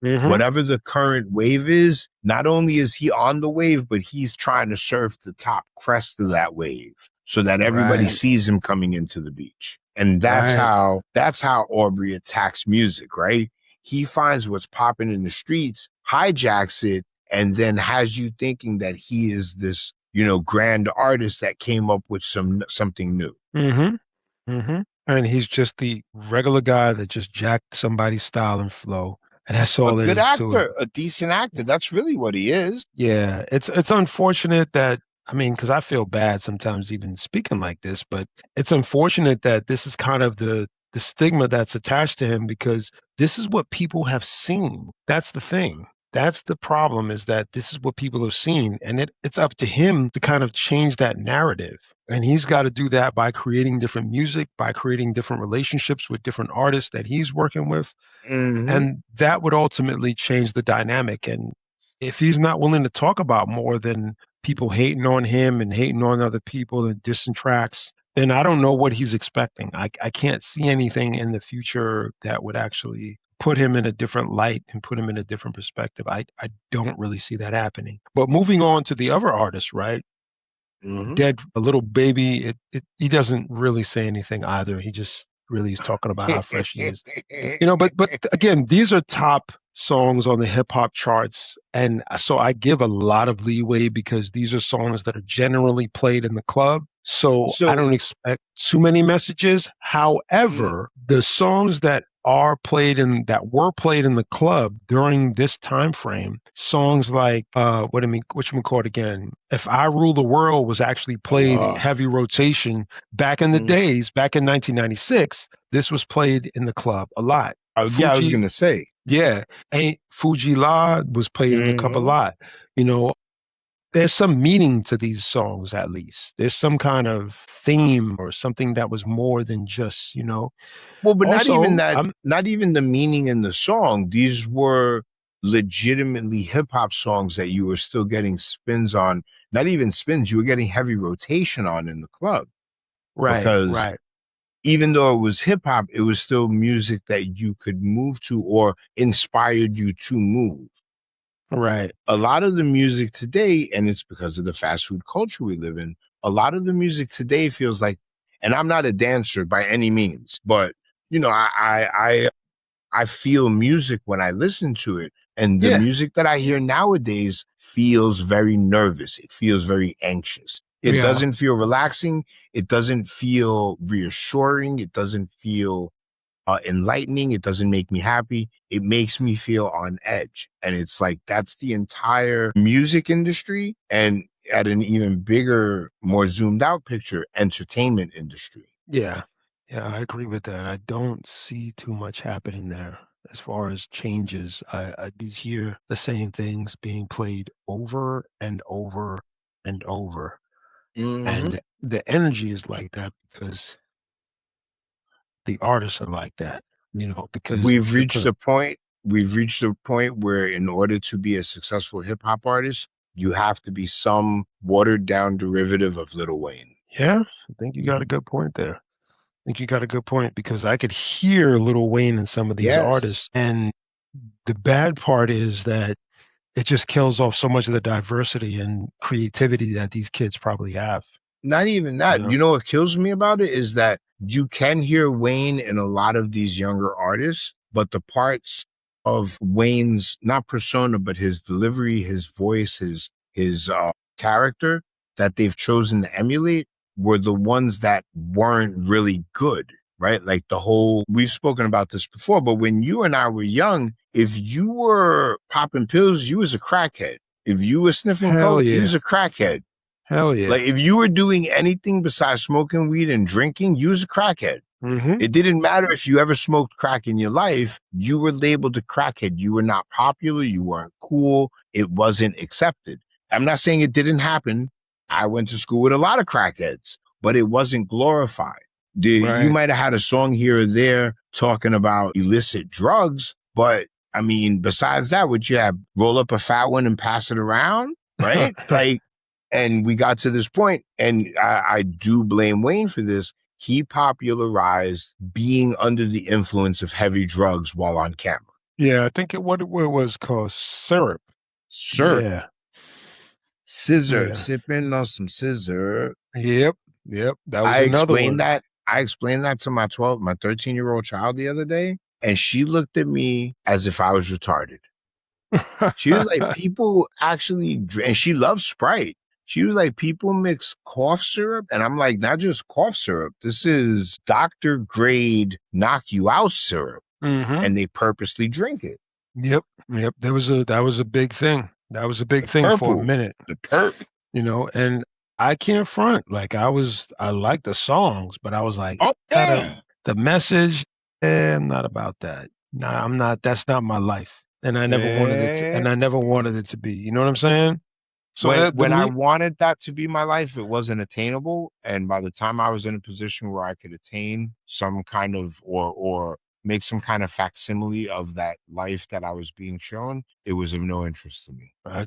Whatever the current wave is, not only is he on the wave, but he's trying to surf the top crest of that wave so that everybody sees him coming into the beach. And that's how Aubrey attacks music, right? He finds what's popping in the streets, hijacks it, and then has you thinking that he is this, grand artist that came up with something new. And he's just the regular guy that just jacked somebody's style and flow. And that's all it is. A good actor, to it. A decent actor. That's really what he is. Yeah, it's unfortunate that, because I feel bad sometimes even speaking like this, but it's unfortunate that this is kind of the stigma that's attached to him, because this is what people have seen. That's the thing. That's the problem, is that this is what people have seen, and it's up to him to kind of change that narrative. And he's got to do that by creating different music, by creating different relationships with different artists that he's working with. And that would ultimately change the dynamic. And if he's not willing to talk about more than people hating on him and hating on other people and dissing tracks, then I don't know what he's expecting. I can't see anything in the future that would actually put him in a different light and put him in a different perspective. I don't really see that happening. But moving on to the other artists, right? Dead, a little baby, he doesn't really say anything either. He just really is talking about how fresh he is. But again, these are top songs on the hip hop charts. And so I give a lot of leeway, because these are songs that are generally played in the club. So I don't expect too many messages. However, the songs that were played in the club during this time frame. Songs like which one called again? If I Rule the World was actually played Uh, heavy rotation back in the mm, days, back in 1996. This was played in the club a lot. yeah, I was Fuji, gonna say. yeah, ain't Fuji La was played in the club a Hmm. lot. You know, there's some meaning to these songs at least. There's some kind of theme or something that was more than just, Well, but not even Also, that, I'm not even the meaning in the song. These were legitimately hip hop songs that you were still getting spins on. Not even spins, you were getting heavy rotation on in the club right, because right, even though it was hip hop, it was still music that you could move to or inspired you to move. right. A lot of the music today, and it's because of the fast food culture we live in, a lot of the music today feels like, and I'm not a dancer by any means, but you know, I feel music when I listen to it. And the Yeah, music that I hear nowadays feels very nervous. It feels very anxious. It yeah, doesn't feel relaxing. It doesn't feel reassuring. It doesn't feel enlightening. It doesn't make me happy. It makes me feel on edge. And it's like that's the entire music industry. And at an even bigger, more zoomed out picture, entertainment industry. yeah, yeah. I agree with that. I don't see too much happening there as far as changes. I do hear the same things being played over and over and over, Hmm. and the energy is like that because the artists are like that. Because We've reached a point. We've reached a point where, in order to be a successful hip hop artist, you have to be some watered down derivative of Lil Wayne. Yeah, I think you got a good point there. Think you got a good point because I could hear Lil Wayne in some of these Yes. artists. And the bad part is that it just kills off so much of the diversity and creativity that these kids probably have. Not even You that. know? You know what kills me about it is that you can hear Wayne in a lot of these younger artists, but the parts of Wayne's not persona, but his delivery, his voice, his character that they've chosen to emulate were the ones that weren't really good, right? Like the whole we've spoken about this before, but when you and I were young, if you were popping pills, you was a crackhead. If you were sniffing Hell coke, you yeah. was a crackhead. Hell Like yeah. if you were doing anything besides smoking weed and drinking, you was a crackhead. Hmm. It didn't matter if you ever smoked crack in your life, you were labeled a crackhead. You were not popular, you weren't cool, it wasn't accepted. I'm not saying it didn't happen. I went to school with a lot of crackheads, but it wasn't glorified. You Right. might have had a song here or there talking about illicit drugs, but I mean, besides that, would you have roll up a fat one and pass it around? Right? Like, and we got to this point, and I do blame Wayne for this. He popularized being under the influence of heavy drugs while on camera. Yeah, I think what it was called syrup. Sir, Yeah. scissor, Yeah. sipping on some scissor. Yep. Yep. That was I another explained one. that. I explained that to my 13-year-old child the other day, and she looked at me as if I was retarded. She was like, people actually, and she loves Sprite. She was like, people mix cough syrup. And I'm like, not just cough syrup. This is doctor grade knock you out syrup. Hmm. And they purposely drink it. Yep. Yep. That was a big thing. That was a big The thing for a purple, minute. the perp. And I can't front. Like I like the songs, but I was like, Oh, gotta yeah. the message, I'm not about that. Nah, I'm not, that's not my life. Man. And I never wanted it to be. You know what I'm saying? So the When I me wanted that to be my life, it wasn't attainable. And by the time I was in a position where I could attain some kind of or make some kind of facsimile of that life that I was being shown, it was of no interest to me. I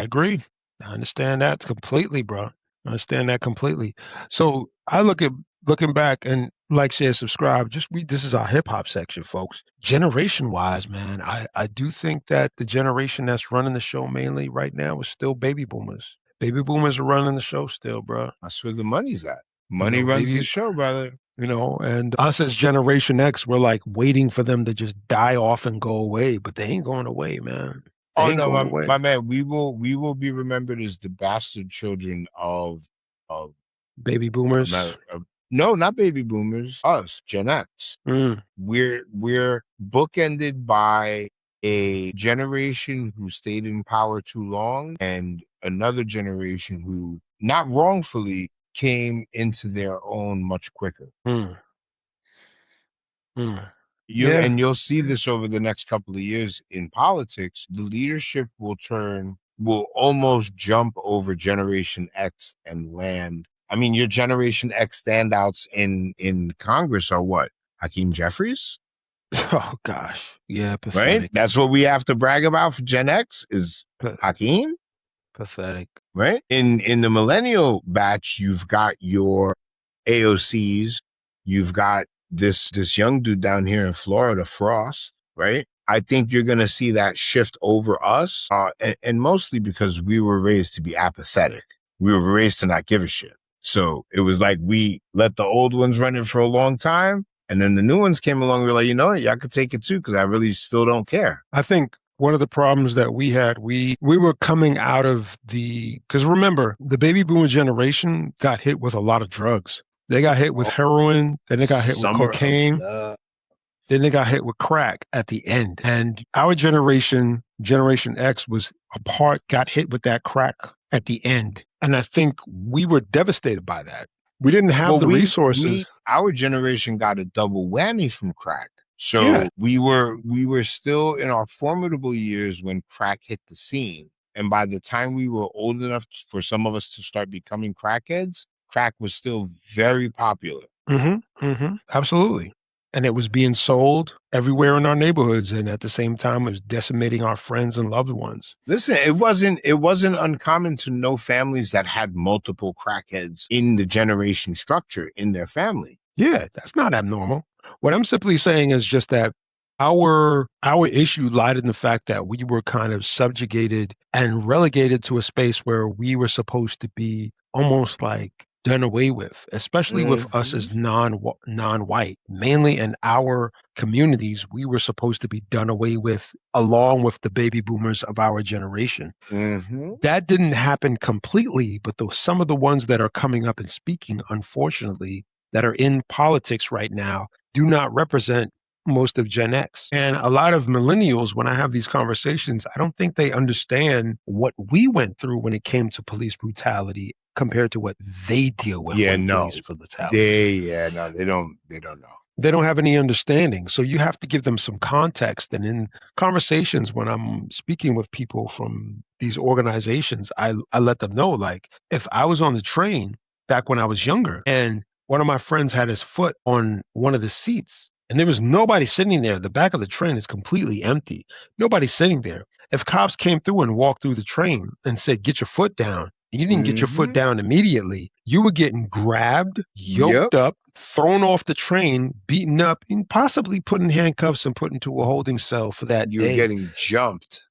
agree. I understand that completely, bro. I understand that completely. So I looking back and like, share, subscribe. Just read. This is our hip hop section, folks. Generation wise, man, I do think that the generation that's running the show mainly right now is still baby boomers. Baby boomers are running the show still, bro. That's where the money's at. You Money know, runs the baby. show, brother. And us as Generation X, we're like waiting for them to just die off and go away, but they ain't going away, man. They Oh ain't no, going my away. man, we will be remembered as the bastard children of Baby boomers. America. No, not baby boomers. Us, Gen X. Mm. We're bookended by a generation who stayed in power too long and another generation who, not wrongfully, came into their own much quicker. Mm. Mm. And Yeah. you'll see this over the next couple of years in politics. The leadership will almost jump over Generation X and land. I mean, your Generation X standouts in Congress are what? Hakeem Jeffries, Oh gosh. Yeah. right? Pathetic. That's what we have to brag about for Gen X is Pa- Hakeem, Pathetic. right? In the millennial batch, you've got your AOCs, you've got this young dude down here in Florida, Frost, right? I think you're gonna see that shift over us, and mostly because we were raised to be apathetic. We were raised to not give a shit. So it was like we let the old ones run it for a long time, and then the new ones came along. We're like, you know what, y'all could take it too, because I really still don't care. I think one of the problems that we had, we were coming out of because remember, the baby boomer generation got hit with a lot of drugs. They got hit with heroin, then they got hit with Summer of cocaine, love. then they got hit with crack at the end. And our generation, Generation X, got hit with that crack at the end. And I think we were devastated by that. We didn't have the resources. Our generation got a double whammy from crack. So Yeah. we were still in our formidable years when crack hit the scene. And by the time we were old enough for some of us to start becoming crackheads, crack was still very popular. Absolutely. And it was being sold everywhere in our neighborhoods. And at the same time, it was decimating our friends and loved ones. Listen, it wasn't uncommon to know families that had multiple crackheads in the generation structure in their family. Yeah, that's not abnormal. What I'm simply saying is just that our issue lied in the fact that we were kind of subjugated and relegated to a space where we were supposed to be almost like done away with, especially with us as non-white. Mainly in our communities, we were supposed to be done away with along with the baby boomers of our generation. That didn't happen completely, but some of the ones that are coming up and speaking, unfortunately, that are in politics right now do not represent most of Gen X. And a lot of millennials, when I have these conversations, I don't think they understand what we went through when it came to police brutality compared to what they deal with police brutality. They don't know. They don't have any understanding. So you have to give them some context. And in conversations, when I'm speaking with people from these organizations, I let them know, like, if I was on the train back when I was younger and one of my friends had his foot on one of the seats and there was nobody sitting there, the back of the train is completely empty. Nobody's sitting there. If cops came through and walked through the train and said, get your foot down, you didn't get your foot down immediately, you were getting grabbed, yoked up, thrown off the train, beaten up, and possibly put in handcuffs and put into a holding cell for that day. You're getting jumped.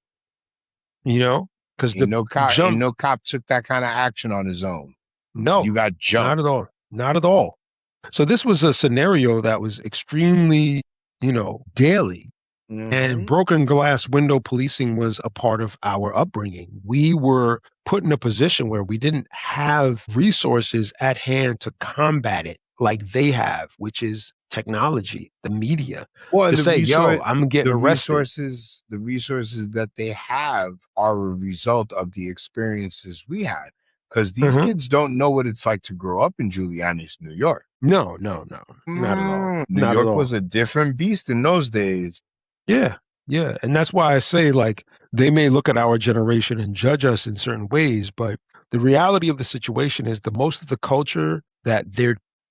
You know? Because no cop took that kind of action on his own. No. You got jumped. Not at all. Not at all. So this was a scenario that was extremely, daily. And broken glass window policing was a part of our upbringing. We were put in a position where we didn't have resources at hand to combat it like they have, which is technology, the media. Well, to say, yo, I'm getting arrested. The resources that they have are a result of the experiences we had. Because these kids don't know what it's like to grow up in Giuliani's New York. No, not at all. New York was a different beast in those days. Yeah. And that's why I say, like, they may look at our generation and judge us in certain ways, but the reality of the situation is the most of the culture that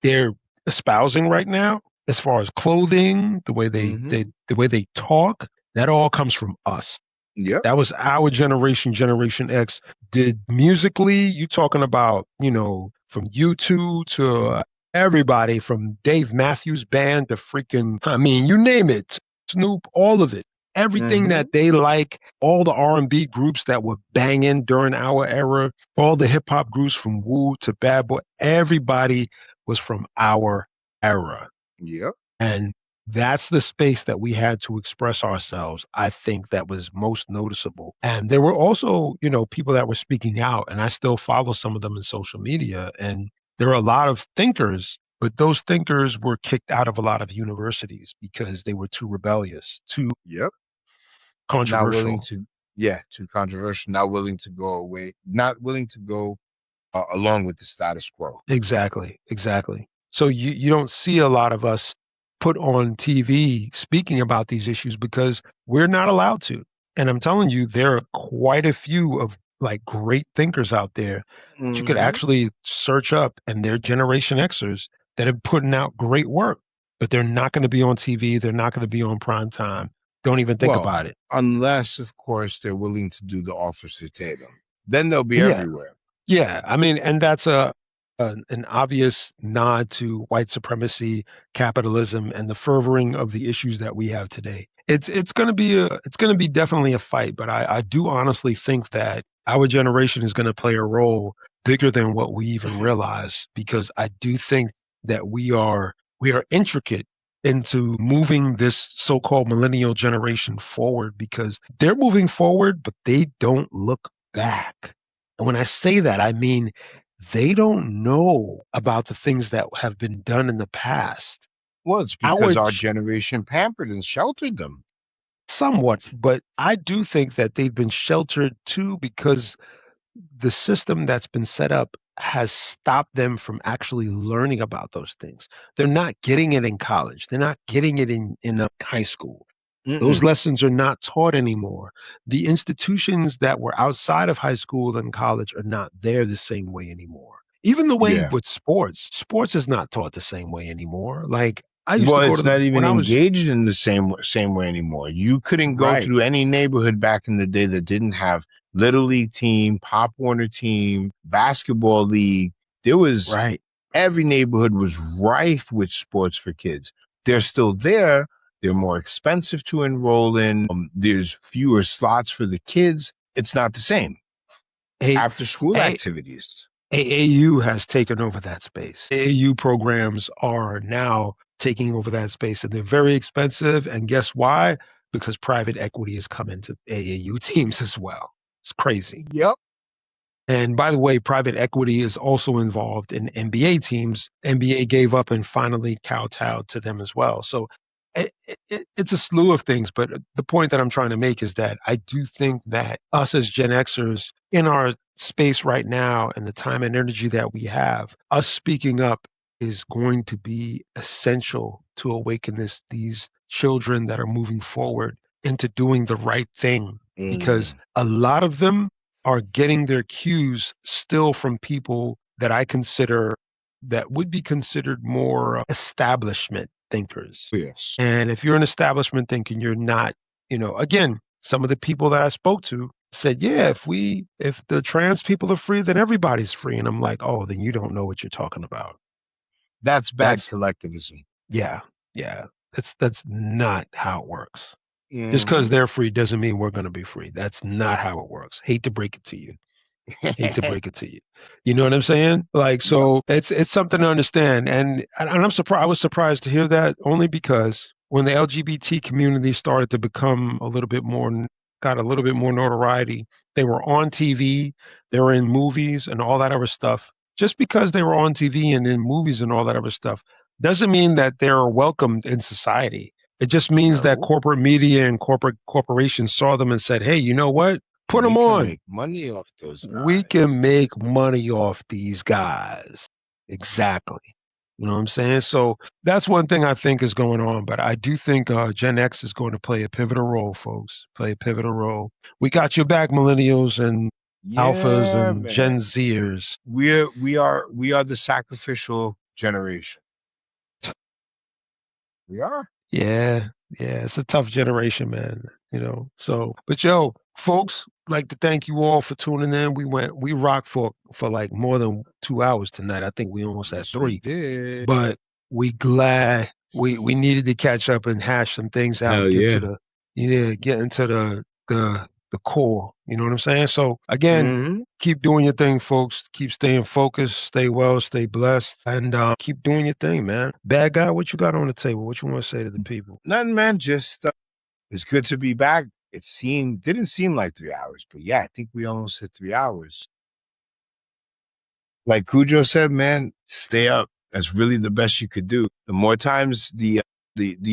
they're espousing right now, as far as clothing, the way they talk, that all comes from us. Yep. That was our generation, Generation X. Did musically, you talking about, from U2 to everybody, from Dave Matthews Band to freaking, you name it, Snoop, all of it. Everything that they like, all the R&B groups that were banging during our era, all the hip hop groups from Wu to Bad Boy, everybody was from our era. Yep. And that's the space that we had to express ourselves. I think that was most noticeable. And there were also, people that were speaking out, and I still follow some of them in social media. And there are a lot of thinkers But those thinkers were kicked out of a lot of universities because they were too rebellious, too Yep. Not willing controversial. to, yeah, too controversial, not willing to go away, not willing to go along with the status quo. Exactly, exactly. So you don't see a lot of us put on TV speaking about these issues because we're not allowed to. And I'm telling you, there are quite a few of like great thinkers out there that you could Hmm. actually search up, and they're Generation Xers that are putting out great work, but they're not going to be on TV. They're not going to be on prime time. Don't even think Well, about it. unless, of course, they're willing to do the officer Tatum, then they'll be Yeah. everywhere. Yeah, I mean, and that's an obvious nod to white supremacy, capitalism, and the furthering of the issues that we have today. It's going to be definitely a fight, but I do honestly think that our generation is going to play a role bigger than what we even realize, because I do think that we are intricate into moving this so-called millennial generation forward, because they're moving forward, but they don't look back. And when I say that, I mean they don't know about the things that have been done in the past. Well, it's Our because our generation pampered and sheltered them. somewhat, but I do think that they've been sheltered too, because the system that's been set up has stopped them from actually learning about those things. They're not getting it in college. They're not getting it in high school. Those Mm-mm. lessons are not taught anymore. The institutions that were outside of high school and college are not there the same way anymore. Even the way Yeah. with sports is not taught the same way anymore. Like I used to Well, go to it's the not when even I was engaged in the same way anymore. You couldn't go right, through any neighborhood back in the day that didn't have Little League team, Pop Warner team, basketball league. There was right. every neighborhood was rife with sports for kids. They're still there. They're more expensive to enroll in. There's fewer slots for the kids. It's not the same. A, After school A, activities. AAU has taken over that space. AAU programs are now taking over that space, and they're very expensive. And guess why? Because private equity has come into AAU teams as well. It's crazy. Yep. And by the way, private equity is also involved in NBA teams. NBA gave up and finally kowtowed to them as well. So it's a slew of things. But the point that I'm trying to make is that I do think that us as Gen Xers in our space right now and the time and energy that we have, us speaking up is going to be essential to awaken these children that are moving forward into doing the right thing, because Mm. a lot of them are getting their cues still from people that I consider that would be considered more establishment thinkers. Yes. And if you're an establishment thinker, you're not, again, some of the people that I spoke to said, yeah, if the trans people are free, then everybody's free. And I'm like, oh, then you don't know what you're talking about. That's bad That's collectivism. yeah, yeah. That's not how it works. Just because Hmm. they're free doesn't mean we're going to be free. That's not how it works. Hate to break it to you. Hate to break it to you. You know what I'm saying? Like, Yep. so it's something to understand. And I'm surprised. I was surprised to hear that, only because when the LGBT community started to become a little bit more, got a little bit more notoriety, they were on TV, they were in movies and all that other stuff. Just because they were on TV and in movies and all that other stuff doesn't mean that they're welcomed in society. It just means that No. corporate media and corporations saw them and said, hey, you know what? Put We them can on. make money off those We guys. can make money off these guys. Exactly. You know what I'm saying? So that's one thing I think is going on. But I do think Gen X is going to play a pivotal role, folks. Play a pivotal role. We got your back, millennials and alphas Yeah, and Gen man. Zers. We are the sacrificial generation. We are. Yeah, yeah, it's a tough generation, man. So, but yo, folks, like to thank you all for tuning in. We rocked for like more than 2 hours tonight. I think we almost at Yes, we three. did. But we glad we needed to catch up and hash some things out, Hell yeah. get into the core. You know what I'm saying? So again, Hmm. keep doing your thing, folks. Keep staying focused, stay well, stay blessed, and keep doing your thing, man. Bad guy, what you got on the table? What you want to say to the people? Nothing, man. Just it's good to be back. Didn't seem like 3 hours, but yeah, I think we almost hit 3 hours. Like Cujo said, man, stay up. That's really the best you could do. The more times, the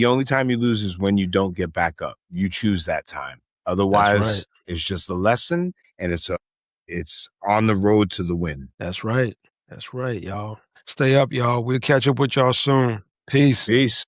only time you lose is when you don't get back up. You choose that time. Otherwise, it's just a lesson, and it's on the road to the win. That's right. That's right, y'all. Stay up, y'all. We'll catch up with y'all soon. Peace. Peace.